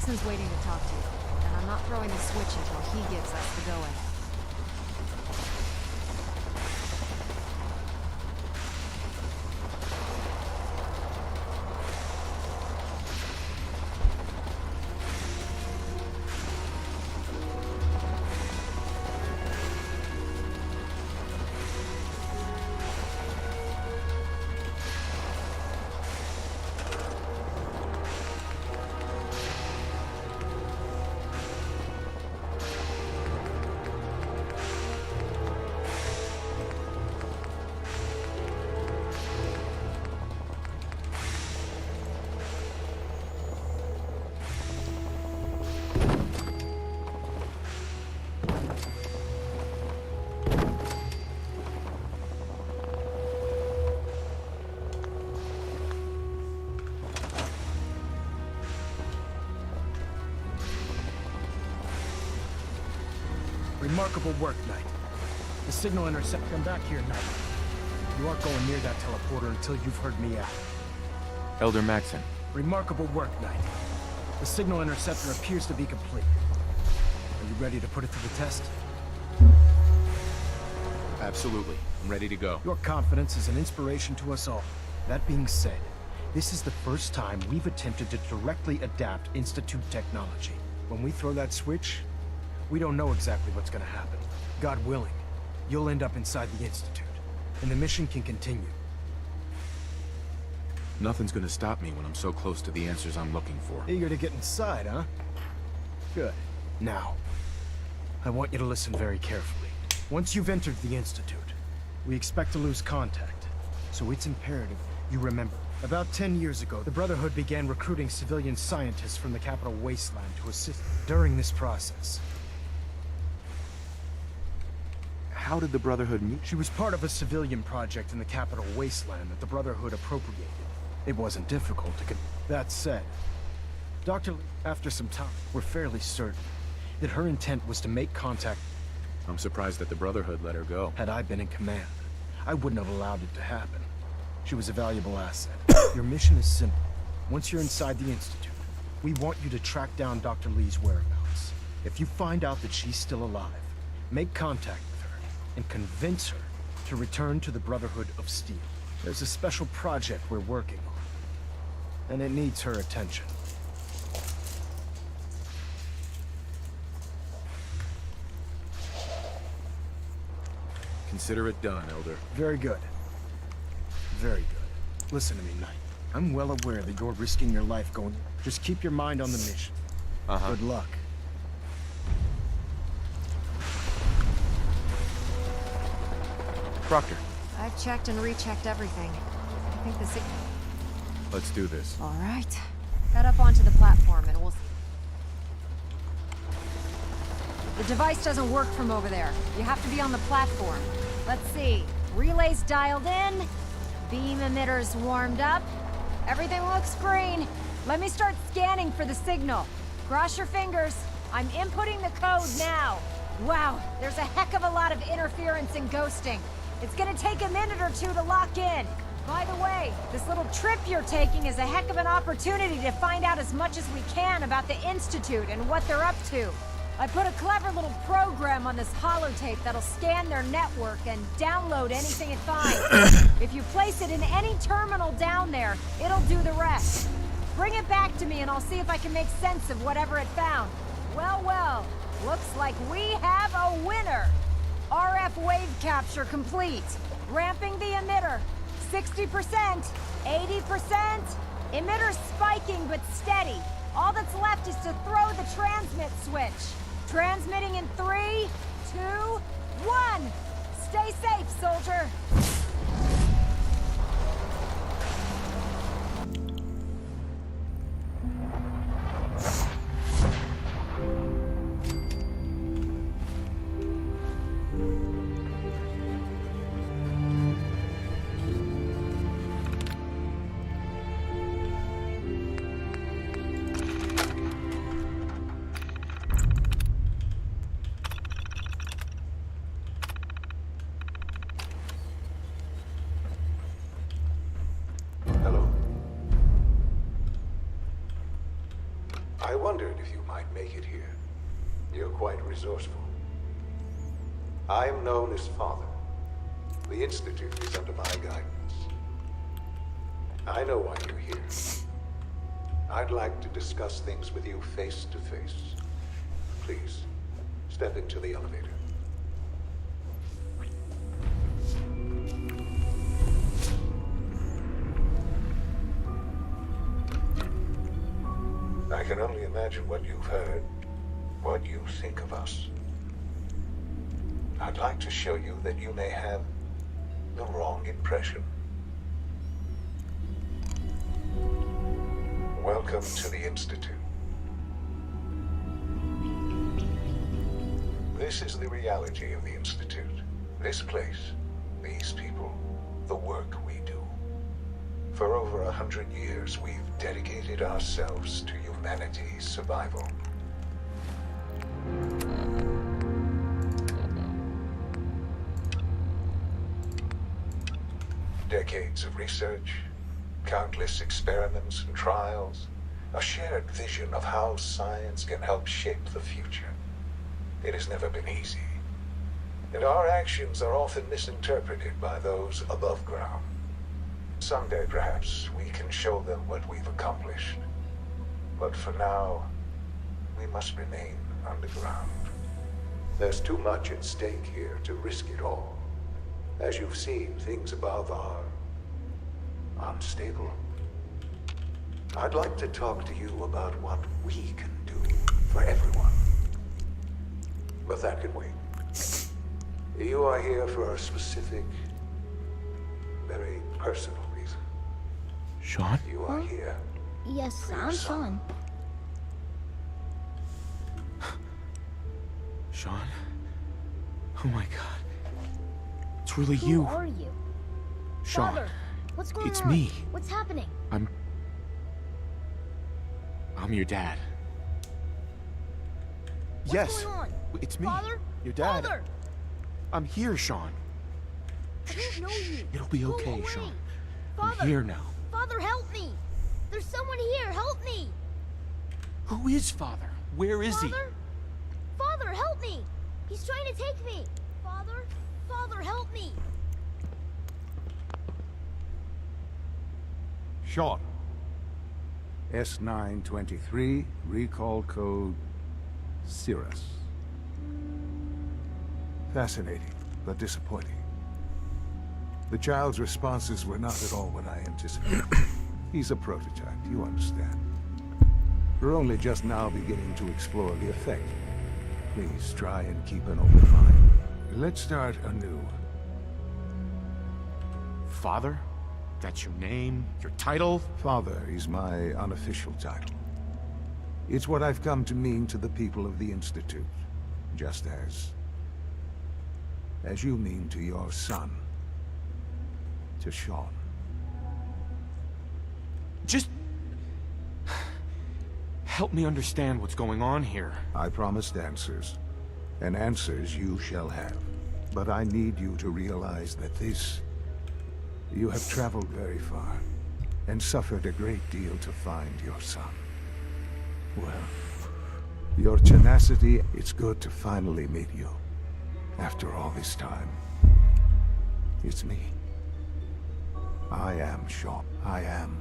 Maxon's waiting to talk to you, and I'm not throwing the switch until he gives us the go-ahead. Remarkable work, Knight. The signal intercept. Come back here, Knight. You aren't going near that teleporter until you've heard me out. Elder Maxon. Remarkable work, Knight. The signal interceptor appears to be complete. Are you ready to put it to the test? Absolutely. I'm ready to go. Your confidence is an inspiration to us all. That being said, this is the first time we've attempted to directly adapt Institute technology. When we throw that switch, we don't know exactly what's gonna happen. God willing, you'll end up inside the Institute, and the mission can continue. Nothing's gonna stop me when I'm so close to the answers I'm looking for. Eager to get inside, huh? Good. Now, I want you to listen very carefully. Once you've entered the Institute, we expect to lose contact, so it's imperative you remember. About 10 years ago, the Brotherhood began recruiting civilian scientists from the capital wasteland to assist during this process. How did the Brotherhood meet? She was part of a civilian project in the capital wasteland that the Brotherhood appropriated. It wasn't difficult to That said, Dr. Lee, after some time, we're fairly certain that her intent was to make contact. I'm surprised that the Brotherhood let her go. Had I been in command, I wouldn't have allowed it to happen. She was a valuable asset. Your mission is simple. Once you're inside the Institute, we want you to track down Dr. Lee's whereabouts. If you find out that she's still alive, make contact with her and convince her to return to the Brotherhood of Steel. There's a special project we're working on, and it needs her attention. Consider it done, Elder. Very good. Very good. Listen to me, Knight. I'm well aware that you're risking your life going... Just keep your mind on the mission. Good luck. Proctor. I've checked and rechecked everything. I think the signal... Let's do this. All right. Head up onto the platform and we'll... The device doesn't work from over there. You have to be on the platform. Let's see. Relays dialed in. Beam emitters warmed up. Everything looks green. Let me start scanning for the signal. Cross your fingers. I'm inputting the code now. Wow, there's a heck of a lot of interference and ghosting. It's gonna take a minute or two to lock in. By the way, this little trip you're taking is a heck of an opportunity to find out as much as we can about the Institute and what they're up to. I put a clever little program on this holotape that'll scan their network and download anything it finds. If you place it in any terminal down there, it'll do the rest. Bring it back to me and I'll see if I can make sense of whatever it found. Well, well, looks like we have a winner. RF wave capture complete. Ramping the emitter. 60%, 80%. Emitter spiking but steady. All that's left is to throw the transmit switch. Transmitting in 3, 2, 1. Stay safe, soldier. I wondered if you might make it here. You're quite resourceful. I am known as Father. The Institute is under my guidance. I know why you're here. I'd like to discuss things with you face to face. Please, step into the elevator. I can only imagine what you've heard, what you think of us. I'd like to show you that you may have the wrong impression. Welcome to the Institute. This is the reality of the Institute. This place, these people, the work we do. For over 100 years, we've dedicated ourselves to humanity's survival. Decades of research, countless experiments and trials, a shared vision of how science can help shape the future. It has never been easy, and our actions are often misinterpreted by those above ground. Someday, perhaps, we can show them what we've accomplished. But for now, we must remain underground. There's too much at stake here to risk it all. As you've seen, things above are unstable. I'd like to talk to you about what we can do for everyone. But that can wait. You are here for a specific, very personal reason. Sean? You are here. Yes, I'm Sean. Sean? Oh my god. It's really you. Who are you? Sean. Father, what's going on? It's me. What's happening? I'm your dad. What's going on? It's me. Father? Your dad. Father! I'm here, Sean. I don't know you. It'll be Go okay, away. Sean. Father! I'm here now. Father, help me! There's someone here, help me! Who is Father? Where is he? Father? Father, help me! He's trying to take me! Father? Father, help me! Sean. S923, recall code Cirrus. Fascinating, but disappointing. The child's responses were not at all what I anticipated. He's a prototype, you understand. We're only just now beginning to explore the effect. Please try and keep an open mind. Let's start anew. Father? That's your name? Your title? Father is my unofficial title. It's what I've come to mean to the people of the Institute, just as you mean to your son, to Sean. Just help me understand what's going on here. I promised answers, and answers you shall have. But I need you to realize that you have traveled very far, and suffered a great deal to find your son. Well, your tenacity, it's good to finally meet you. After all this time, it's me. I am Sean. I am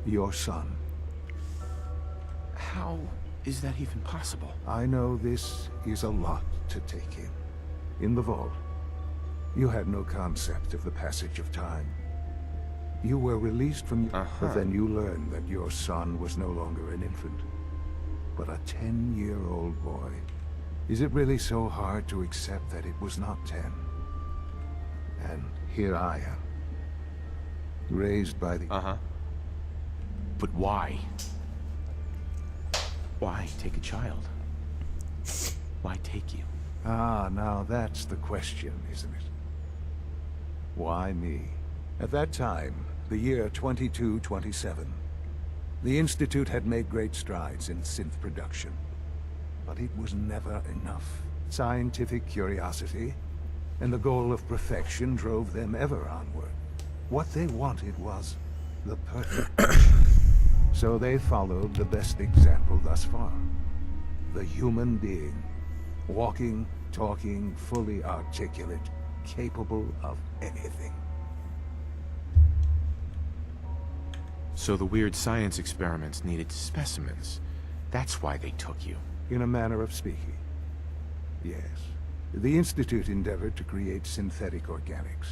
your son. How is that even possible? I know this is a lot to take in. In the vault, you had no concept of the passage of time. You were released from but then you learned that your son was no longer an infant, but a 10-year-old boy. Is it really so hard to accept that it was not 10? And here I am, raised by the... But why? Why take a child? Why take you? Ah, now that's the question, isn't it? Why me? At that time, the year 2227, the Institute had made great strides in synth production. But it was never enough. Scientific curiosity and the goal of perfection drove them ever onward. What they wanted was the perfect machine. So they followed the best example thus far. The human being. Walking, talking, fully articulate, capable of anything. So the weird science experiments needed specimens. That's why they took you. In a manner of speaking. Yes. The Institute endeavored to create synthetic organics.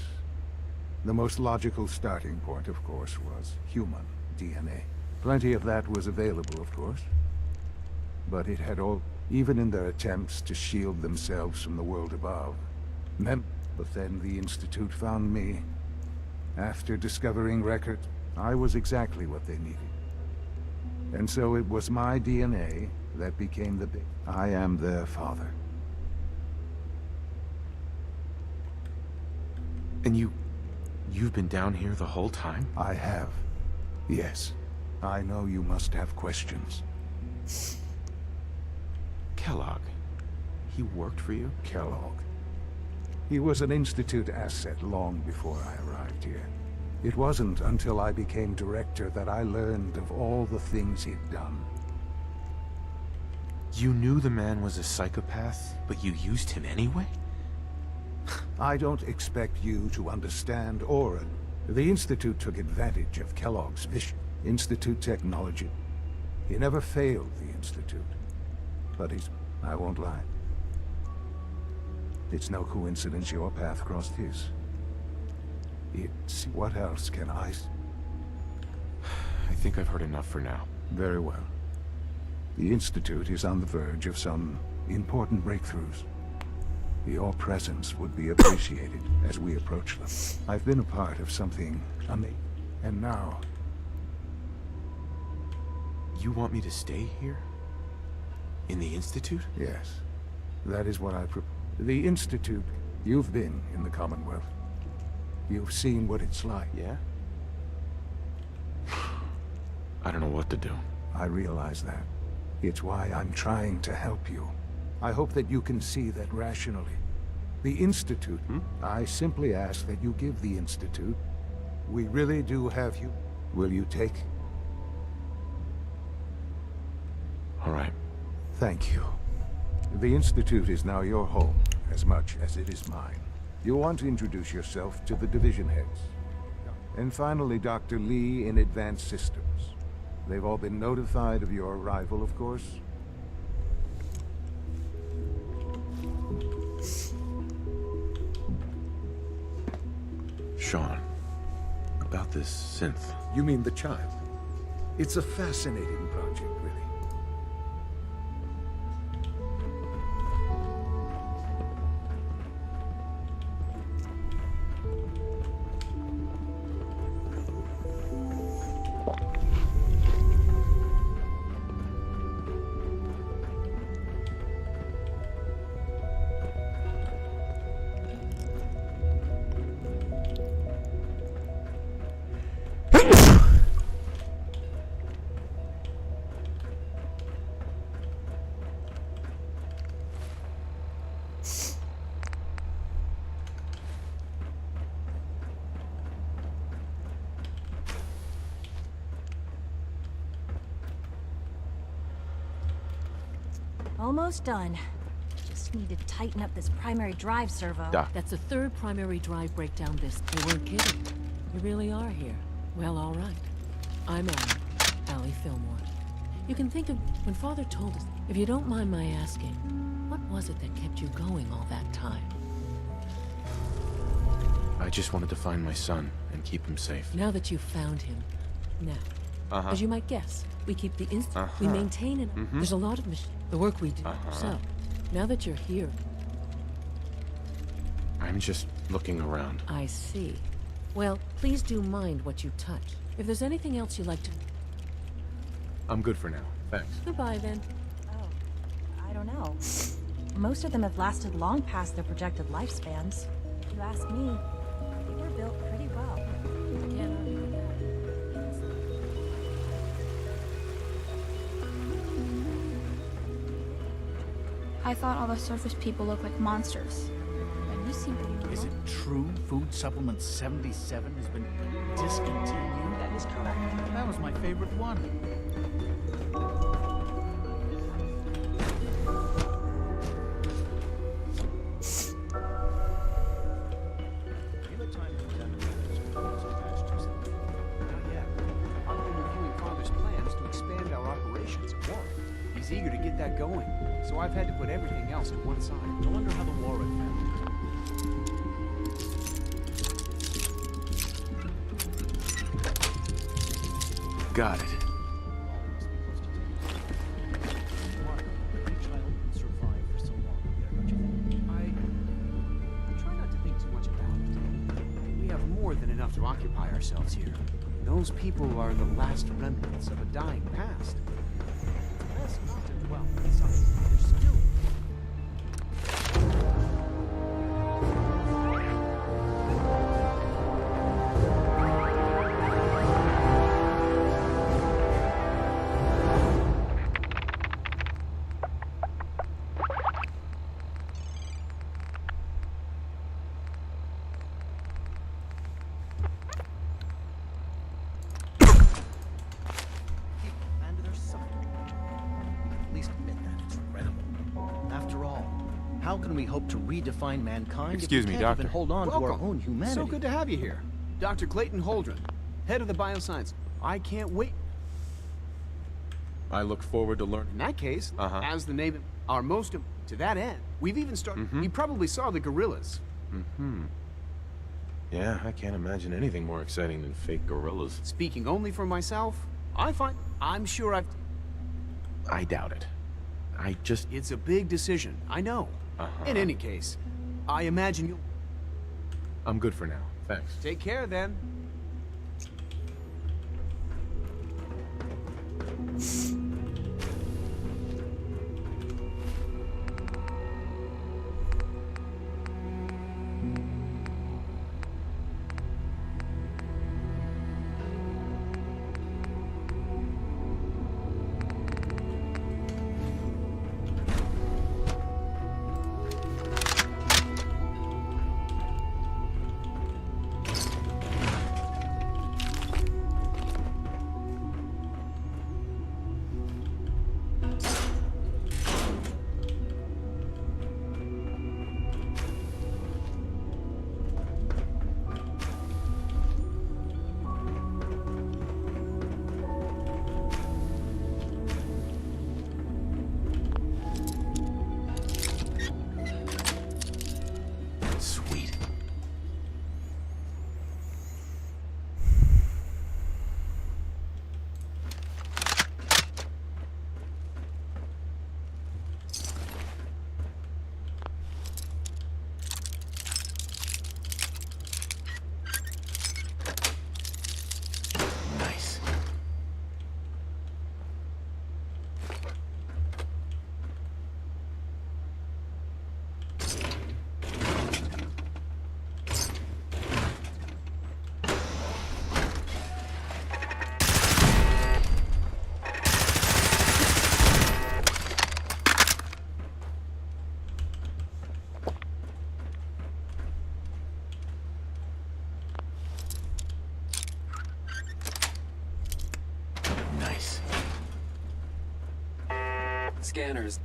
The most logical starting point, of course, was human DNA. Plenty of that was available, of course. But it had all, even in their attempts to shield themselves from the world above. But then the Institute found me. After discovering records, I was exactly what they needed. And so it was my DNA that became the big... I am their father. And you've been down here the whole time? I have. Yes. I know you must have questions. Kellogg. He worked for you? Kellogg. He was an Institute asset long before I arrived here. It wasn't until I became director that I learned of all the things he'd done. You knew the man was a psychopath, but you used him anyway? I don't expect you to understand or... The Institute took advantage of Kellogg's vision. Institute technology. He never failed the Institute. But I won't lie. It's no coincidence your path crossed his. What else can I... I think I've heard enough for now. Very well. The Institute is on the verge of some important breakthroughs. Your presence would be appreciated as we approach them. I've been a part of something amazing. And now... You want me to stay here? In the Institute? Yes. That is what The Institute... You've been in the Commonwealth. You've seen what it's like. Yeah? I don't know what to do. I realize that. It's why I'm trying to help you. I hope that you can see that rationally. The Institute, I simply ask that you give the Institute. We really do have you. Will you take? All right. Thank you. The Institute is now your home, as much as it is mine. You'll want to introduce yourself to the division heads. And finally, Dr. Lee in Advanced Systems. They've all been notified of your arrival, of course. Sean, about this synth. You mean the child? It's a fascinating project, really. Almost done. Just need to tighten up this primary drive servo. Doc. That's the third primary drive breakdown this. You weren't kidding. You really are here. Well, all right. I'm Allie Fillmore. You can think of when Father told us. If you don't mind my asking, what was it that kept you going all that time? I just wanted to find my son and keep him safe. Now that you've found him, now, as you might guess, we keep the we maintain it. There's a lot of the work we do. So, now that you're here, I'm just looking around. I see. Well, please do mind what you touch. If there's anything else you'd like to... I'm good for now. Thanks. Goodbye, then. Oh, I don't know. Most of them have lasted long past their projected lifespans. If you ask me, they were built pretty well. Can't argue with that. I thought all the surface people looked like monsters. But you seem pretty Is it true Food Supplement 77 has been discontinued? That is correct. That was my favorite one. He's eager to get that going, so I've had to put everything else to one side. I wonder how the Warren family. Got it. I try not to think too much about it. We have more than enough to occupy ourselves here. Those people are the last remnants of a dying past. That's not well, besides, they're still. How can we hope to redefine mankind Excuse if we me, can't Doctor. even hold on to our own humanity? So good to have you here. Dr. Clayton Holdren, head of the bioscience. I can't wait. I look forward to learning. In that case, as the name, our most, to that end, we've even started, you probably saw the gorillas. Yeah, I can't imagine anything more exciting than fake gorillas. Speaking only for myself, I'm sure I doubt it. It's a big decision, I know. In any case, I imagine you'll... I'm good for now, thanks. Take care, then. Scanners.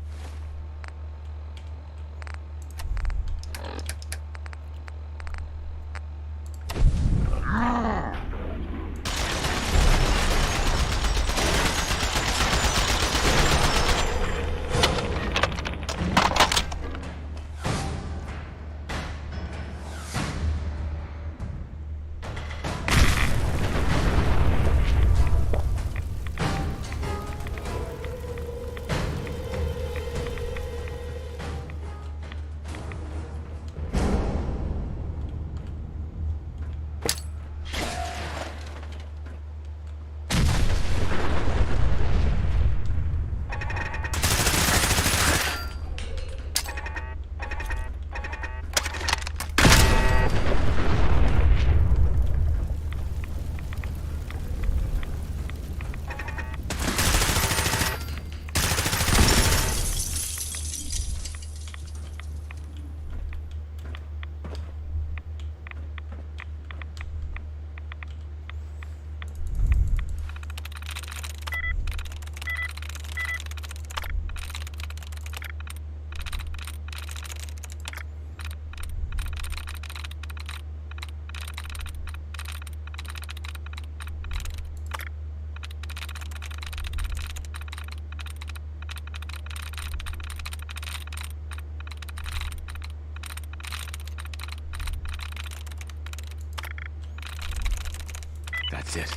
That's it.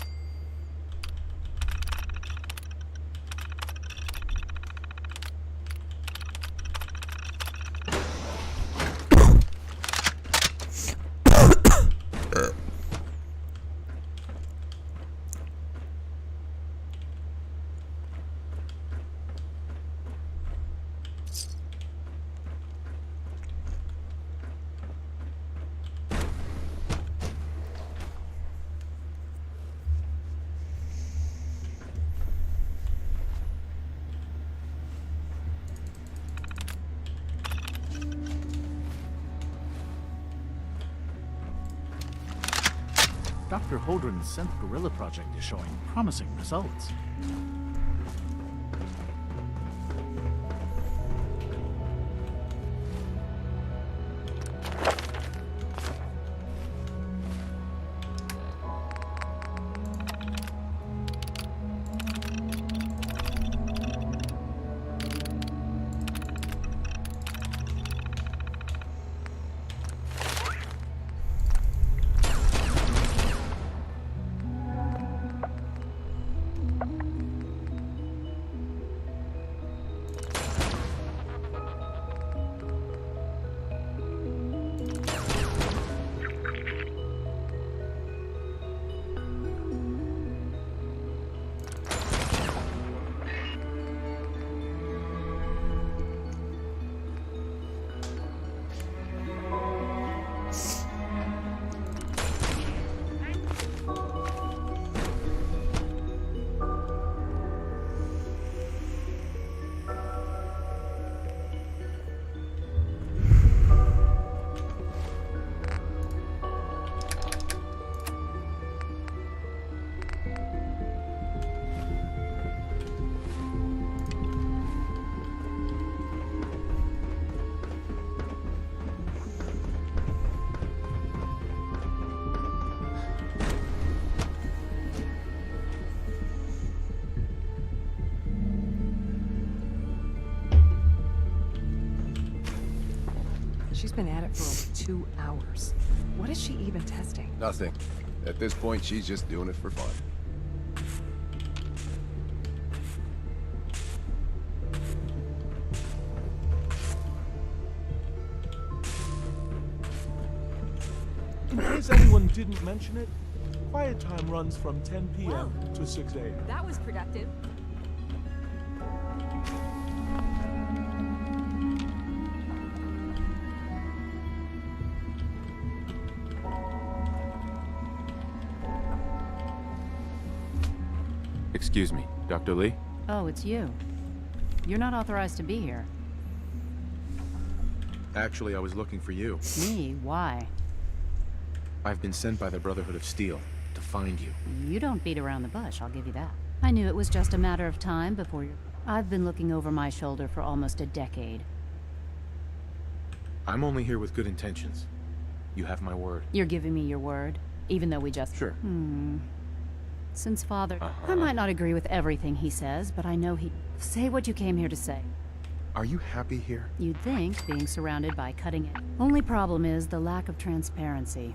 Dr. Holdren's synth gorilla project is showing promising results. She's been at it for over 2 hours. What is she even testing? Nothing. At this point, she's just doing it for fun. In case anyone didn't mention it, quiet time runs from 10 p.m. to 6 a.m. That was productive. Excuse me, Dr. Lee? Oh, it's you. You're not authorized to be here. Actually, I was looking for you. Me? Why? I've been sent by the Brotherhood of Steel to find you. You don't beat around the bush, I'll give you that. I knew it was just a matter of time before you... I've been looking over my shoulder for almost a decade. I'm only here with good intentions. You have my word. You're giving me your word, even though we just... Sure. Since Father... I might not agree with everything he says, but I know he... Say what you came here to say. Are you happy here? You'd think, being surrounded by cutting edge. Only problem is the lack of transparency.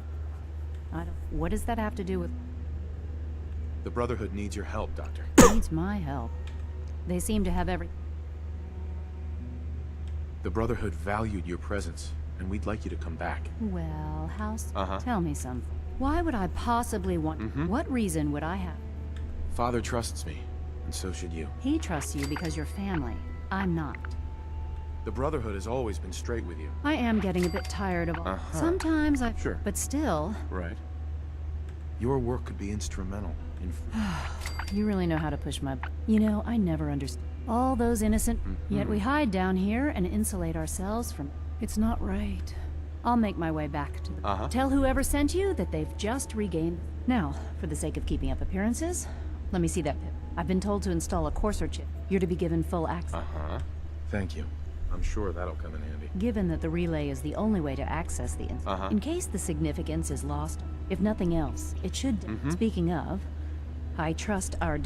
What does that have to do with... The Brotherhood needs your help, Doctor. Needs my help. They seem to have every... The Brotherhood valued your presence, and we'd like you to come back. Well, Tell me something. Why would I possibly want... What reason would I have? Father trusts me, and so should you. He trusts you because you're family. I'm not. The Brotherhood has always been straight with you. I am getting a bit tired of all... Sometimes I... Sure. But still... Right. Your work could be instrumental in... You really know how to push my... You know, I never understood. All those innocent... Yet we hide down here and insulate ourselves from... It's not right. I'll make my way back to the... Tell whoever sent you that they've just regained... Now, for the sake of keeping up appearances, let me see that pip. I've been told to install a Courser chip. You're to be given full access. Thank you. I'm sure that'll come in handy. Given that the relay is the only way to access the... In case the significance is lost, if nothing else, it should... Speaking of, I trust our...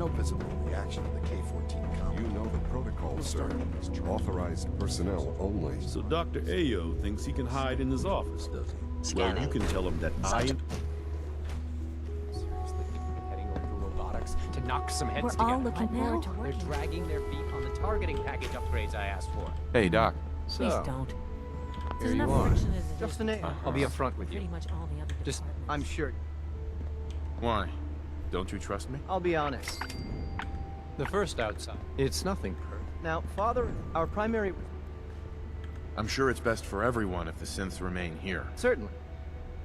No visible reaction to the K-14 comm. You know the protocol, sir. Authorized personnel only. So Dr. Ayo thinks he can hide in his office, does he? Well, you can tell him that Sergeant. Seriously, heading over to robotics to knock some heads We're together. all looking forward to They're working. dragging their feet on the targeting package upgrades I asked for. Hey, Doc. Please don't. Here There's you enough are. friction as it Just is. the name. I'll be upfront with you. Pretty much all the other Just, departments. I'm sure. Why? Don't you trust me? I'll be honest. The first outside. It's nothing perfect. Now, Father, our primary... I'm sure it's best for everyone if the synths remain here. Certainly.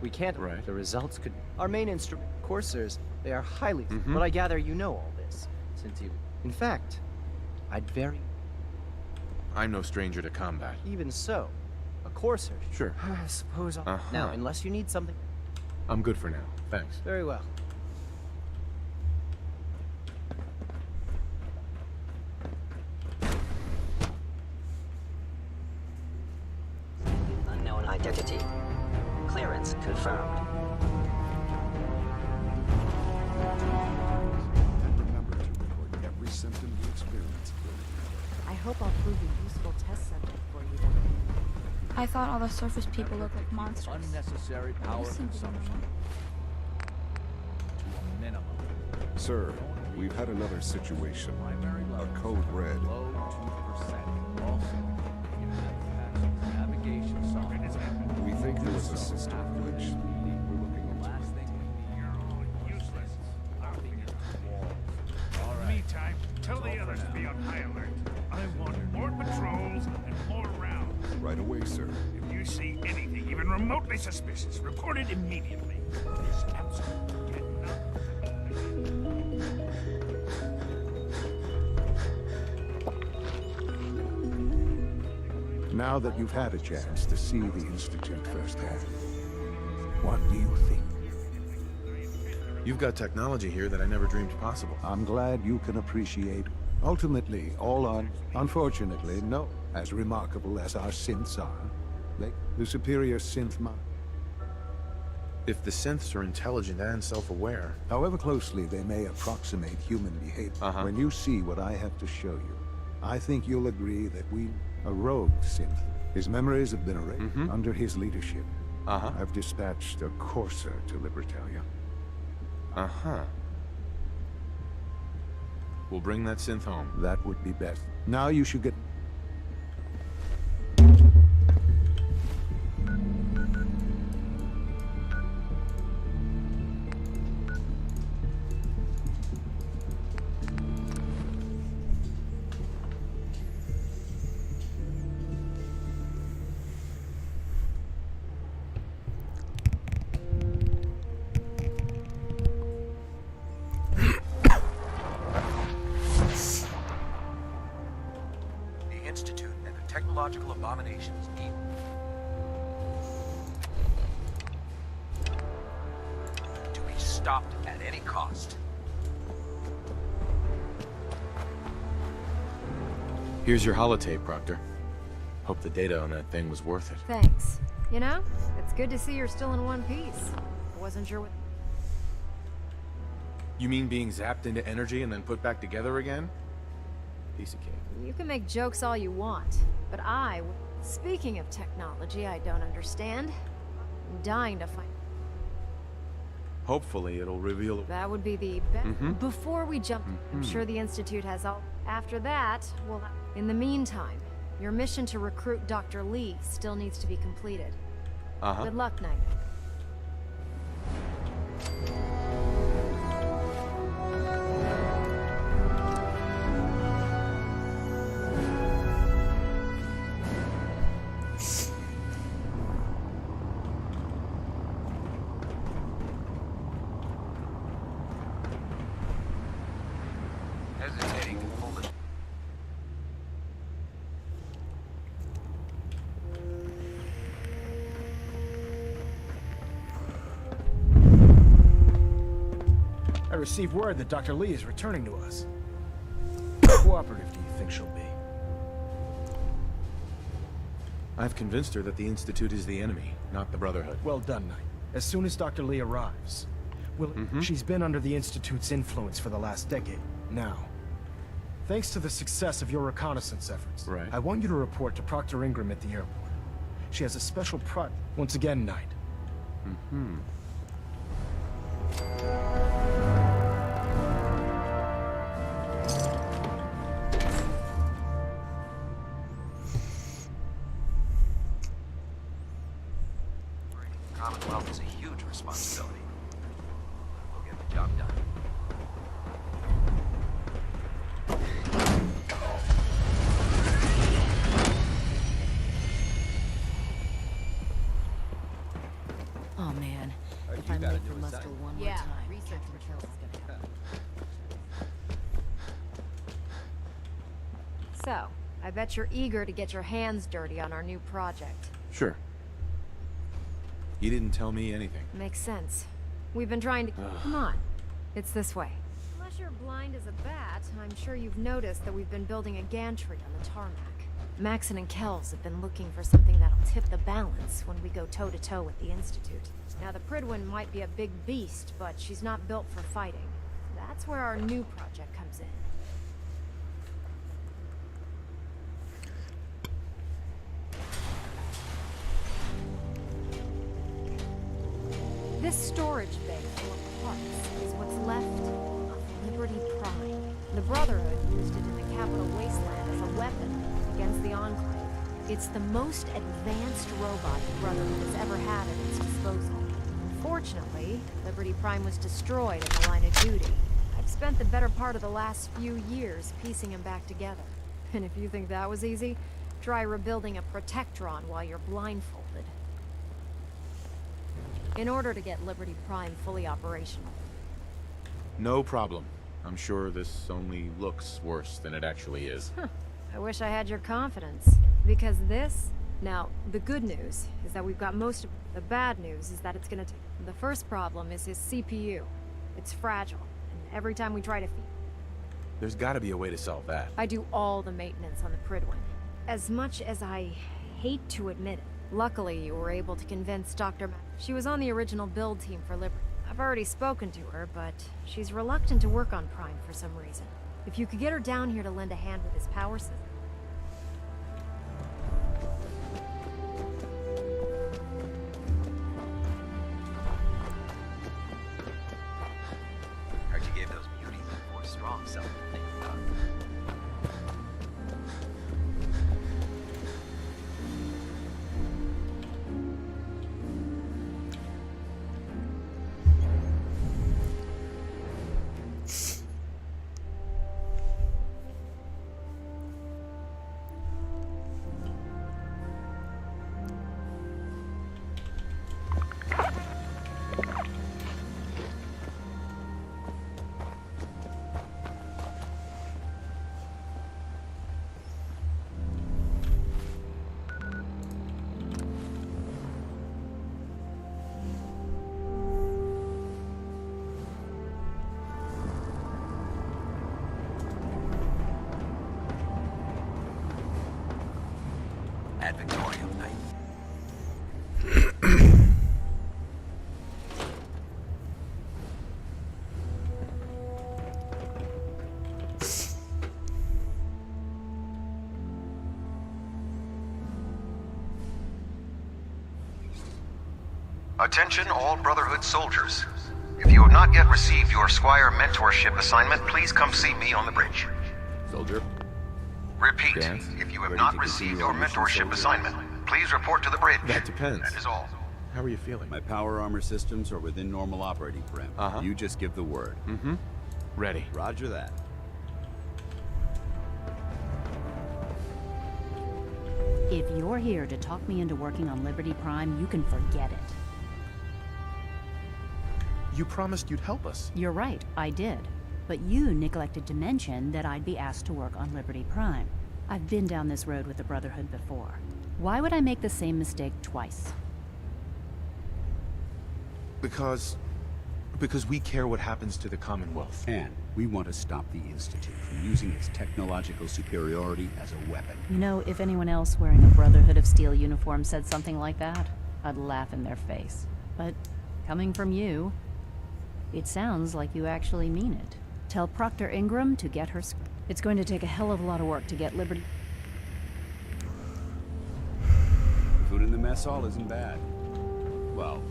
We can't... Right. The results could... Our main instrument, coursers, they are highly... Mhm. But I gather you know all this, since you... In fact, I'd very... I'm no stranger to combat. Even so, a courser... Sure. I suppose I'll... Uh-huh. Now, unless you need something... I'm good for now. Thanks. Very well. Unknown identity. Clearance confirmed. And remember to record every symptom you experience. I hope I'll prove a useful test subject for you then. I thought all the surface people looked like monsters. Unnecessary power consumption. To a minimum. Sir, we've had another situation. A code red. Low 2%. Also, navigation software. We think there was a system glitch. We're looking into Last thing we need. You're all useless. Knocking into walls. All right. Meantime, tell the others to be on high alert. I want more patrols and more rounds. right away, sir. If you see anything even remotely suspicious, report it immediately. This council Now that you've had a chance to see the Institute firsthand, what do you think? You've got technology here that I never dreamed possible. I'm glad you can appreciate. Ultimately, unfortunately, no. As remarkable as our synths are, the superior synth mind. If the synths are intelligent and self-aware... However closely they may approximate human behavior, when you see what I have to show you, I think you'll agree that a rogue synth. His memories have been erased under his leadership. I've dispatched a courser to Libertalia. We'll bring that synth home. That would be best. Now you should get... The Institute and the technological abominations need to be stopped at any cost. Here's your holotape, Proctor. Hope the data on that thing was worth it. Thanks. You know, it's good to see you're still in one piece. I wasn't sure what... You mean being zapped into energy and then put back together again? Piece of cake. You can make jokes all you want, but Speaking of technology I don't understand, I'm dying to find... Hopefully it'll reveal... That would be the best... Before we jump, I'm sure the Institute has all... After that, well... In the meantime, your mission to recruit Dr. Lee still needs to be completed. Good luck, Knight. Hesitating to pull the... I received word that Dr. Lee is returning to us. How cooperative do you think she'll be? I've convinced her that the Institute is the enemy, not the Brotherhood. Well done, Knight. As soon as Dr. Lee arrives, Well, she's been under the Institute's influence for the last decade. Now, thanks to the success of your reconnaissance efforts, I want you to report to Proctor Ingram at the airport. She has a special Once again, Knight. Commonwealth is a huge responsibility. We'll get the job done. Oh man, Heard if you I gotta make do the a muster sign. one more time, research Raquel is gonna happen. So, I bet you're eager to get your hands dirty on our new project. Sure. He didn't tell me anything. Makes sense. We've been trying to... Come on. It's this way. Unless you're blind as a bat, I'm sure you've noticed that we've been building a gantry on the tarmac. Maxon and Kells have been looking for something that'll tip the balance when we go toe-to-toe with the Institute. Now, the Prydwen might be a big beast, but she's not built for fighting. That's where our new project comes in. This storage bay full of parts is what's left of Liberty Prime. The Brotherhood used it in the Capital Wasteland as a weapon against the Enclave. It's the most advanced robot the Brotherhood has ever had at its disposal. Unfortunately, Liberty Prime was destroyed in the line of duty. I've spent the better part of the last few years piecing him back together. And if you think that was easy, try rebuilding a Protectron while you're blindfolded. In order to get Liberty Prime fully operational. No problem. I'm sure this only looks worse than it actually is. I wish I had your confidence. Because this... Now, the good news is that we've got most of... The bad news is that it's gonna take... The first problem is his CPU. It's fragile, and every time we try to feed... There's gotta be a way to solve that. I do all the maintenance on the Prydwen. As much as I hate to admit it, luckily you were able to convince Dr. She was on the original build team for Liberty. I've already spoken to her, but she's reluctant to work on Prime for some reason. If you could get her down here to lend a hand with his power system... Heard you gave those beauties a more strong self to think about. Ad Victoriam, Knight. Attention all Brotherhood soldiers. If you have not yet received your Squire mentorship assignment, please come see me on the bridge. Soldier? Repeat, Dance? if you have Ready not to received continue your our mission, mentorship soldier? assignment, please report to the bridge. That depends. That is all. How are you feeling? My power armor systems are within normal operating parameters. You just give the word. Ready. Roger that. If you're here to talk me into working on Liberty Prime, you can forget it. You promised you'd help us. You're right, I did. But you neglected to mention that I'd be asked to work on Liberty Prime. I've been down this road with the Brotherhood before. Why would I make the same mistake twice? Because we care what happens to the Commonwealth. And we want to stop the Institute from using its technological superiority as a weapon. You know, if anyone else wearing a Brotherhood of Steel uniform said something like that, I'd laugh in their face. But coming from you... It sounds like you actually mean it. Tell Proctor Ingram to get her... It's going to take a hell of a lot of work to get Liberty... Food in the mess hall isn't bad. Well,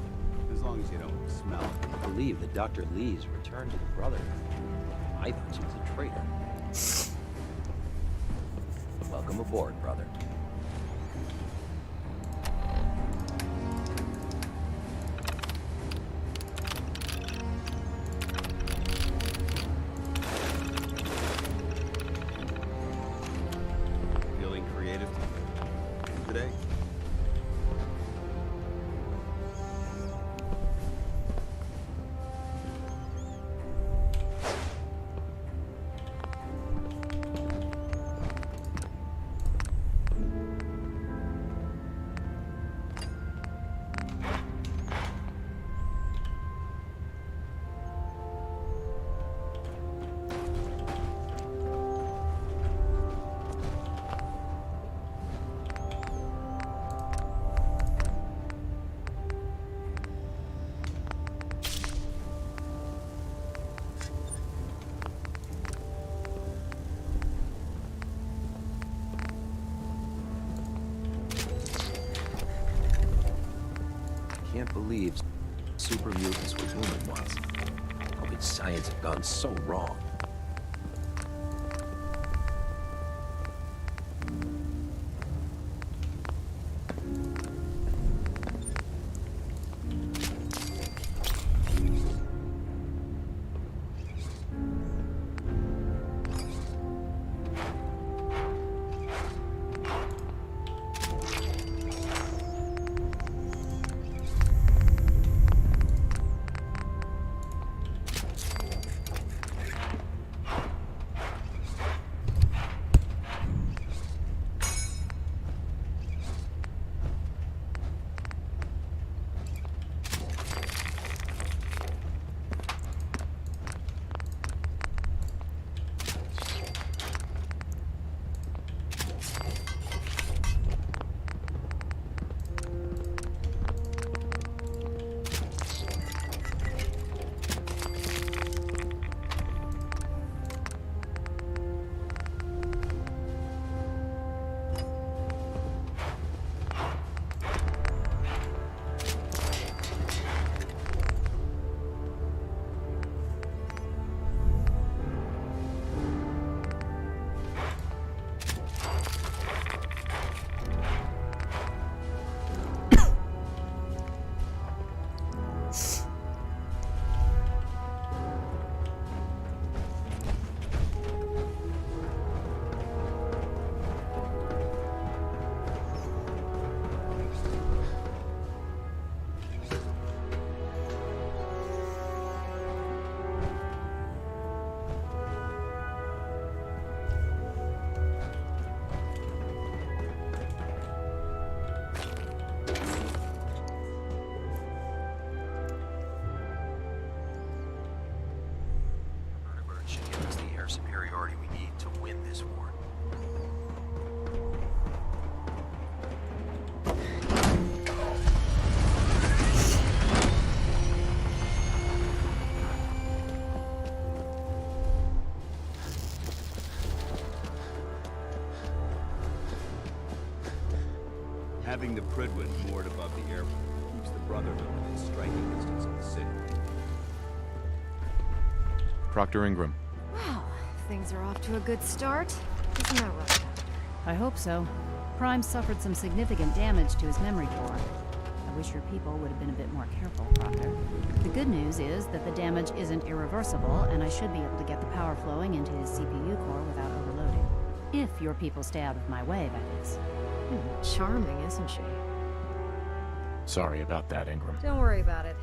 as long as you don't smell it. I believe that Dr. Lee's returned to the Brotherhood. I thought she was a traitor. Welcome aboard, brother. Feeling creative today? Can't believe super mutants were human ones. How could science have gone so wrong? Should give us the air superiority we need to win this war. Having the Prydwen moored above the airport keeps the Brotherhood within striking distance of the city. Proctor Ingram. Wow, things are off to a good start. Isn't that right? I hope so. Prime suffered some significant damage to his memory core. I wish your people would have been a bit more careful, Proctor. The good news is that the damage isn't irreversible, and I should be able to get the power flowing into his CPU core without overloading. If your people stay out of my way, that is. Charming, isn't she? Sorry about that, Ingram. Don't worry about it.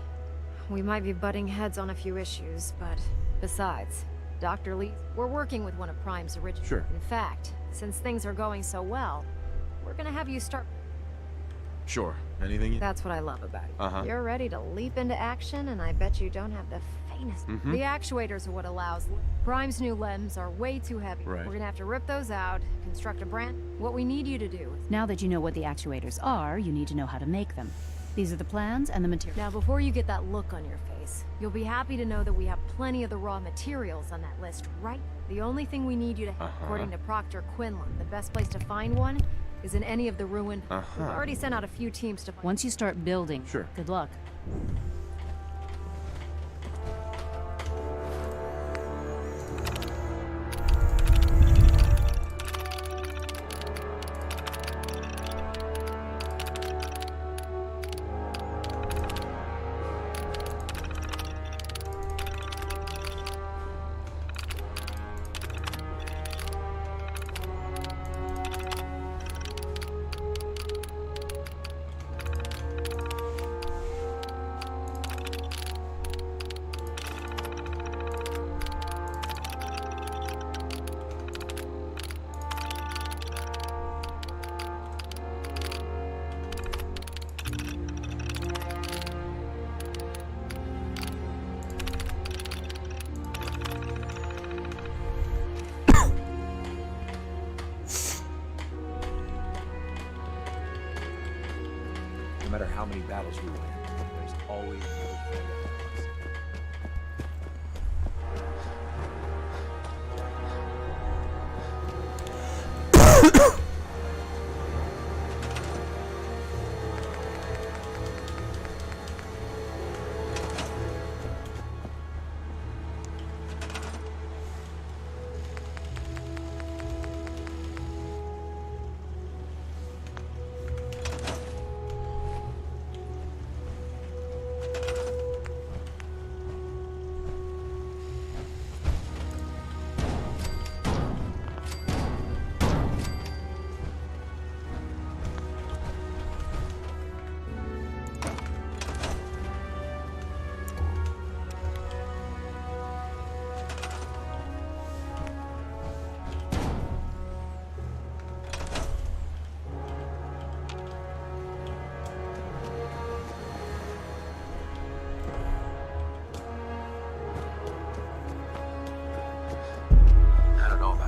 We might be butting heads on a few issues, but besides, Dr. Lee, we're working with one of Prime's original. Sure. In fact, since things are going so well, we're gonna have you start. Sure. Anything you... That's what I love about you. Uh-huh. You're ready to leap into action, and I bet you don't have the faintest. The actuators are what allows. Prime's new limbs are way too heavy. Right. We're gonna have to rip those out, construct a brand. What we need you to do. Now that you know what the actuators are, you need to know how to make them. These are the plans and the material. Now, before you get that look on your face, you'll be happy to know that we have plenty of the raw materials on that list, right? The only thing we need you to according to Proctor Quinlan, the best place to find one is in any of the ruined... We've already sent out a few teams to... Once you start building, good luck. No matter how many battles we win, there's always another thing that happens.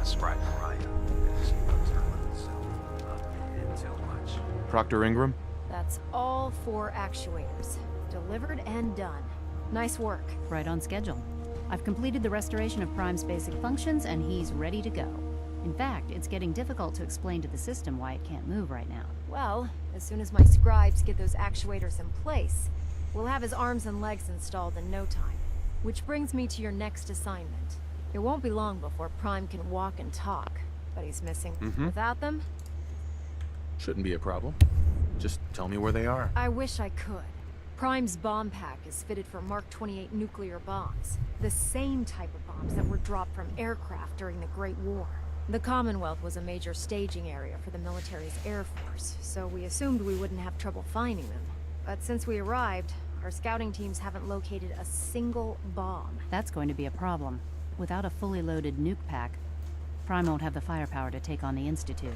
Scribe Mariah. She knows her little self. Not in too much. Proctor Ingram? That's all 4 actuators. Delivered and done. Nice work. Right on schedule. I've completed the restoration of Prime's basic functions, and he's ready to go. In fact, it's getting difficult to explain to the system why it can't move right now. Well, as soon as my scribes get those actuators in place, we'll have his arms and legs installed in no time. Which brings me to your next assignment. It won't be long before Prime can walk and talk, but he's missing. Without them? Shouldn't be a problem. Just tell me where they are. I wish I could. Prime's bomb pack is fitted for Mark 28 nuclear bombs. The same type of bombs that were dropped from aircraft during the Great War. The Commonwealth was a major staging area for the military's air force, so we assumed we wouldn't have trouble finding them. But since we arrived, our scouting teams haven't located a single bomb. That's going to be a problem. Without a fully loaded nuke pack, Prime won't have the firepower to take on the Institute.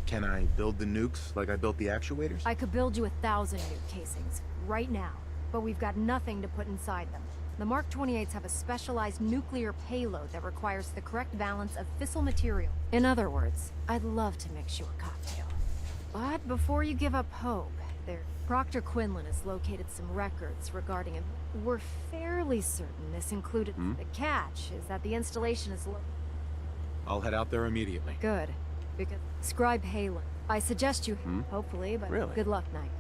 Can I build the nukes like I built the actuators? I could build you 1,000 nuke casings, right now, but we've got nothing to put inside them. The Mark 28s have a specialized nuclear payload that requires the correct balance of fissile material. In other words, I'd love to mix you a cocktail. But before you give up hope, Proctor Quinlan has located some records regarding him. We're fairly certain this included... The catch is that the installation is I'll head out there immediately. Good. Because Scribe Halen. I suggest you... Hopefully, but Really? Good luck, Knight.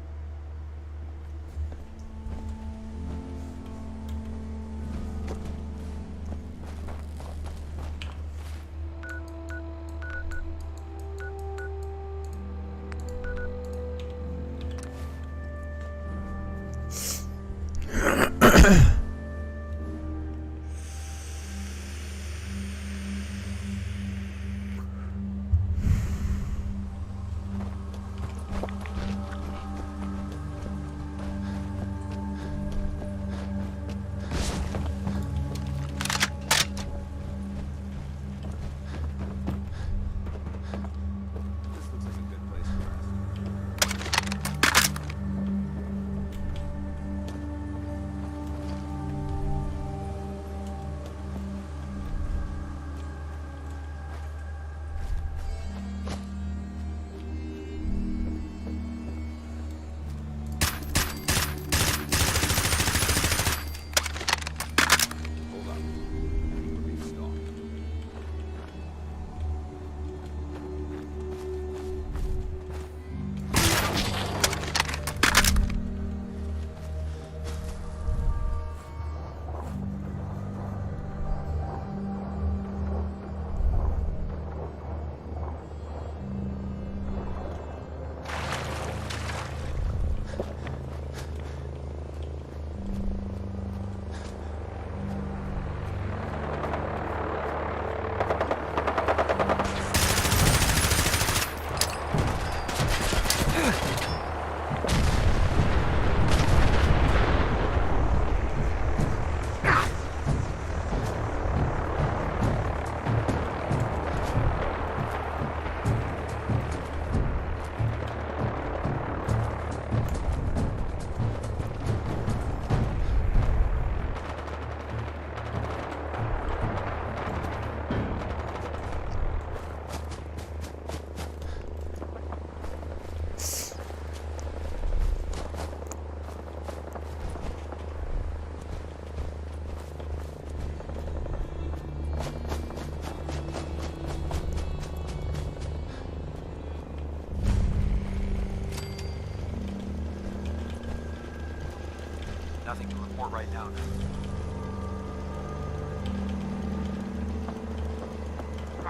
Nothing to report right now.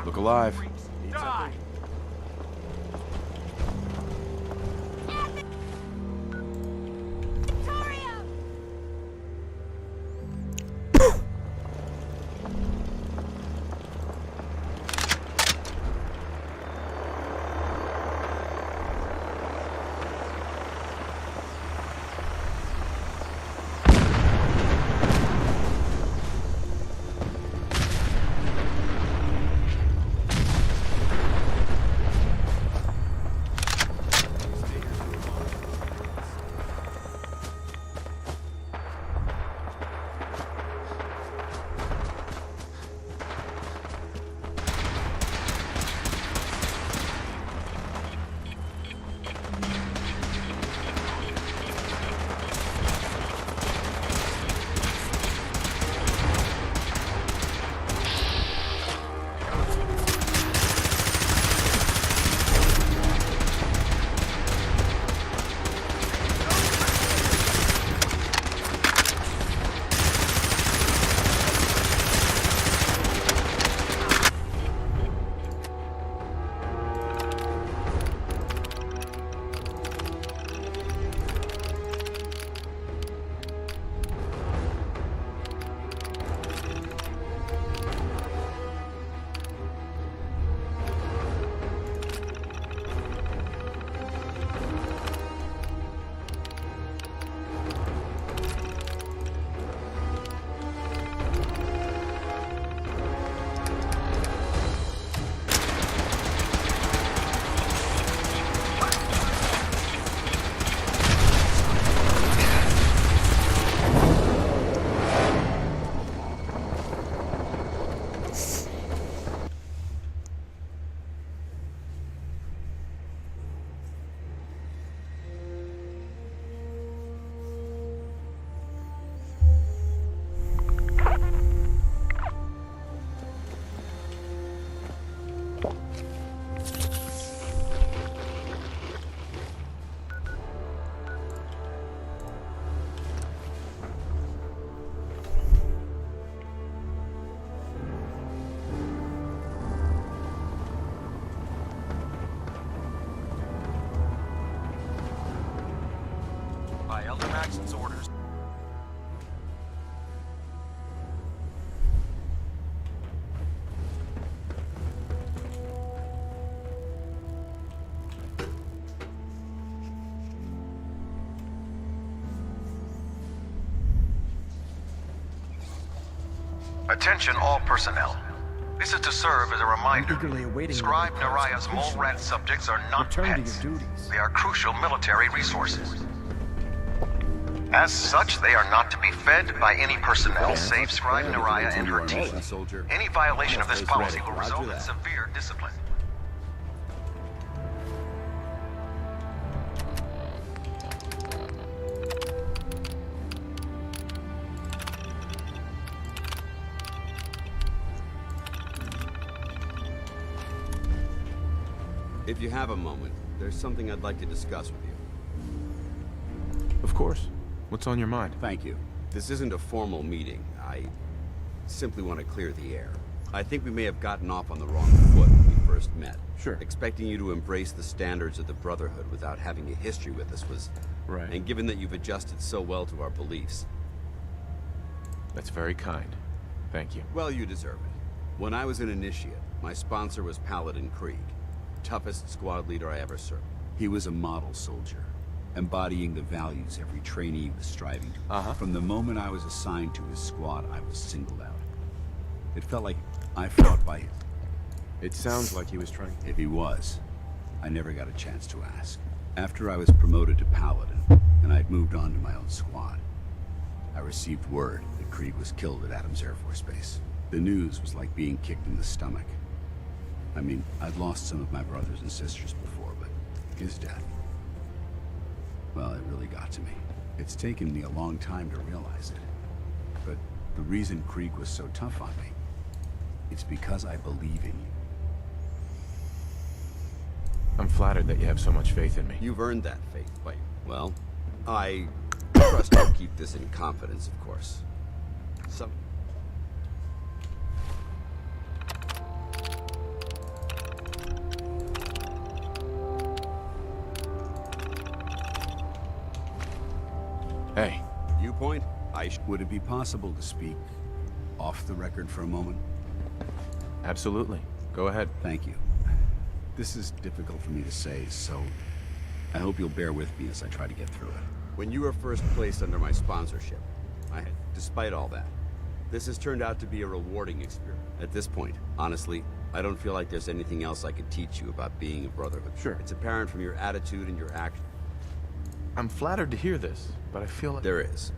Look alive. Die! By Elder Maxon's orders. Attention all personnel. This is to serve as a reminder. Scribe Naraya's mole rat subjects are not pets. They are crucial military resources. As such, they are not to be fed by any personnel save Scribe Naraya and her team. Any violation of this policy will result in severe discipline. If you have a moment, there's something I'd like to discuss with you. Of course. What's on your mind? Thank you. This isn't a formal meeting. I simply want to clear the air. I think we may have gotten off on the wrong foot when we first met. Sure. Expecting you to embrace the standards of the Brotherhood without having a history with us was... Right. And given that you've adjusted so well to our beliefs... That's very kind. Thank you. Well, you deserve it. When I was an initiate, my sponsor was Paladin Krieg. Toughest squad leader I ever served. He was a model soldier, embodying the values every trainee was striving to. From the moment I was assigned to his squad, I was singled out. It felt like I fought by him. It sounds like he was trying. If he was, I never got a chance to ask. After I was promoted to Paladin, and I'd moved on to my own squad, I received word that Krieg was killed at Adams Air Force Base. The news was like being kicked in the stomach. I mean, I'd lost some of my brothers and sisters before, but his death... well, it really got to me. It's taken me a long time to realize it. But the reason Krieg was so tough on me, it's because I believe in you. I'm flattered that you have so much faith in me. You've earned that faith, but, well, I Trust you'll keep this in confidence, of course. Some... Hey. Viewpoint? Would it be possible to speak off the record for a moment? Absolutely. Go ahead. Thank you. This is difficult for me to say, so I hope you'll bear with me as I try to get through it. When you were first placed under my sponsorship, despite all that, this has turned out to be a rewarding experience. At this point, honestly, I don't feel like there's anything else I could teach you about being a Brotherhood. Sure. It's apparent from your attitude and your action. I'm flattered to hear this, but I feel like... There is.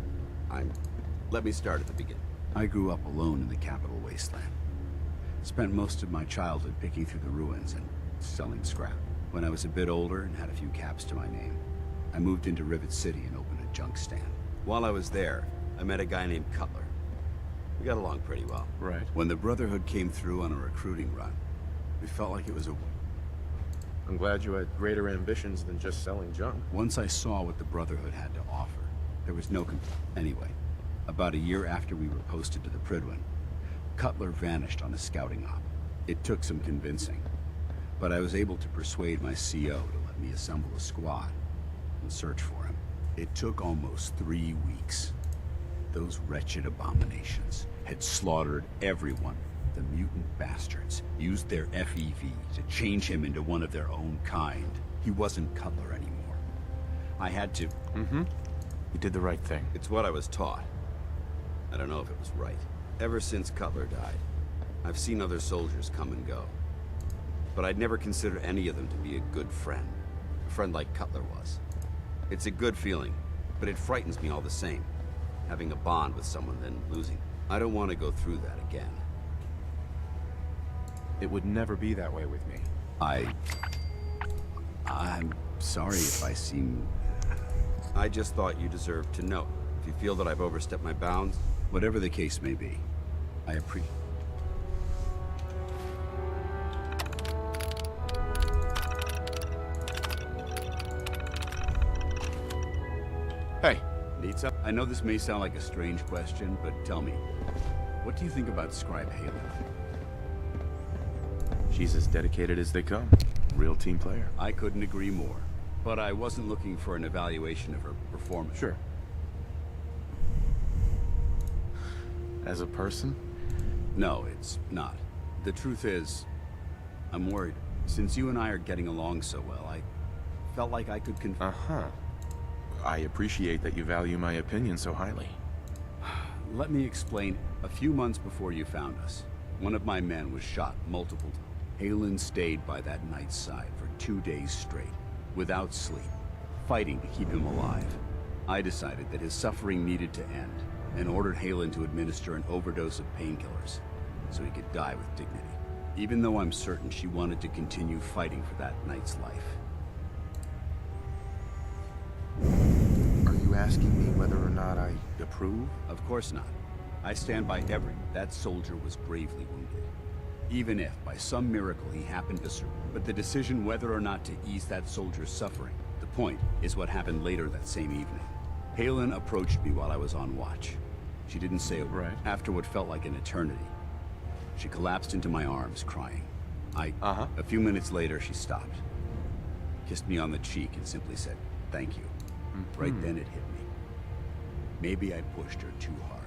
Let me start at the beginning. I grew up alone in the capital wasteland. Spent most of my childhood picking through the ruins and selling scrap. When I was a bit older and had a few caps to my name, I moved into Rivet City and opened a junk stand. While I was there, I met a guy named Cutler. We got along pretty well. Right. When the Brotherhood came through on a recruiting run, we felt like it was a... I'm glad you had greater ambitions than just selling junk. Once I saw what the Brotherhood had to offer, there was no Anyway, about a year after we were posted to the Prydwen, Cutler vanished on a scouting op. It took some convincing, but I was able to persuade my CO to let me assemble a squad and search for him. It took almost 3 weeks. Those wretched abominations had slaughtered everyone. The mutant bastards used their FEV to change him into one of their own kind. He wasn't Cutler anymore. I had to... You did the right thing. It's what I was taught. I don't know if it was right. Ever since Cutler died, I've seen other soldiers come and go. But I'd never considered any of them to be a good friend. A friend like Cutler was. It's a good feeling, but it frightens me all the same. Having a bond with someone, then losing. I don't want to go through that again. It would never be that way with me. I'm sorry if I seem... I just thought you deserved to know. If you feel that I've overstepped my bounds... Whatever the case may be, I appreciate... Hey. Need some? I know this may sound like a strange question, but tell me, what do you think about Scribe Haylen? She's as dedicated as they come. Real team player. I couldn't agree more. But I wasn't looking for an evaluation of her performance. Sure. As a person? No, it's not. The truth is, I'm worried. Since you and I are getting along so well, I felt like I could I appreciate that you value my opinion so highly. Let me explain. A few months before you found us, one of my men was shot multiple times. Haylen stayed by that knight's side for 2 days straight, without sleep, fighting to keep him alive. I decided that his suffering needed to end, and ordered Haylen to administer an overdose of painkillers, so he could die with dignity. Even though I'm certain she wanted to continue fighting for that knight's life. Are you asking me whether or not I approve? Of course not. I stand by that soldier was gravely wounded. Even if, by some miracle, he happened to survive. But the decision whether or not to ease that soldier's suffering, the point, is what happened later that same evening. Haylen approached me while I was on watch. She didn't say it right. After what felt like an eternity, she collapsed into my arms, crying. A few minutes later, she stopped, kissed me on the cheek, and simply said, "Thank you." Right then it hit me. Maybe I pushed her too hard.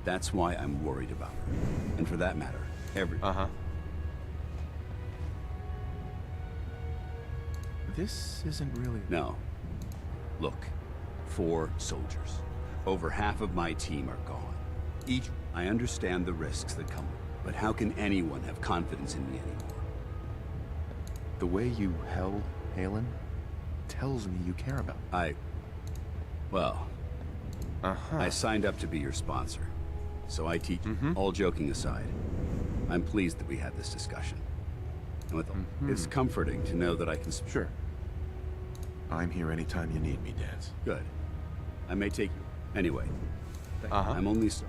That's why I'm worried about her. And for that matter, This isn't really... No. Look, 4 soldiers. Over half of my team are gone. I understand the risks that come, but how can anyone have confidence in me anymore? The way you held Haylen tells me you care about me. I signed up to be your sponsor, so I teach. All joking aside, I'm pleased that we had this discussion. And it's comforting to know that I can... Sure. I'm here anytime you need me, Dance. Good. I may take you. Anyway, I'm only so...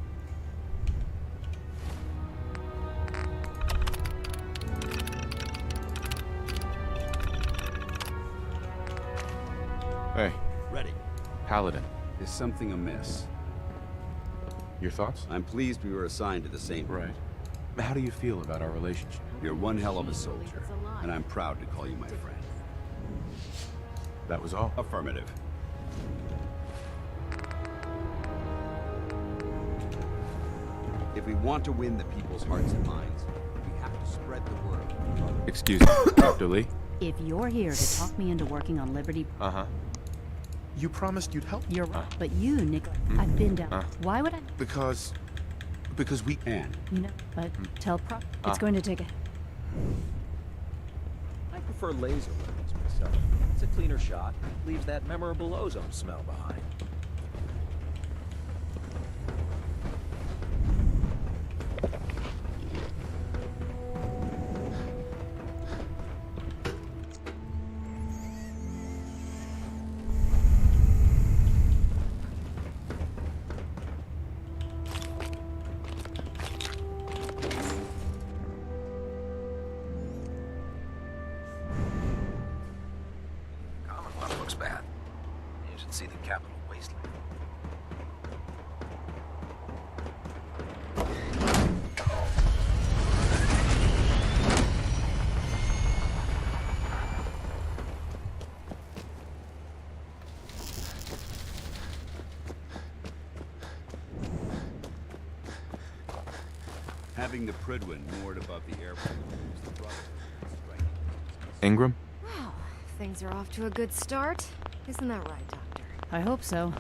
Hey. Ready. Paladin. Is something amiss? Your thoughts? I'm pleased we were assigned to the same... Right. How do you feel about our relationship? You're one hell of a soldier, and I'm proud to call you my friend. That was all? Affirmative. If we want to win the people's hearts and minds, we have to spread the word. Excuse me, Dr. Lee? If you're here to talk me into working on Liberty... Uh-huh. You promised you'd help. You're right. But you, Nick, I've been down. Why would I... Because we... And? You know, but tell Prop... It's going to take a... I prefer laser weapons myself. It's a cleaner shot. Leaves that memorable ozone smell behind. Commonwealth looks bad. You should see the Capitol wasteland. Having the Prydwen moored above the airport was the brother. Ingram? Wow, things are off to a good start. Isn't that right, Doctor? I hope so.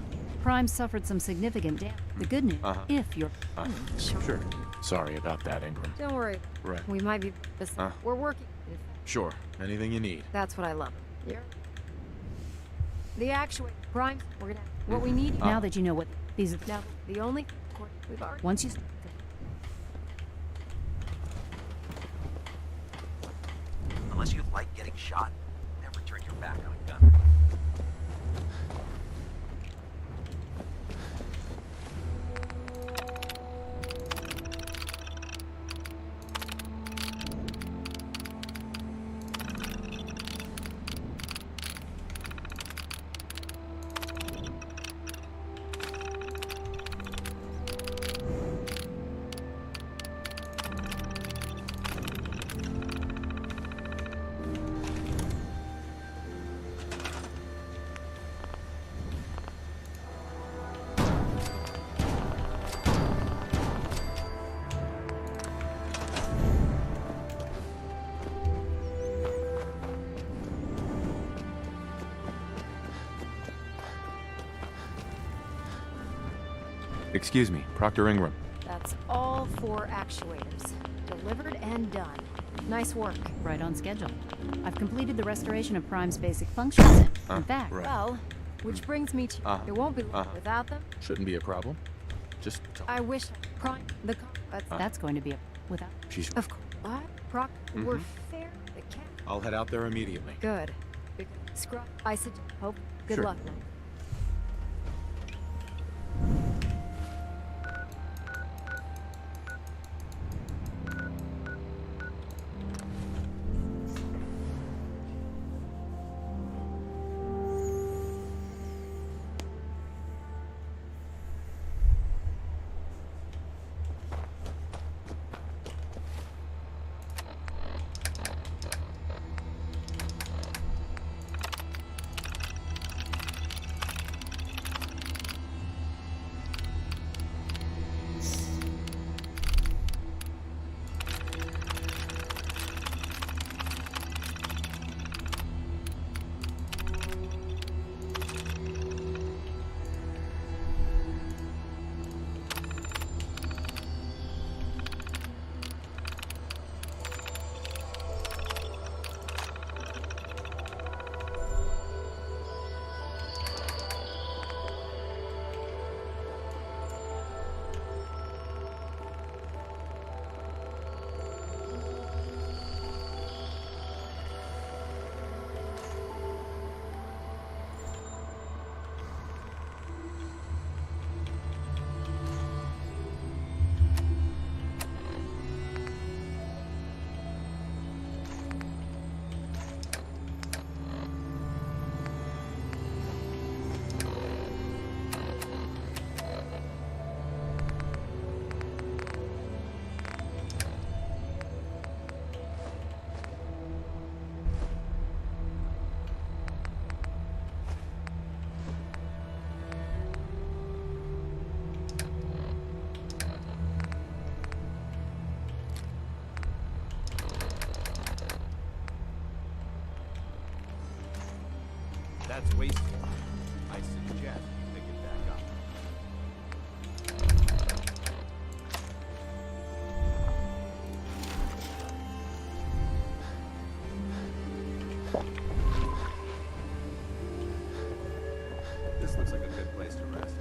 Prime suffered some significant damage. The good news, if you're... Sure. Sorry about that, Ingram. Don't worry. Right. We might be... We're working. Sure. Anything you need. That's what I love. Yeah. The actuator. Prime, we're gonna... What we need... Now that you know what these are... Now, the only... We've already... Once you... Unless you like getting shot, never turn your back on a gun. Excuse me, Proctor Ingram. That's all 4 actuators. Delivered and done. Nice work. Right on schedule. I've completed the restoration of Prime's basic functions. In fact, Well, which brings me to... It won't be long without them. Shouldn't be a problem. Just... I wish Prime... That's going to be a... Without... She's... Of course. What? Proc... We're fair. The cat... I'll head out there immediately. Good. Scrub... I said... Hope. Good luck. It's wasted. I suggest you pick it back up. This looks like a good place to rest.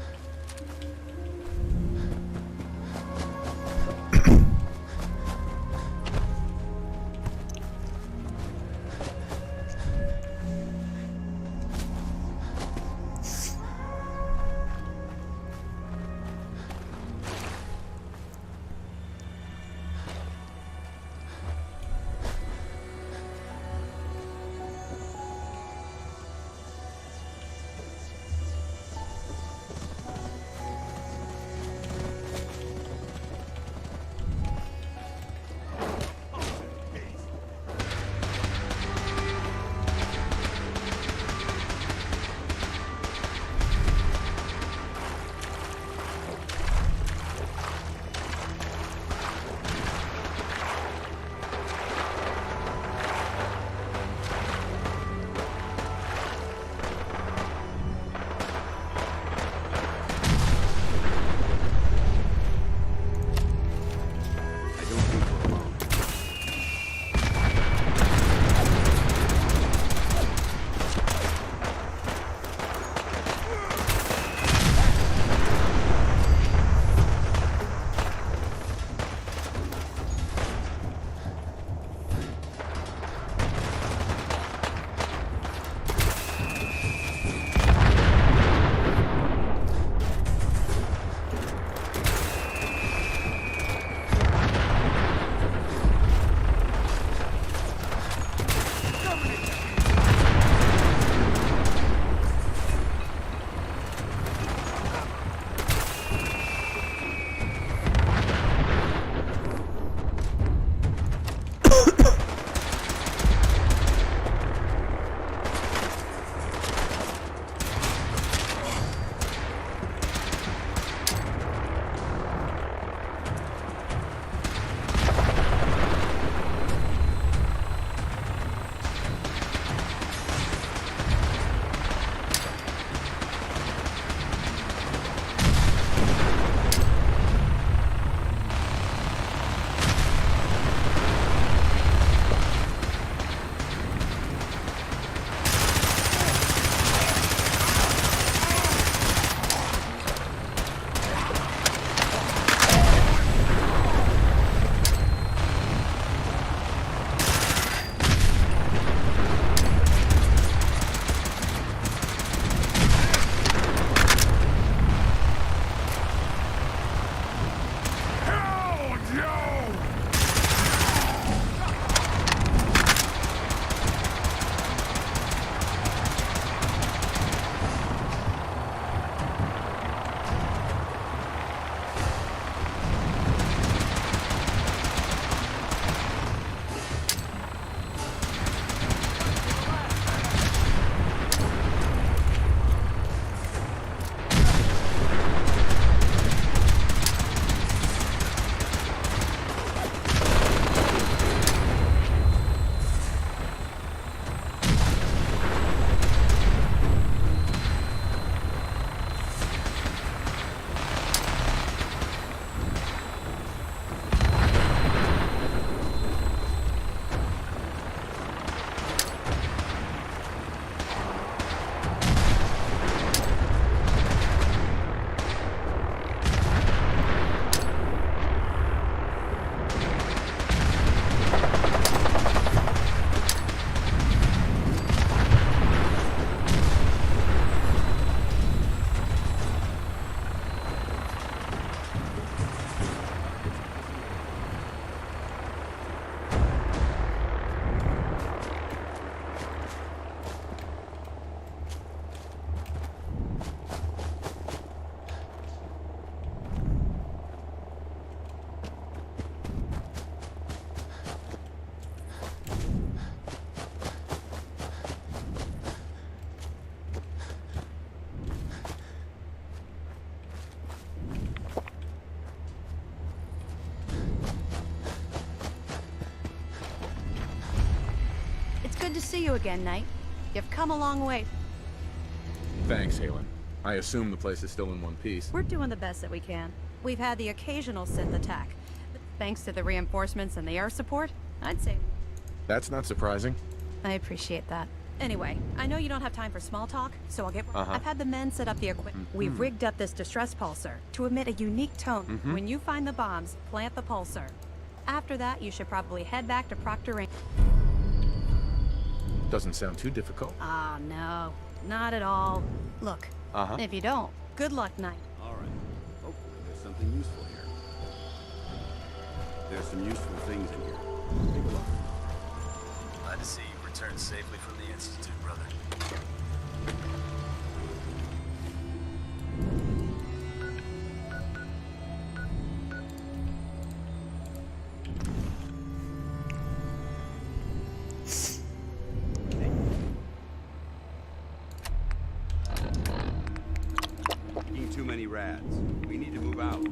Good to see you again, Knight. You've come a long way. Thanks, Halen. I assume the place is still in one piece. We're doing the best that we can. We've had the occasional synth attack. But thanks to the reinforcements and the air support, I'd say... That's not surprising. I appreciate that. Anyway, I know you don't have time for small talk, so I'll get... I've had the men set up the equipment. We've rigged up this distress pulsar to emit a unique tone. When you find the bombs, plant the pulsar. After that, you should probably head back to Proctor Inc. Doesn't sound too difficult. Ah, no. Not at all. Look, if you don't, good luck, Knight. All right. Hopefully there's something useful here. There's some useful things in here. Take a look. Glad to see you returned safely from the Institute, brother. Too many rads. We need to move out.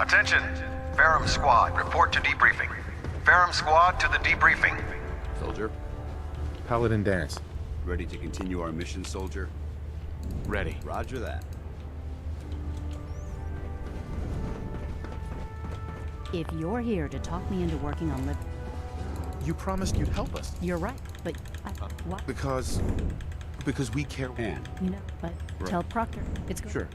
Attention! Ferrum Squad, report to debriefing. Ferrum Squad to the debriefing. Soldier? Paladin Danse. Ready to continue our mission, soldier? Ready. Roger that. If you're here to talk me into working on Lib... You promised you'd help us. You're right, but... what? Because we care. And You know, but Right. tell Proctor. It's good. Sure.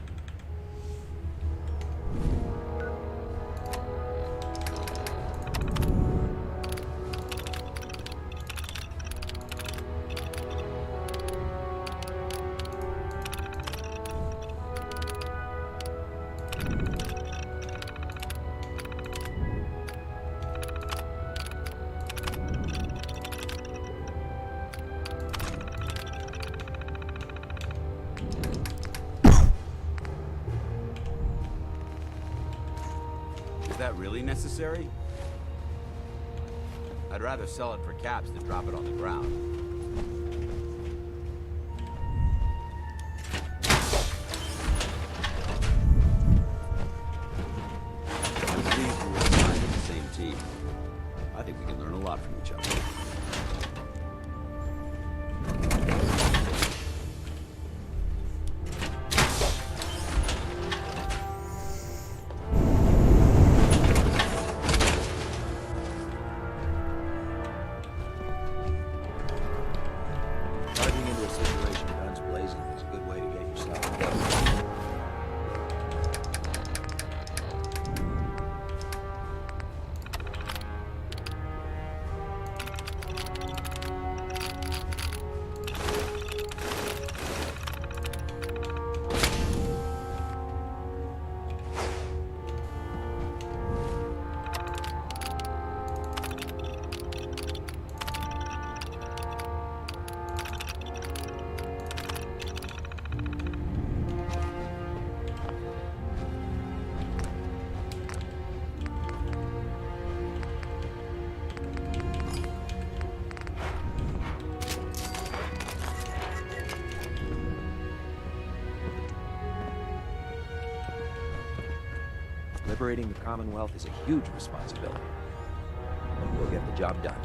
is that really necessary? I'd rather sell it for caps than drop it on the ground. Team. I think we can learn a lot from each other. Charging into a situation guns blazing is a good way to get yourself killed. Liberating the Commonwealth is a huge responsibility. But we'll get the job done.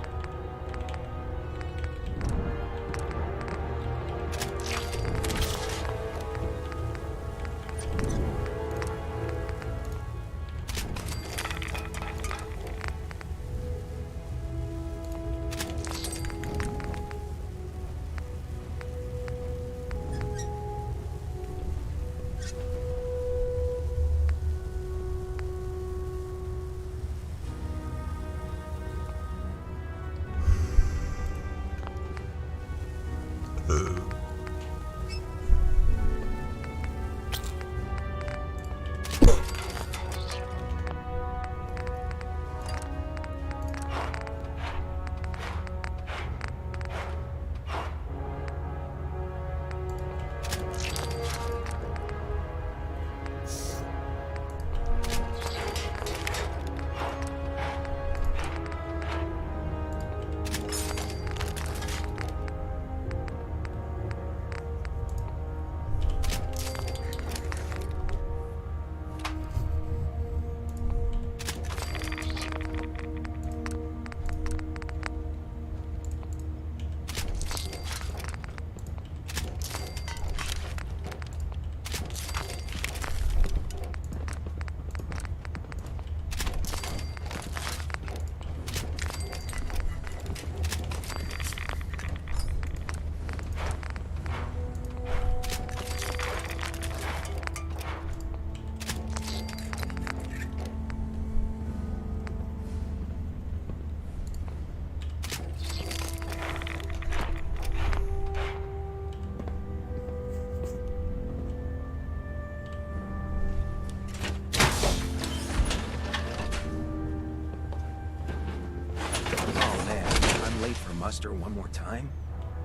Muster one more time?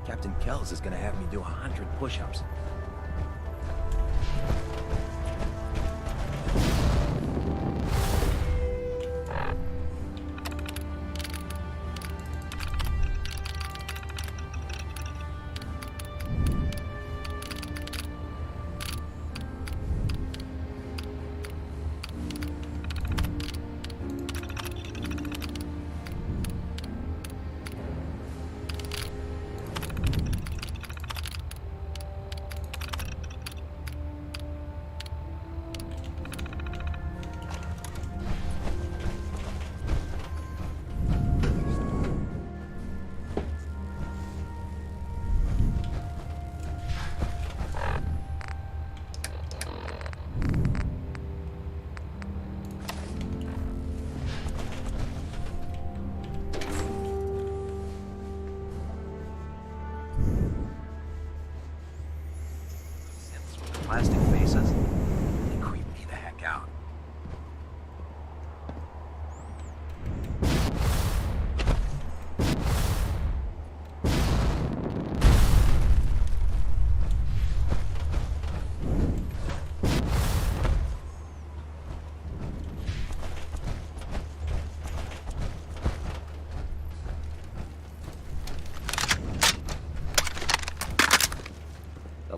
Captain Kells is gonna have me do 100 push-ups.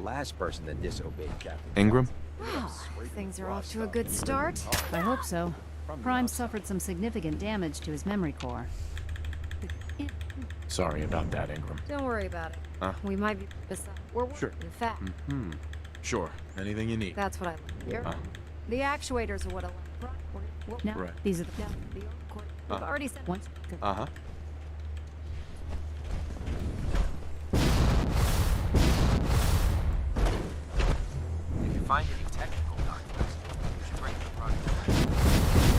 last person that disobeyed Captain Ingram? Wow, things are off to a good start. I hope so. Prime suffered some significant damage to his memory core. Sorry about that, Ingram. Don't worry about it. We might be beside. Sure. In fact, Sure. Anything you need. that's what I hear. The actuators are what I like. No, Right. these are the... We've already said once. Uh-huh. If you find any technical documents, you should bring them to Project.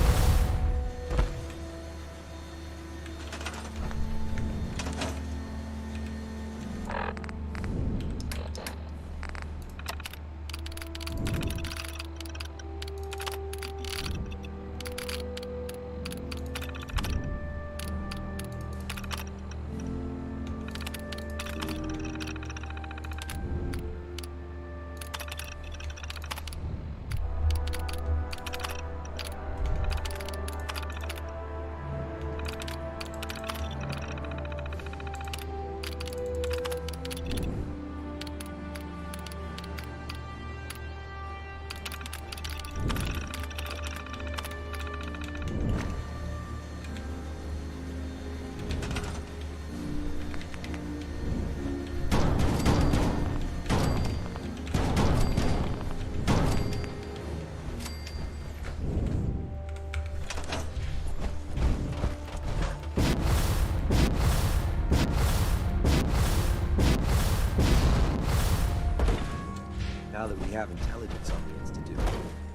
Now that we have intelligence on the Institute,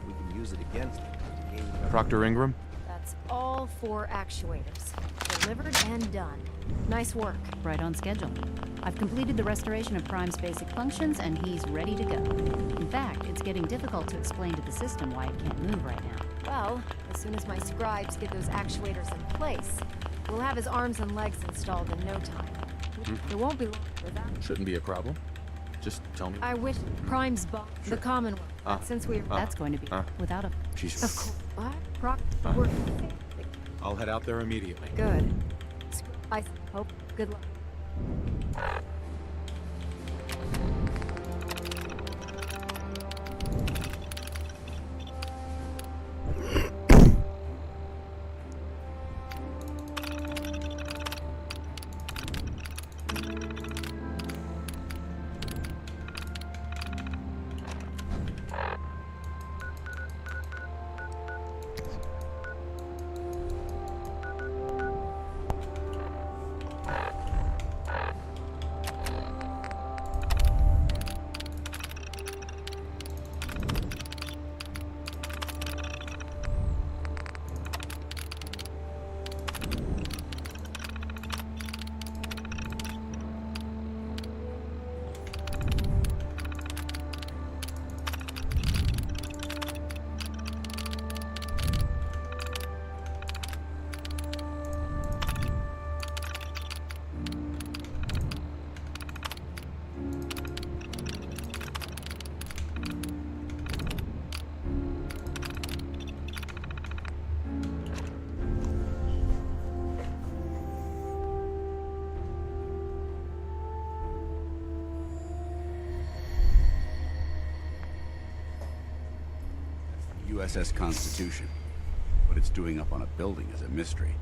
we can use it against them to gain... Proctor Ingram? That's all 4 actuators. Delivered and done. Nice work. Right on schedule. I've completed the restoration of Prime's basic functions, and he's ready to go. In fact, it's getting difficult to explain to the system why it can't move right now. Well, as soon as my scribes get those actuators in place, we'll have his arms and legs installed in no time. It won't be long for that. Shouldn't be a problem. Just tell me. I wish Prime's boss, the Commonwealth, since we... That's going to be without a... Jesus. Of course. What? We're... I'll head out there immediately. Good. I hope. Good luck. USS Constitution. What it's doing up on a building is a mystery.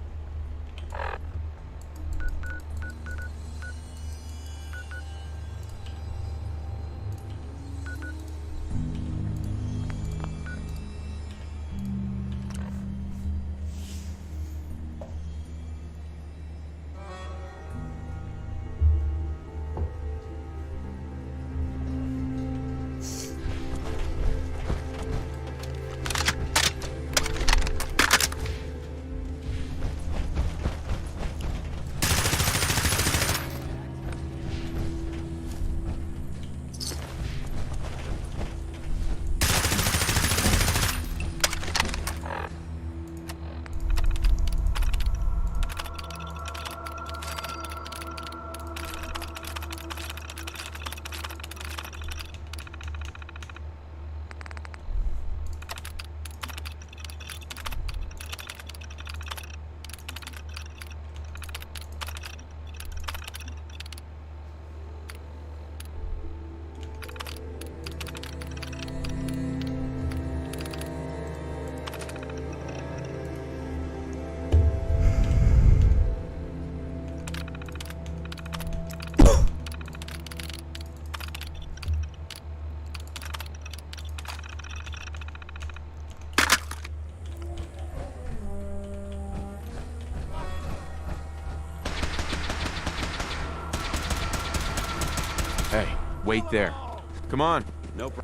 Hey, wait there. Come on. No problem.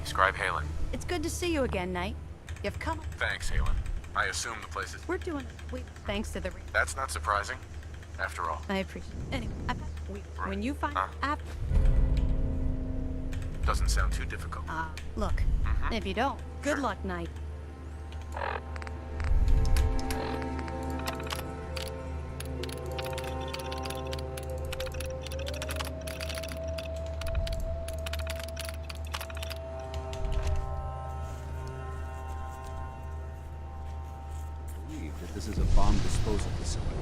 Scribe Halen. It's good to see you again, Knight. You've come. Thanks, Halen. I assume the place is... We're doing... thanks to the... That's not surprising. After all. I appreciate it. Anyway, when you find... Doesn't sound too difficult. Look. If you don't, good luck, Knight. That this is a bomb disposal facility.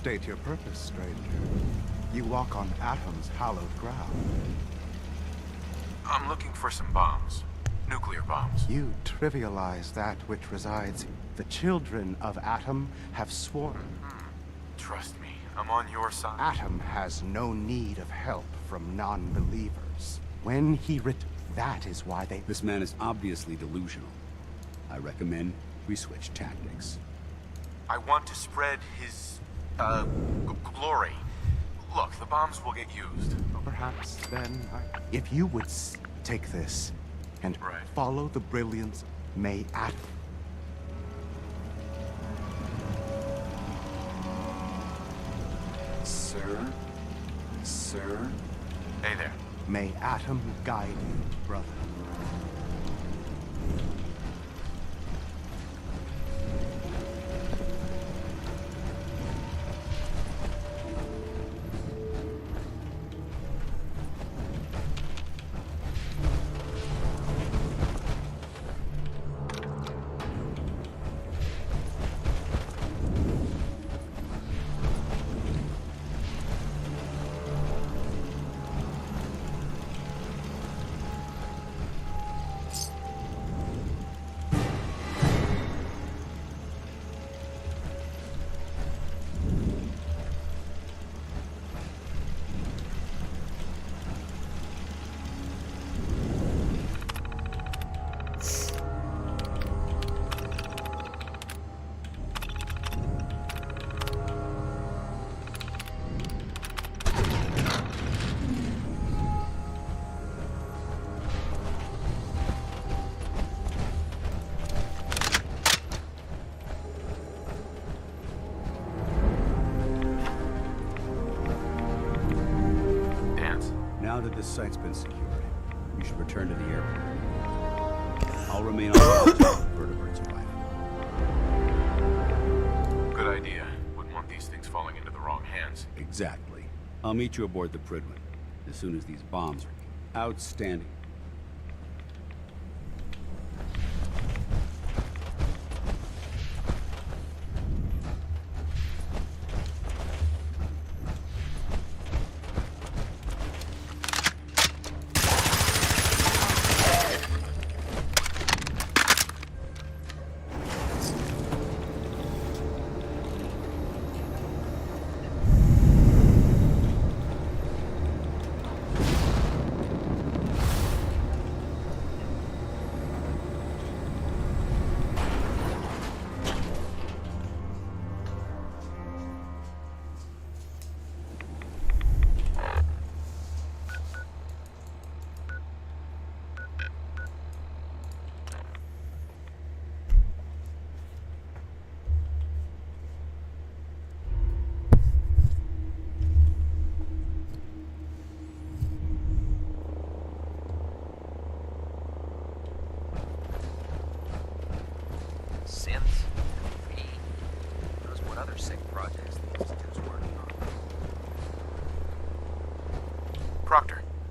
State your purpose, stranger. You walk on Atom's hallowed ground. I'm looking for some bombs. Nuclear bombs. You trivialize that which resides. The children of Atom have sworn. Trust me, I'm on your side. Atom has no need of help from non-believers. When he that is why they... This man is obviously delusional. I recommend we switch tactics. I want to spread his, glory. Look, the bombs will get used. Perhaps then, if you would take this and follow the brilliance, may Atom... Sir? Sir? Hey there. May Atom guide you, brother. Now that this site's been secured, you should return to the airport. I'll remain on watch until vertebrates arrive. Good idea. Wouldn't want these things falling into the wrong hands. Exactly. I'll meet you aboard the Prydwen as soon as these bombs are outstanding.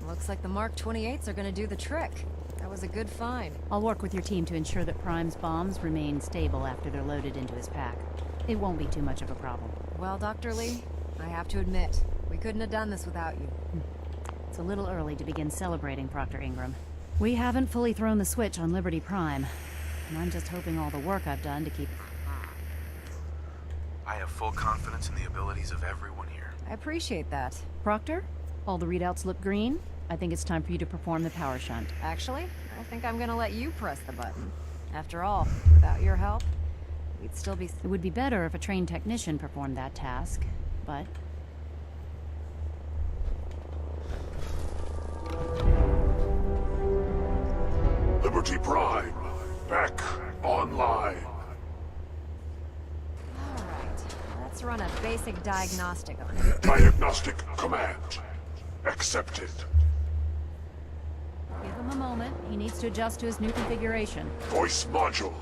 Looks like the Mark 28s are gonna do the trick. That was a good find. I'll work with your team to ensure that Prime's bombs remain stable after they're loaded into his pack. It won't be too much of a problem. Well, Dr. Lee, I have to admit, we couldn't have done this without you. It's a little early to begin celebrating, Proctor Ingram. We haven't fully thrown the switch on Liberty Prime, and I'm just hoping all the work I've done to keep... I have full confidence in the abilities of everyone here. I appreciate that. Proctor, all the readouts look green. I think it's time for you to perform the power shunt. Actually, I think I'm gonna let you press the button. After all, without your help, we'd still be... It would be better if a trained technician performed that task, but... Liberty Prime, back online. Alright, let's run a basic diagnostic on it. Diagnostic command accepted. Give him a moment. He needs to adjust to his new configuration. Voice module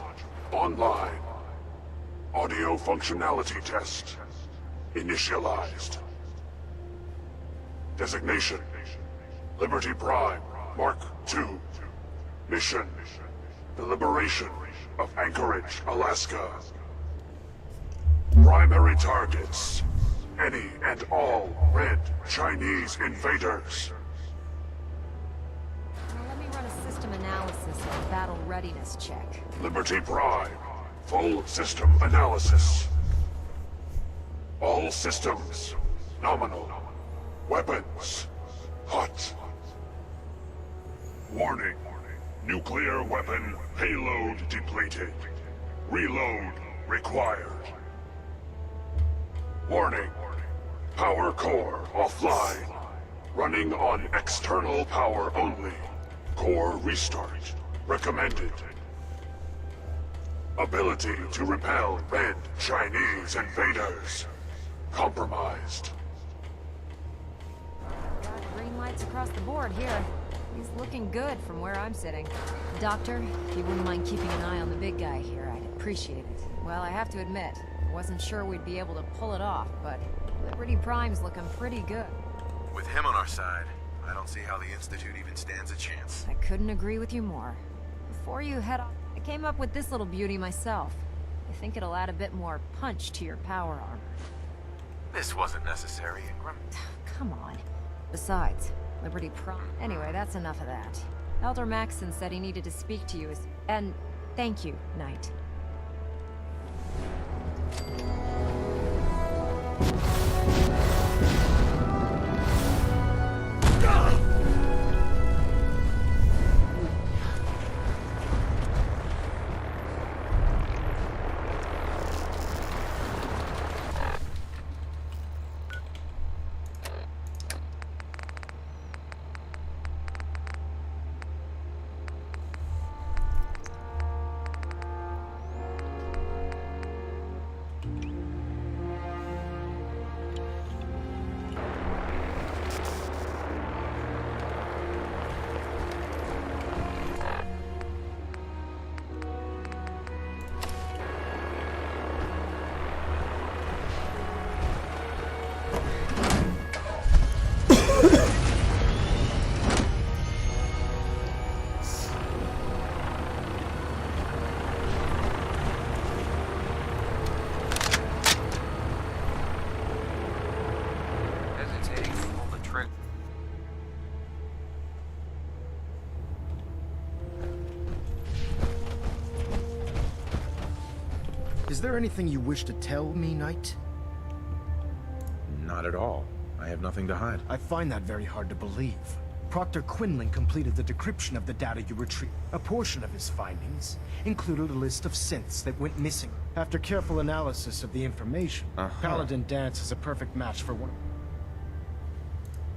online. Audio functionality test initialized. Designation: Liberty Prime Mark II. Mission: the liberation of Anchorage, Alaska. Primary targets: any and all red Chinese invaders. Now let me run a system analysis and battle readiness check. Liberty Prime. Full system analysis. All systems nominal. Weapons hot. Warning. Nuclear weapon payload depleted. Reload required. Warning. Power core offline. Running on external power only. Core restart recommended. Ability to repel red Chinese invaders compromised. Got green lights across the board here. He's looking good from where I'm sitting. Doctor, if you wouldn't mind keeping an eye on the big guy here, I'd appreciate it. Well, I have to admit, I wasn't sure we'd be able to pull it off, but Liberty Prime's looking pretty good. With him on our side, I don't see how the Institute even stands a chance. I couldn't agree with you more. Before you head off, I came up with this little beauty myself. I think it'll add a bit more punch to your power armor. This wasn't necessary, Ingram. Come on. Besides, Liberty Prime. Anyway, that's enough of that. Elder Maxson said he needed to speak to you and thank you, Knight. Is there anything you wish to tell me, Knight? Not at all. I have nothing to hide. I find that very hard to believe. Proctor Quinlan completed the decryption of the data you retrieved. A portion of his findings included a list of synths that went missing. After careful analysis of the information, Paladin Danse is a perfect match for one.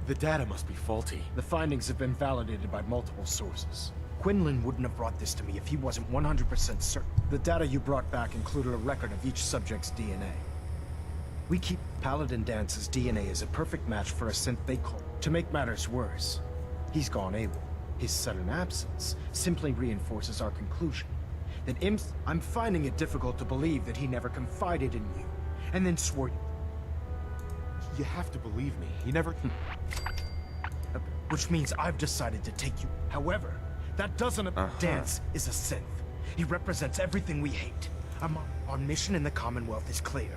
The data must be faulty. The findings have been validated by multiple sources. Quinlan wouldn't have brought this to me if he wasn't 100% certain. The data you brought back included a record of each subject's DNA. We keep Paladin Dance's DNA as a perfect match for a synth they call. To make matters worse, he's gone AWOL. His sudden absence simply reinforces our conclusion that I'm finding it difficult to believe that he never confided in you, and then swore. You have to believe me. He never... Which means I've decided to take you. However, that doesn't... Danse is a synth. He represents everything we hate. Our mission in the Commonwealth is clear.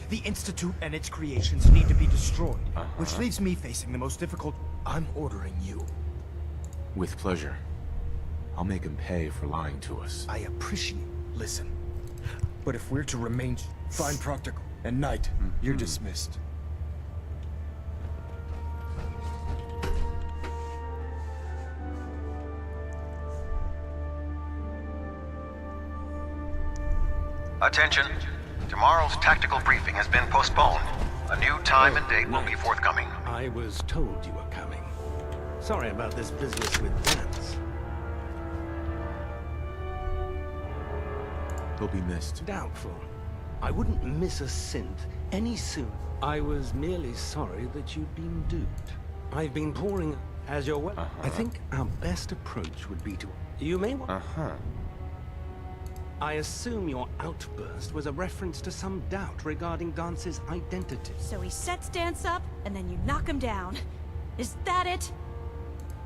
The Institute and its creations need to be destroyed, which leaves me facing the most difficult... I'm ordering you. With pleasure. I'll make him pay for lying to us. I appreciate... Listen. But if we're to remain... Find Proctor and Knight, you're dismissed. Attention. Tomorrow's tactical briefing has been postponed. A new time and date will be forthcoming. I was told you were coming. Sorry about this business with Danse. He'll be missed. Doubtful. I wouldn't miss a synth any sooner. I was merely sorry that you'd been duped. I've been pouring as your way. I think our best approach would be to... You may want... I assume your outburst was a reference to some doubt regarding Dance's identity. So he sets Danse up, and then you knock him down. Is that it?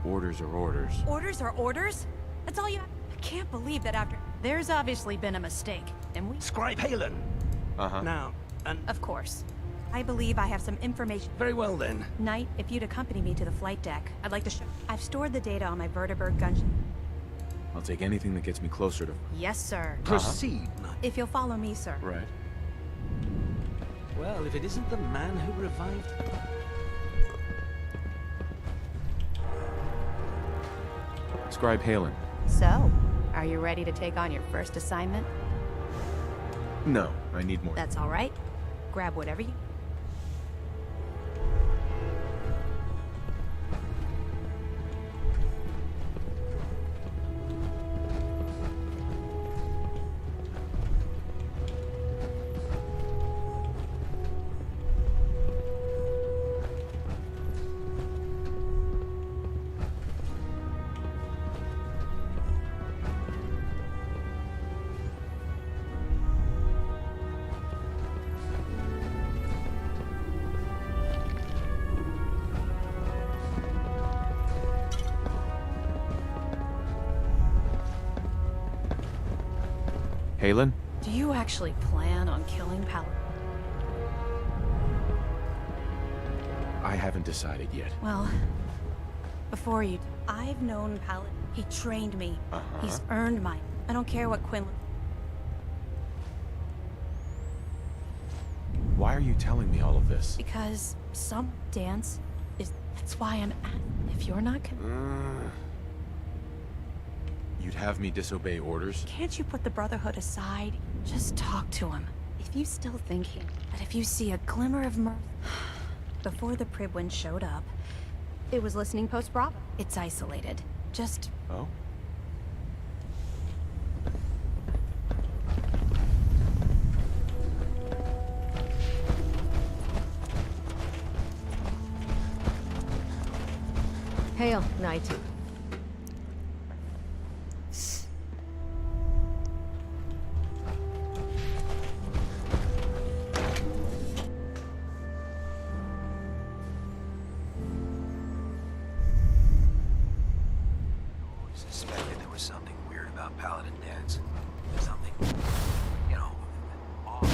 Orders are orders. Orders are orders? That's all you have? I can't believe that after... There's obviously been a mistake, and we... Scribe Halen! Now, and... Of course. I believe I have some information. Very well then. Knight, if you'd accompany me to the flight deck, I'd like to show... I've stored the data on my vertibird gunship. I'll take anything that gets me closer to... Yes, sir. Proceed, Knight. If you'll follow me, sir. Right. Well, if it isn't the man who revived... Scribe Halen. So, are you ready to take on your first assignment? No, I need more. That's all right. Grab whatever you... Halen? Do you actually plan on killing Paladin? I haven't decided yet. Well, before you... I've known Paladin. He trained me. He's earned my... I don't care what Quinlan... Why are you telling me all of this? Because some dance is... That's why I'm at... If you're not... You'd have me disobey orders? Can't you put the Brotherhood aside? Just talk to him. If you still think that if you see a glimmer of mirth... Before the Pribwin showed up, it was listening post Bravo. It's isolated. Just... Oh? Hail, Knight. Suspected there was something weird about Paladin Dance. Something, you know, off.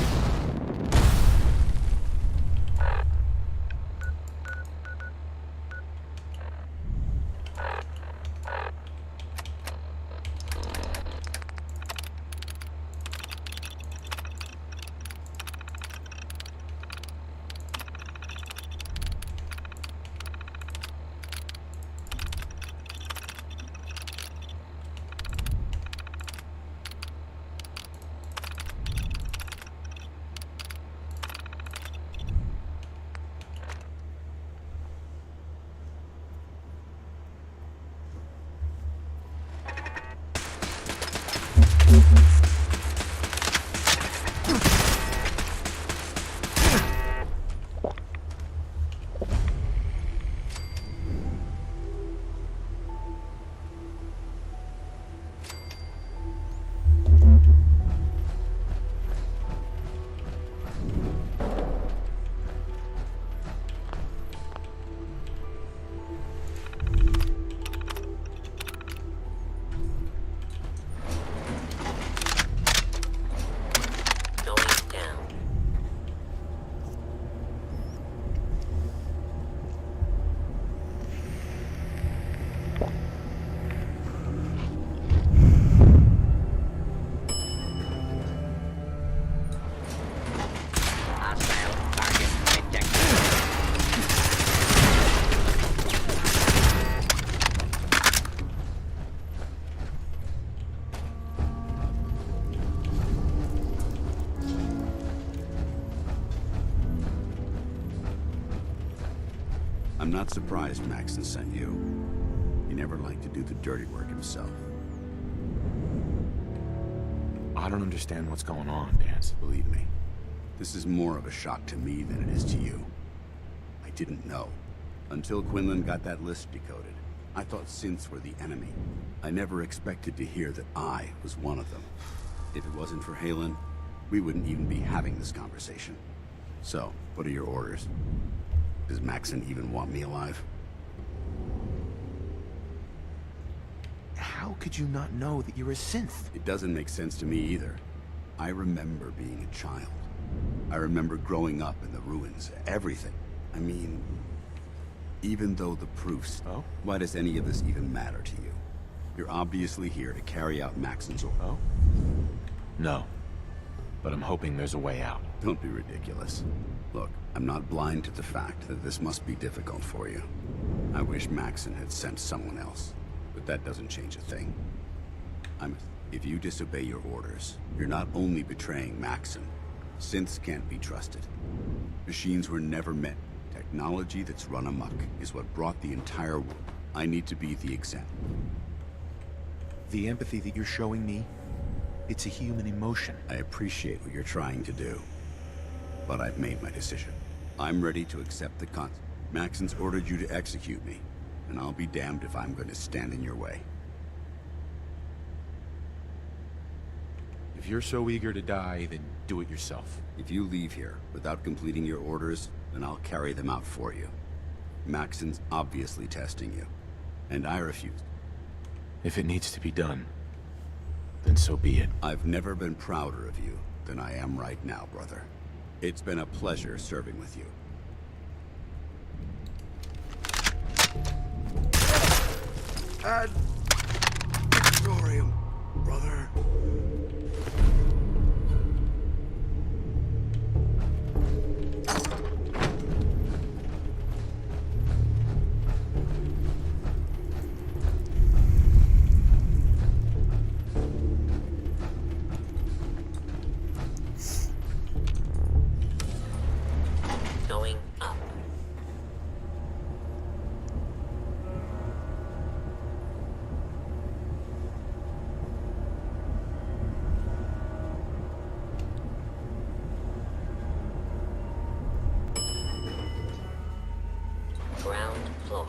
I'm not surprised Maxson sent you. He never liked to do the dirty work himself. I don't understand what's going on, Dance. Believe me, this is more of a shock to me than it is to you. I didn't know. Until Quinlan got that list decoded. I thought synths were the enemy. I never expected to hear that I was one of them. If it wasn't for Halen, we wouldn't even be having this conversation. So, what are your orders? Does Maxson even want me alive? How could you not know that you're a synth? It doesn't make sense to me either. I remember being a child. I remember growing up in the ruins, everything. I mean, even though the proofs... Oh? Why does any of this even matter to you? You're obviously here to carry out Maxon's order. Oh? No. But I'm hoping there's a way out. Don't be ridiculous. Look, I'm not blind to the fact that this must be difficult for you. I wish Maxon had sent someone else, but that doesn't change a thing. If you disobey your orders, you're not only betraying Maxon. Synths can't be trusted. Machines were never meant. Technology that's run amok is what brought the entire world. I need to be the example. The empathy that you're showing me, it's a human emotion. I appreciate what you're trying to do, but I've made my decision. I'm ready to accept the consequences. Maxon's ordered you to execute me, and I'll be damned if I'm going to stand in your way. If you're so eager to die, then do it yourself. If you leave here without completing your orders, then I'll carry them out for you. Maxon's obviously testing you, and I refuse. If it needs to be done, then so be it. I've never been prouder of you than I am right now, brother. It's been a pleasure serving with you. Ad Victorium, brother. Going up. Ground floor.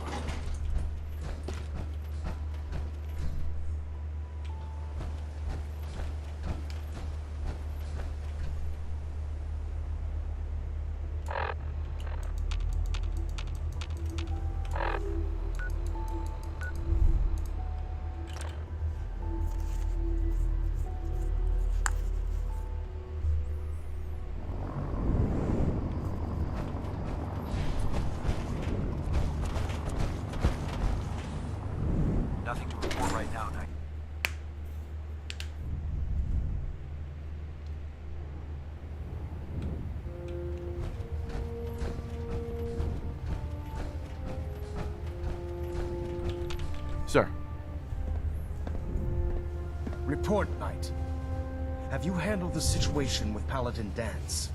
Nothing to report right now, Knight. Sir. Report, Knight. Have you handled the situation with Paladin Danse?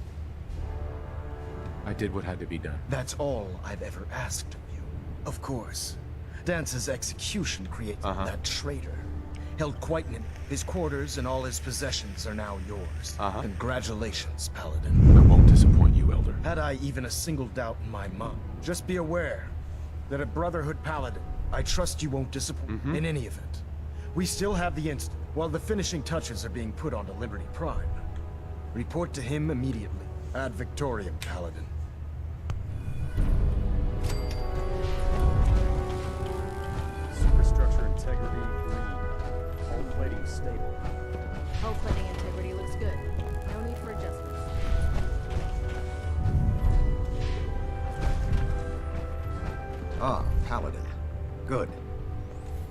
I did what had to be done. That's all I've ever asked of you. Of course. Dance's execution created that traitor. Held quite in his quarters and all his possessions are now yours. Congratulations, Paladin. I won't disappoint you, Elder. Had I even a single doubt in my mind, just be aware that at Brotherhood Paladin, I trust you won't disappoint in any event. We still have the instant, while the finishing touches are being put onto Liberty Prime. Report to him immediately. Ad Victorium, Paladin. Superstructure integrity green. Hull plating stable. Hull plating integrity looks good. No need for adjustments. Ah, Paladin. Good.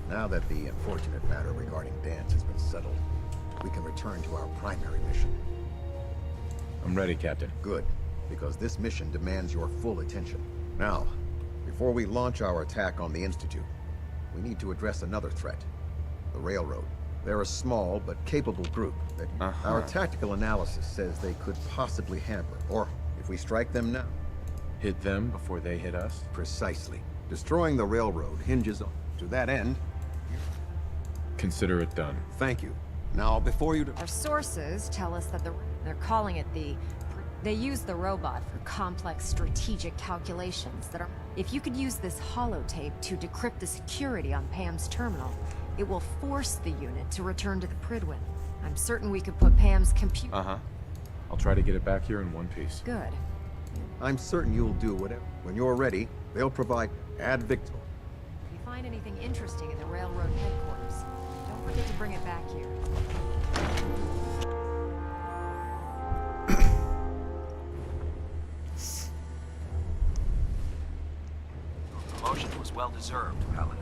Now that the unfortunate matter regarding Danse has been settled, we can return to our primary mission. I'm ready, Captain. Good, because this mission demands your full attention. Now, before we launch our attack on the Institute, we need to address another threat. The Railroad. They're a small but capable group that our tactical analysis says they could possibly hamper, or if we strike them now. Hit them before they hit us? Precisely. Destroying the Railroad hinges on... To that end... Consider it done. Thank you. Now, before you... Our sources tell us that they're calling it they use the robot for complex strategic calculations that are... If you could use this holotape to decrypt the security on Pam's terminal, it will force the unit to return to the Prydwen. I'm certain we could put Pam's computer... I'll try to get it back here in one piece. Good. I'm certain you'll do whatever. When you're ready, they'll provide Ad Victor. If you find anything interesting in the Railroad headquarters, don't forget to bring it back here. promotion was well deserved, Paladin.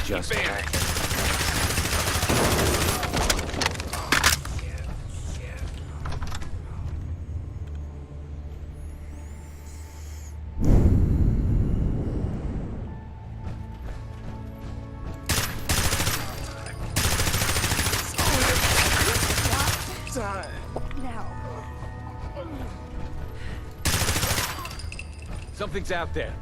Just Something's out there.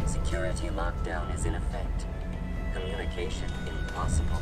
Security lockdown is in effect. Communication impossible.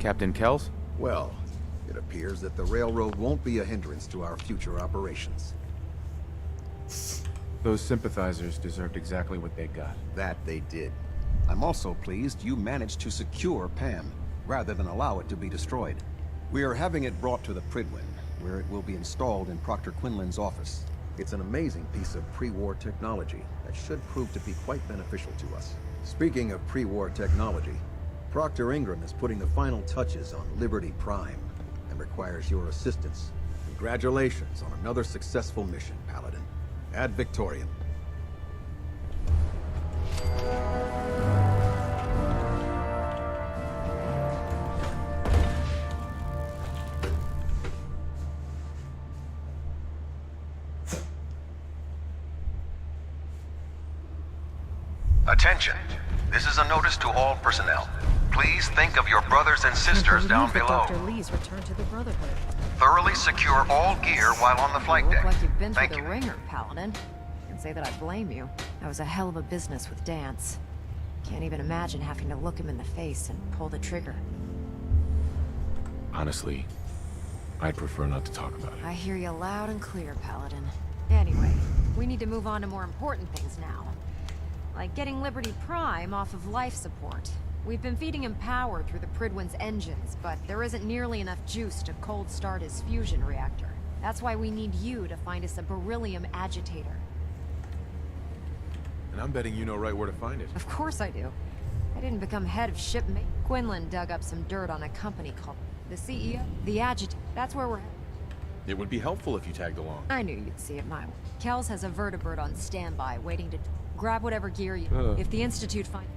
Captain Kells? Well, it appears that the railroad won't be a hindrance to our future operations. Those sympathizers deserved exactly what they got. That they did. I'm also pleased you managed to secure Pam, rather than allow it to be destroyed. We are having it brought to the Prydwen, where it will be installed in Proctor Quinlan's office. It's an amazing piece of pre-war technology that should prove to be quite beneficial to us. Speaking of pre-war technology, Proctor Ingram is putting the final touches on Liberty Prime and requires your assistance. Congratulations on another successful mission, Paladin. Ad Victoriam. Attention. This is a notice to all personnel. Please think of your brothers and sisters down below. Dr. Lee's returned to the Brotherhood. Thoroughly secure all gear while on the flight You look deck. like you've been Thank through you. the ringer, Paladin. Can't say that I blame you. That was a hell of a business with Dance. Can't even imagine having to look him in the face and pull the trigger. Honestly, I'd prefer not to talk about it. I hear you loud and clear, Paladin. Anyway, we need to move on to more important things now. Like getting Liberty Prime off of life support. We've been feeding him power through the Prydwen's engines, but there isn't nearly enough juice to cold start his fusion reactor. That's why we need you to find us a beryllium agitator. And I'm betting you know right where to find it. Of course I do. I didn't become head of shipmate. Quinlan dug up some dirt on a company called the CEO, the Agitator. That's where we're headed. It would be helpful if you tagged along. I knew you'd see it my way. Kells has a vertibird on standby, waiting to grab whatever gear you... If the Institute find...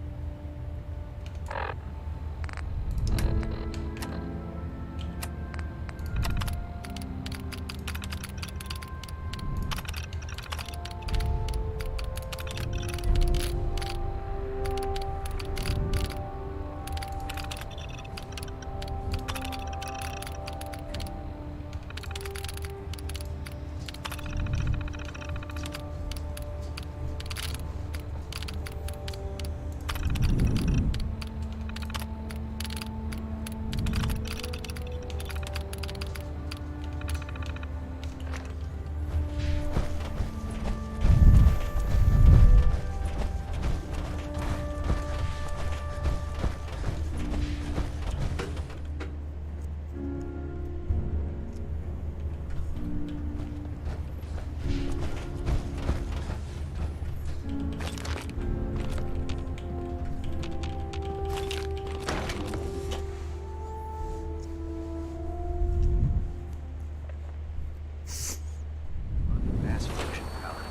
Mass fusion, Paladin.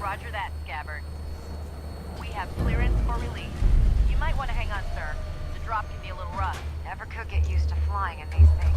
Roger that, Scabbard. We have clearance for release. You might want to hang on, sir. The drop can be a little rough. Never could get used to flying in these things.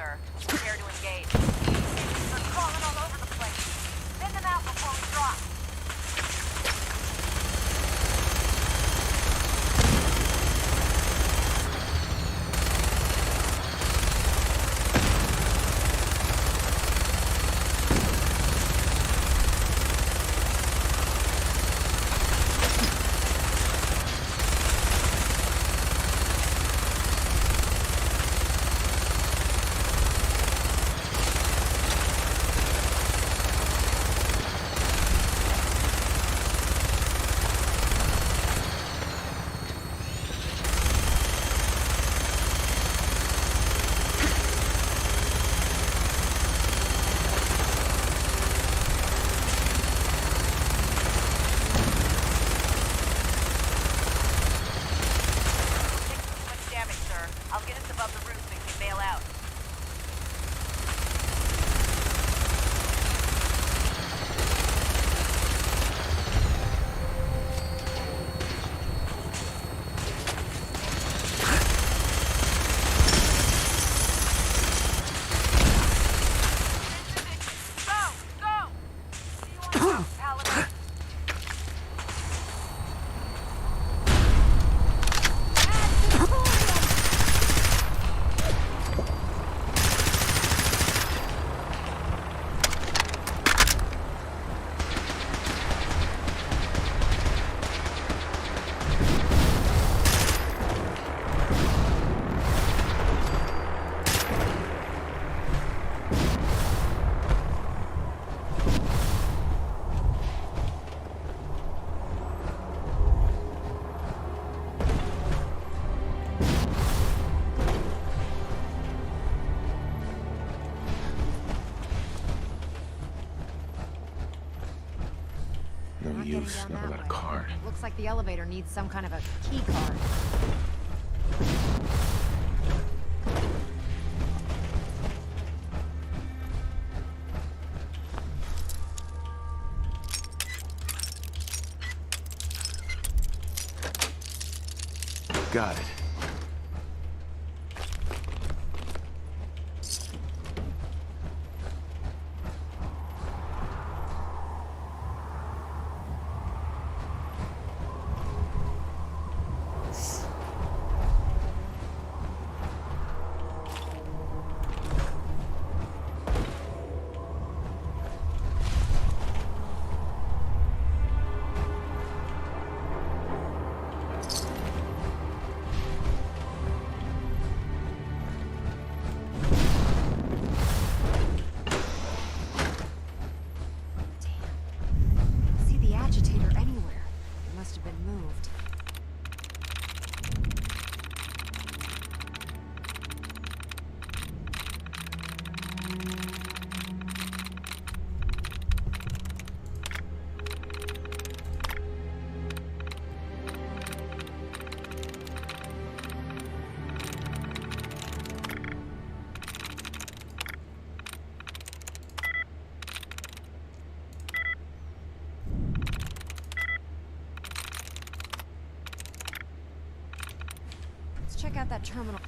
sir. Prepare to engage. They're crawling all over the place. Send them out before we drop. I'll get us above the roof so we can bail out. No use, never got a card. Looks like the elevator needs some kind of a key card. Got it. Check out that terminal.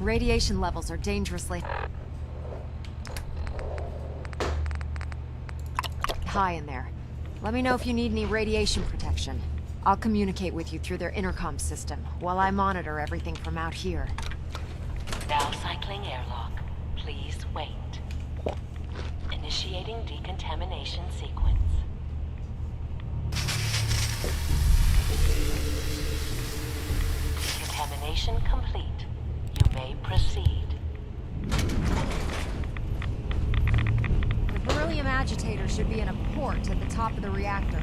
Radiation levels are dangerously high in there. Let me know if you need any radiation protection. I'll communicate with you through their intercom system while I monitor everything from out here. Now cycling airlock. Please wait. Initiating decontamination sequence. Decontamination complete. You may proceed. The beryllium agitator should be in a port at the top of the reactor.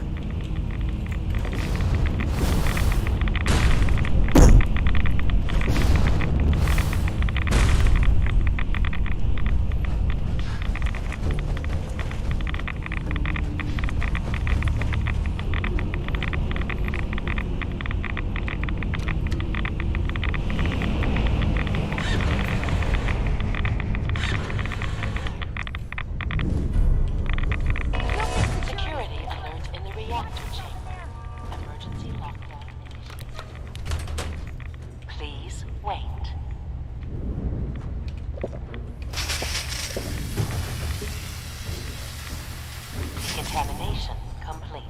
Decontamination complete.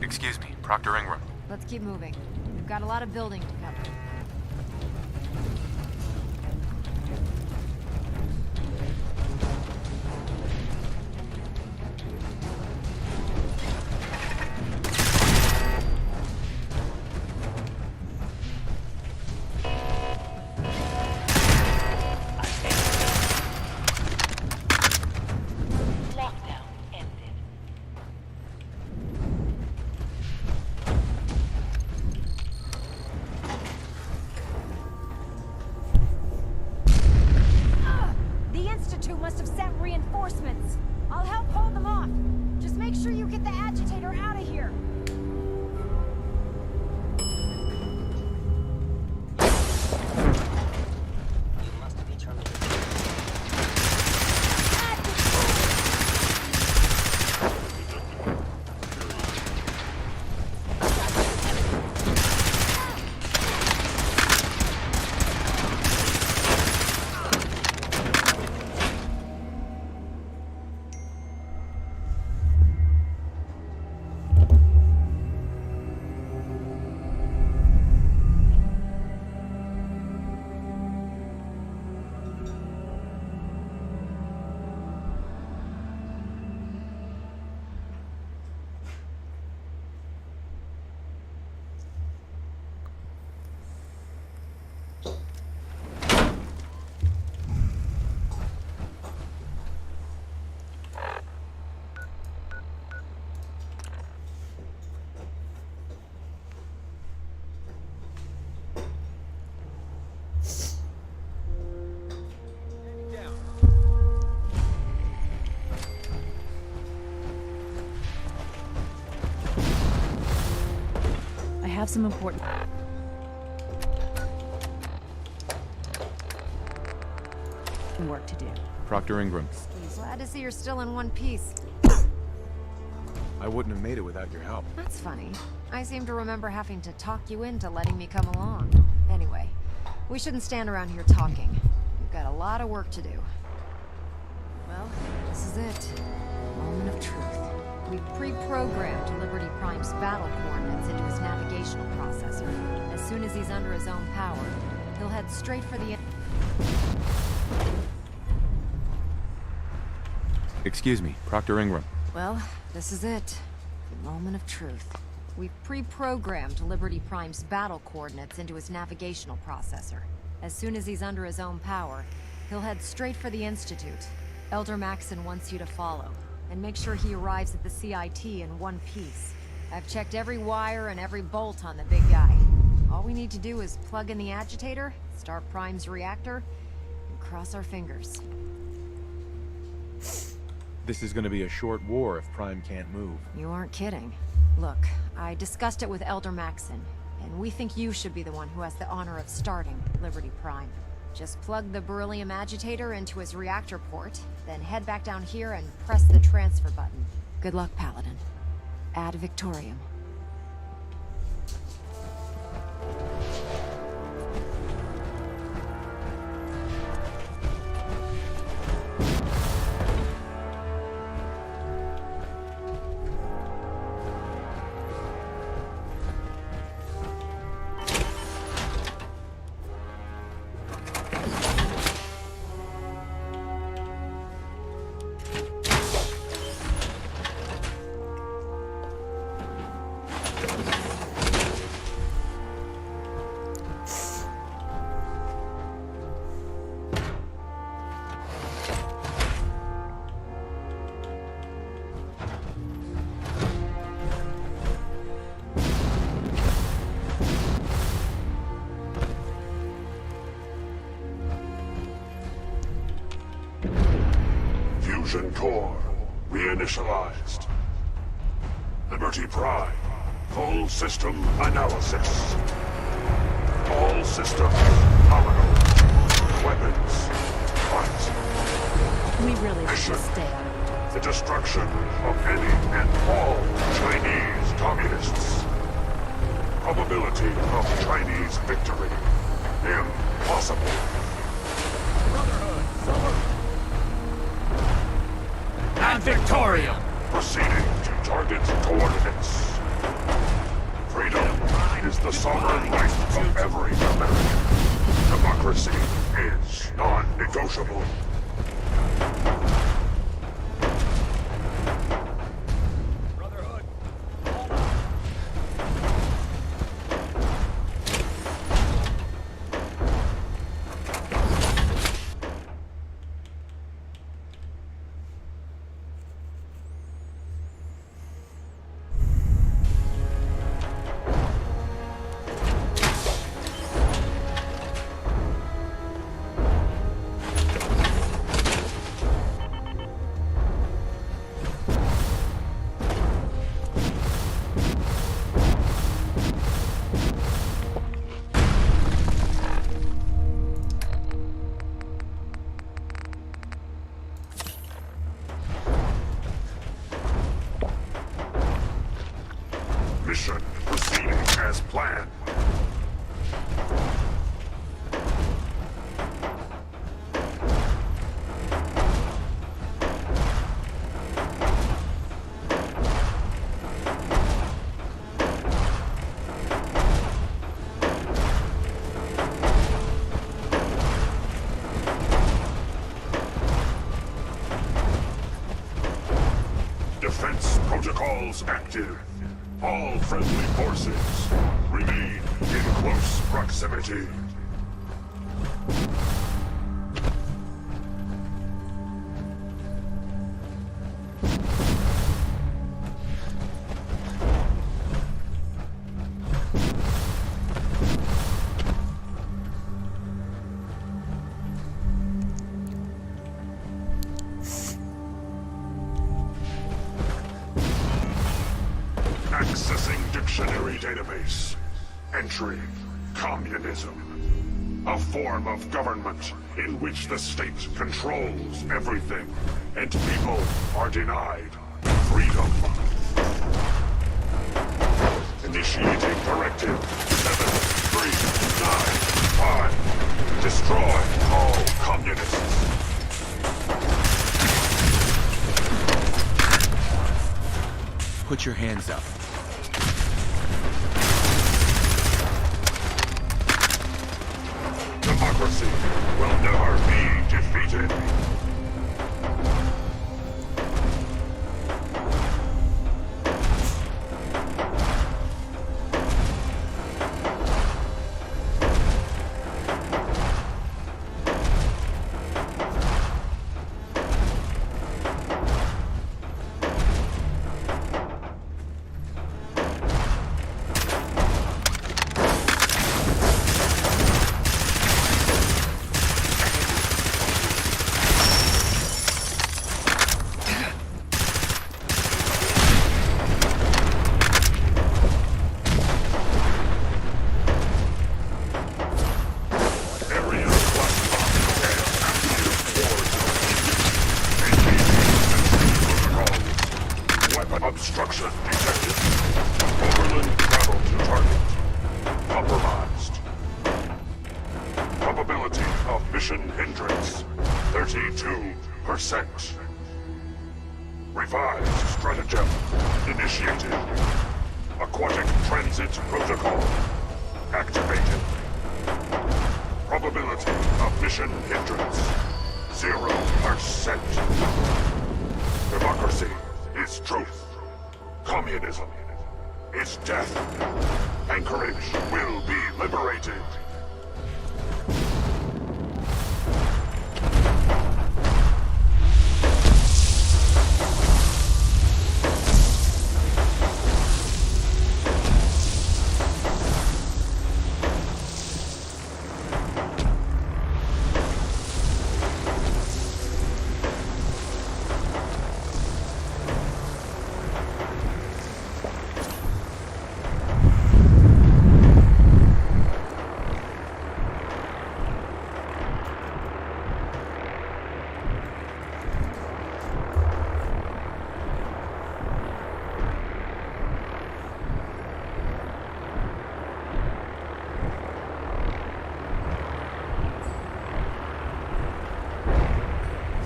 Excuse me, Proctor Ingram. Let's keep moving. We've got a lot of building to cover. Must have sent reinforcements. I'll help hold them off. Just make sure you get the agitator out of here. You must be terminated. I have some important work to do. Proctor Ingram. Glad to see you're still in one piece. I wouldn't have made it without your help. That's funny. I seem to remember having to talk you into letting me come along. Anyway, we shouldn't stand around here talking. We've got a lot of work to do. Well, this is it. Moment of truth. We pre-programmed Liberty Prime's battle coordinates into his navigational processor. As soon as he's under his own power, he'll head straight for the... Excuse me, Proctor Ingram. Well, this is it. The moment of truth. We've pre-programmed Liberty Prime's battle coordinates into his navigational processor. As soon as he's under his own power, he'll head straight for the Institute. Elder Maxson wants you to follow, and make sure he arrives at the CIT in one piece. I've checked every wire and every bolt on the big guy. All we need to do is plug in the agitator, start Prime's reactor, and cross our fingers. This is gonna be a short war if Prime can't move. You aren't kidding. Look, I discussed it with Elder Maxson, and we think you should be the one who has the honor of starting Liberty Prime. Just plug the beryllium agitator into his reactor port, then head back down here and press the transfer button. Good luck, Paladin. Ad Victorium. Fusion core reinitialized. Liberty Prime, full system analysis. All systems nominal. Weapons, fight. We really Mission. should stay out of it. The destruction of any and all Chinese communists. Probability of Chinese victory. Impossible. Ad Victorium! Proceeding to target coordinates. Freedom is the sovereign right of every American. Democracy is non-negotiable. Mission proceeding as planned. Defense protocols active. All friendly forces remain in close proximity. Accessing dictionary database. Entry: communism. A form of government in which the state controls everything, and people are denied freedom. Initiating Directive 7395. Destroy all communists. put your hands up. Democracy will never be defeated. Obstruction detected. Overland travel to target. Compromised. Probability of mission hindrance, 32%. Revised stratagem initiated. Aquatic transit protocol activated. Probability of mission hindrance, 0%. Democracy is truth. Communism is death. Anchorage will be liberated.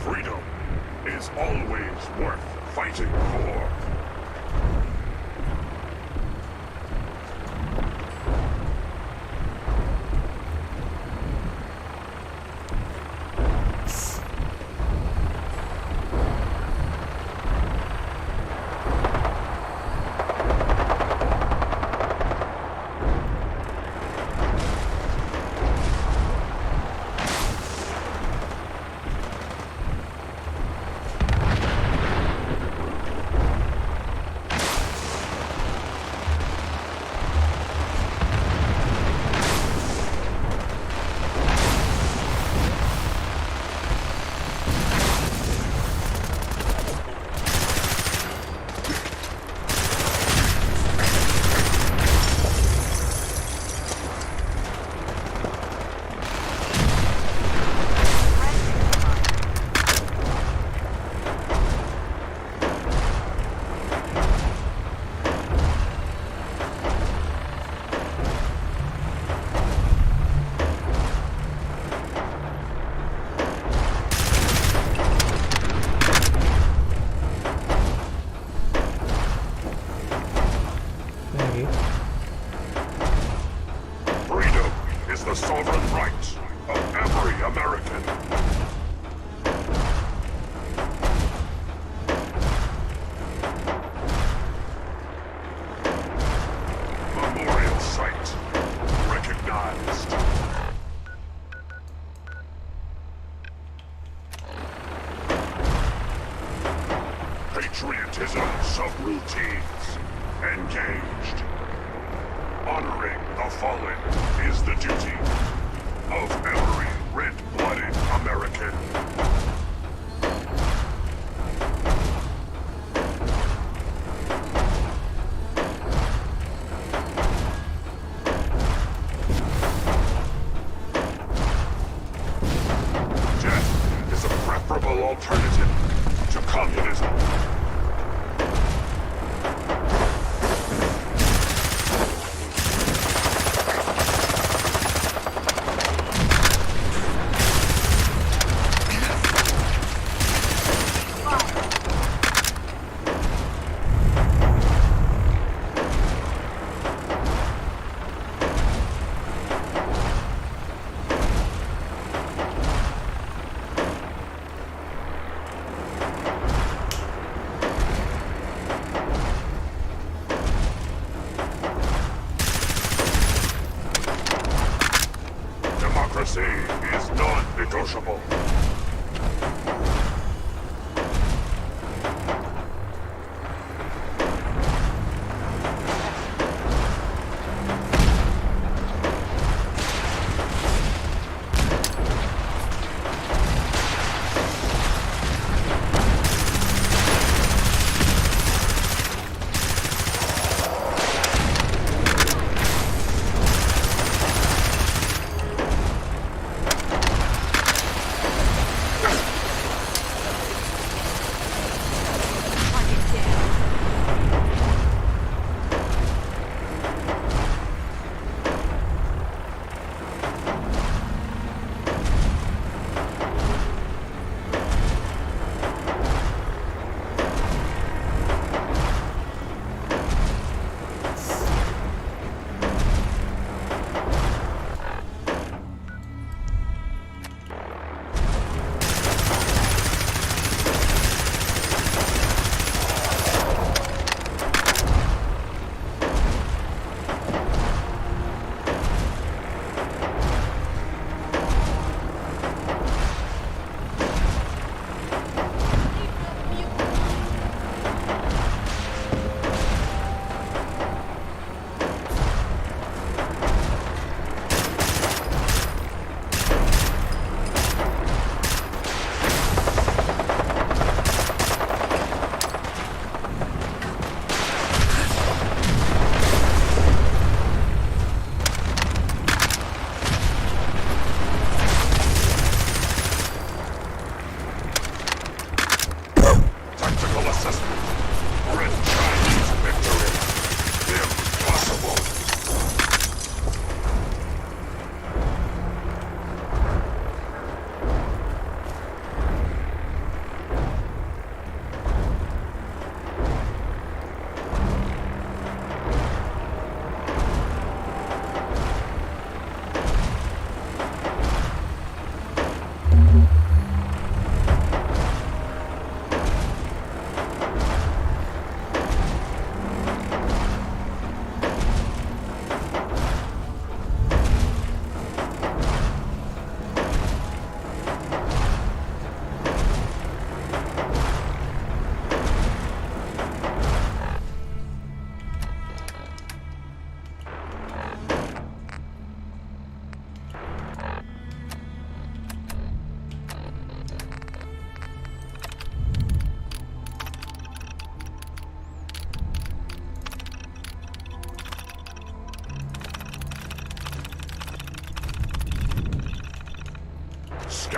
Freedom is always worth fighting for. Freedom is the sovereign right of every American. Memorial site recognized. Patriotism subroutines engaged. Honoring the fallen is the duty of every red-blooded American. Death is a preferable alternative to communism.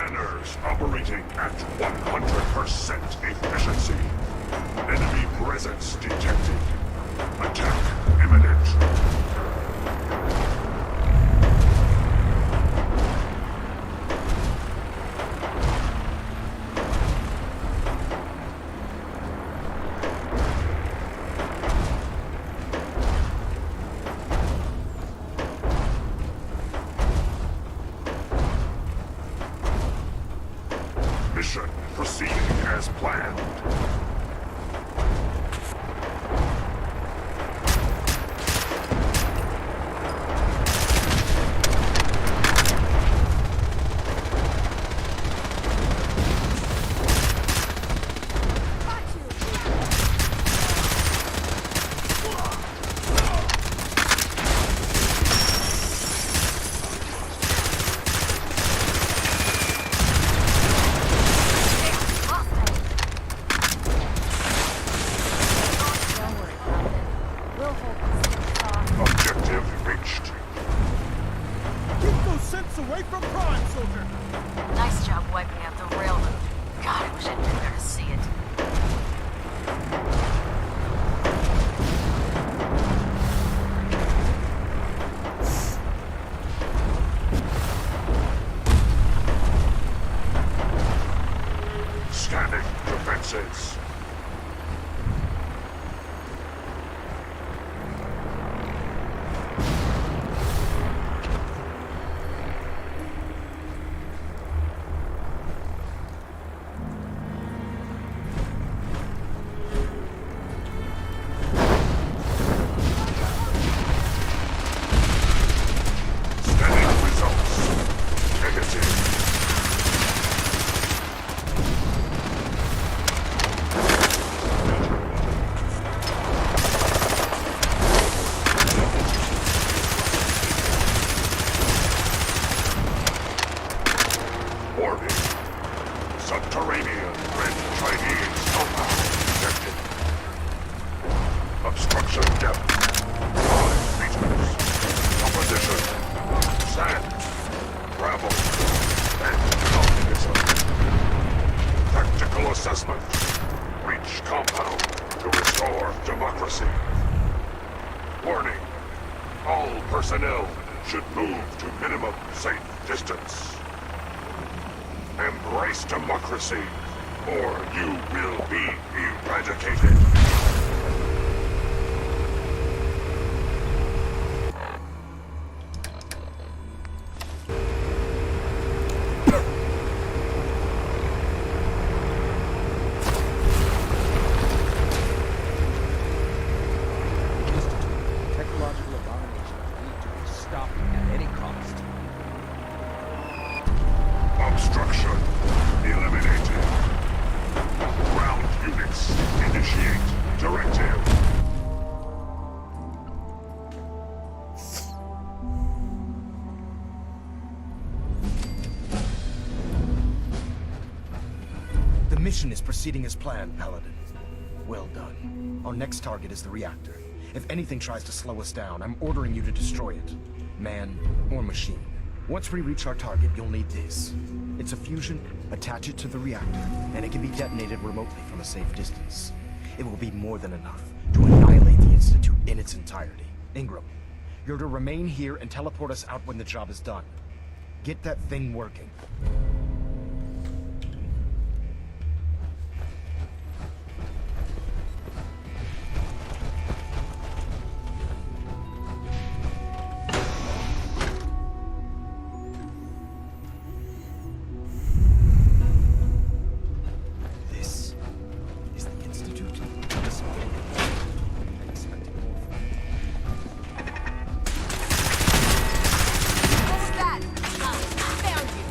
Scanners operating at 100% efficiency. Enemy presence detected. Attack imminent. Mission proceeding as planned. Objective reached. Keep those scents away from Prime, soldier! Nice job wiping out the railroad. God, I wish I'd been there to see it. Scanning defenses. Scanning results. Negative. Warning. Subterranean red Chinese compound detected. Obstruction depth 5 meters. Composition sand, gravel, and communism. Tactical assessment. Reach compound to restore democracy. Warning. All personnel should move to minimum safe distance. Embrace democracy, or you will be eradicated. Technological abomination need to be stopped at any cost. Obstruction eliminated. Ground units initiate directive. The mission is proceeding as planned, Paladin. Well done. Our next target is the reactor. If anything tries to slow us down, I'm ordering you to destroy it. Man or machine. Once we reach our target, you'll need this. It's a fusion, attach it to the reactor, and it can be detonated remotely from a safe distance. It will be more than enough to annihilate the Institute in its entirety. Ingram, you're to remain here and teleport us out when the job is done. Get that thing working. This is the Institute. I expected more from you. What was that? I found you.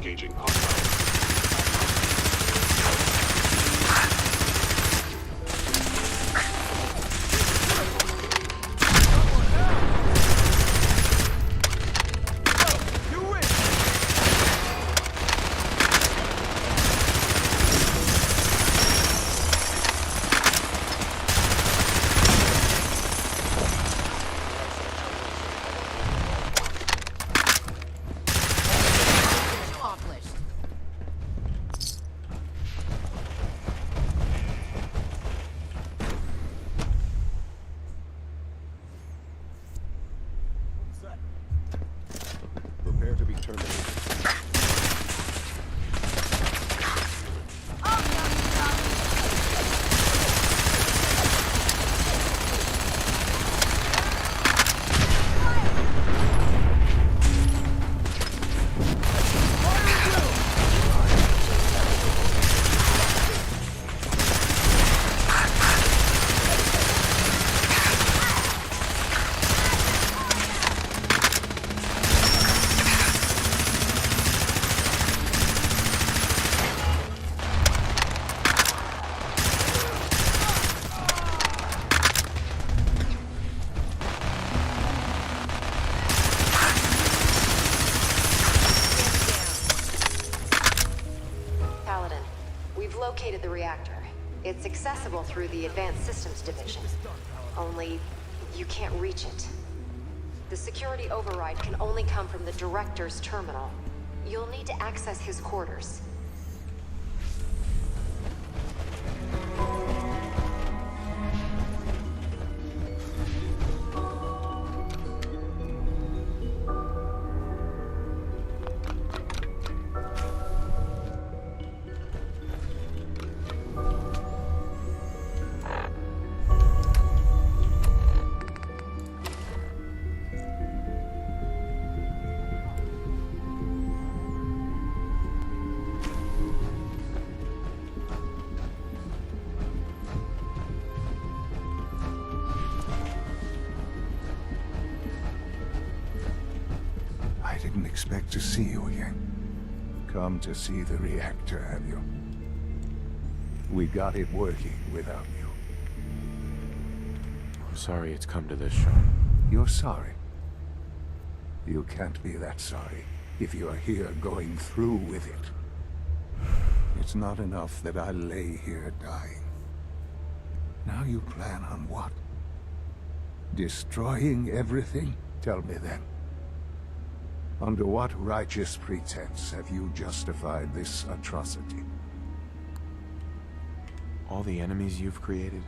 Engaging hostile. Prepare to be terminated. Located the reactor. It's accessible through the Advanced Systems Division. Only, you can't reach it. The security override can only come from the Director's terminal. You'll need to access his quarters. I didn't expect to see you again. Come to see the reactor, have you? We got it working without you. I'm sorry it's come to this, Sean. You're sorry? You can't be that sorry if you're here going through with it. It's not enough that I lay here dying. Now you plan on what? Destroying everything? Tell me then. Under what righteous pretense have you justified this atrocity? All the enemies you've created?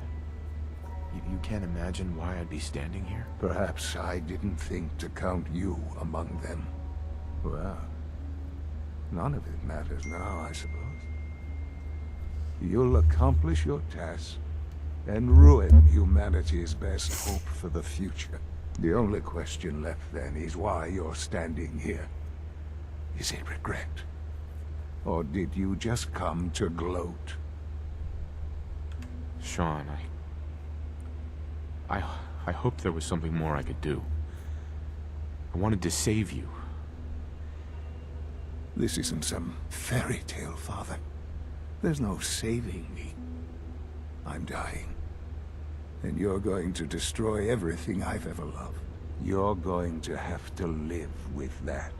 You can't imagine why I'd be standing here? Perhaps I didn't think to count you among them. Well, none of it matters now, I suppose. You'll accomplish your task and ruin humanity's best hope for the future. The only question left then is why you're standing here. Is it regret? Or did you just come to gloat? Sean, I hoped there was something more I could do. I wanted to save you. This isn't some fairy tale, Father. There's no saving me. I'm dying. And you're going to destroy everything I've ever loved. You're going to have to live with that.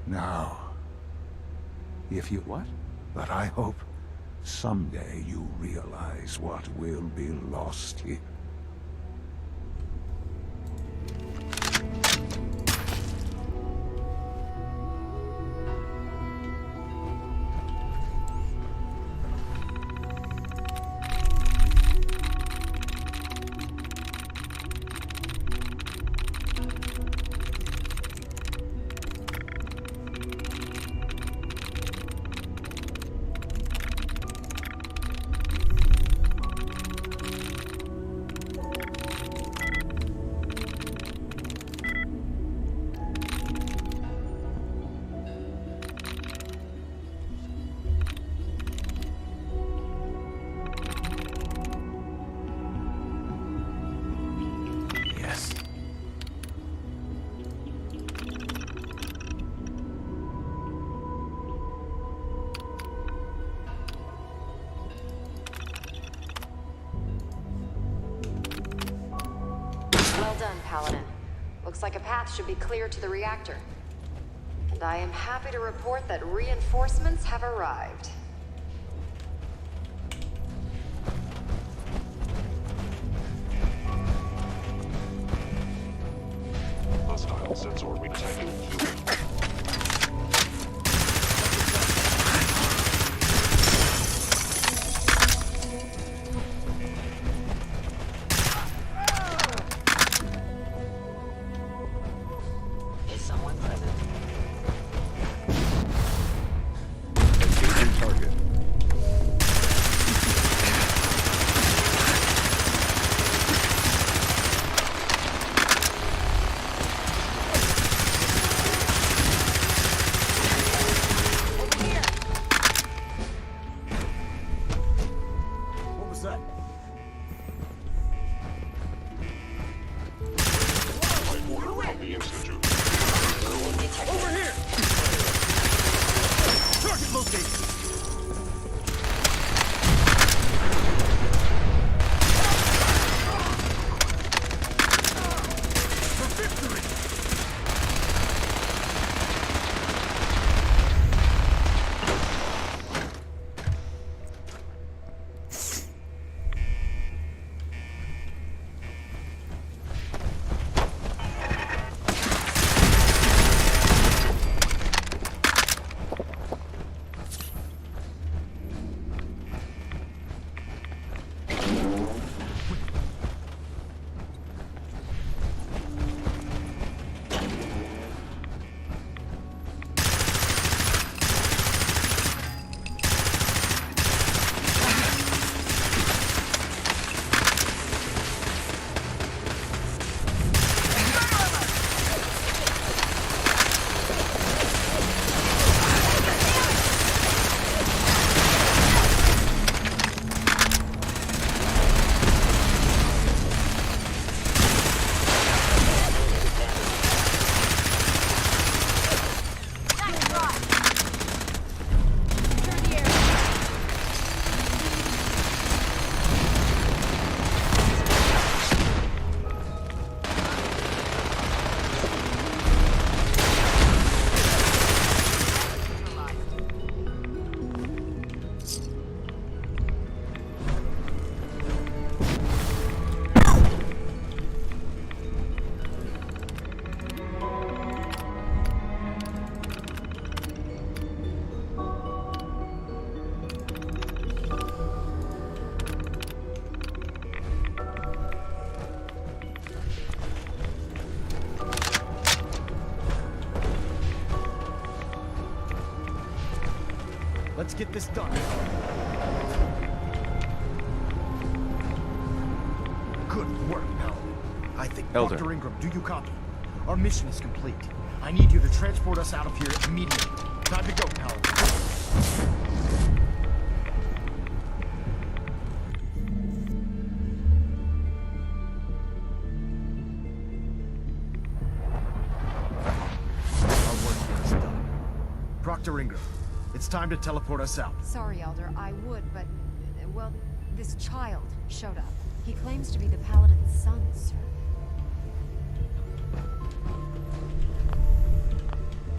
Now. If you... What? But I hope someday you realize what will be lost here. Paladin. Looks like a path should be clear to the reactor. And I am happy to report that reinforcements have arrived. Hostile sensor detected. Is someone present? Engaging target. What was that? Order from the Institute. Over here! Target located! For victory! Let's get this done. Good work, pal. I think Elder. Dr. Ingram, do you copy? Our mission is complete. I need you to transport us out of here immediately. Time to go, pal. Our work here is done. Proctor Ingram, it's time to teleport us out. Sorry, Elder, I would, but... well, this child showed up. He claims to be the Paladin's son, sir.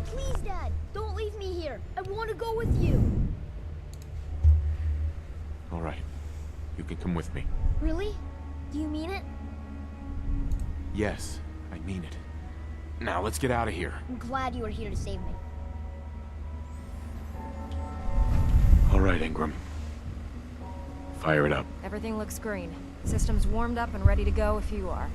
Please, Dad, don't leave me here. I want to go with you. All right. You can come with me. Really? Do you mean it? Yes, I mean it. Now, let's get out of here. I'm glad you were here to save me. All right, Ingram. Fire it up. Everything looks green. System's warmed up and ready to go if you are.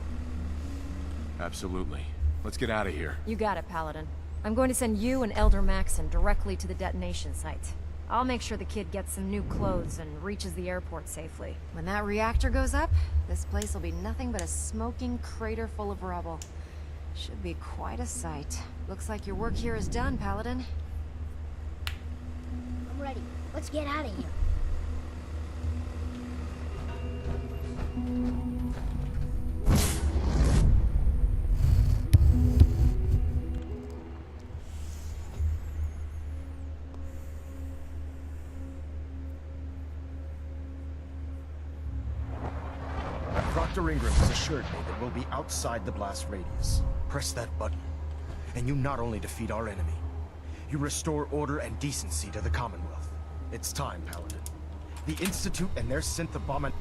Absolutely. Let's get out of here. You got it, Paladin. I'm going to send you and Elder Maxon directly to the detonation site. I'll make sure the kid gets some new clothes and reaches the airport safely. When that reactor goes up, this place will be nothing but a smoking crater full of rubble. Should be quite a sight. Looks like your work here is done, Paladin. I'm ready. Let's get out of here. Proctor Dr. Ingram has assured me that we'll be outside the blast radius. Press that button, and you not only defeat our enemy, you restore order and decency to the Commonwealth. It's time, Paladin. The Institute and their synth abomin-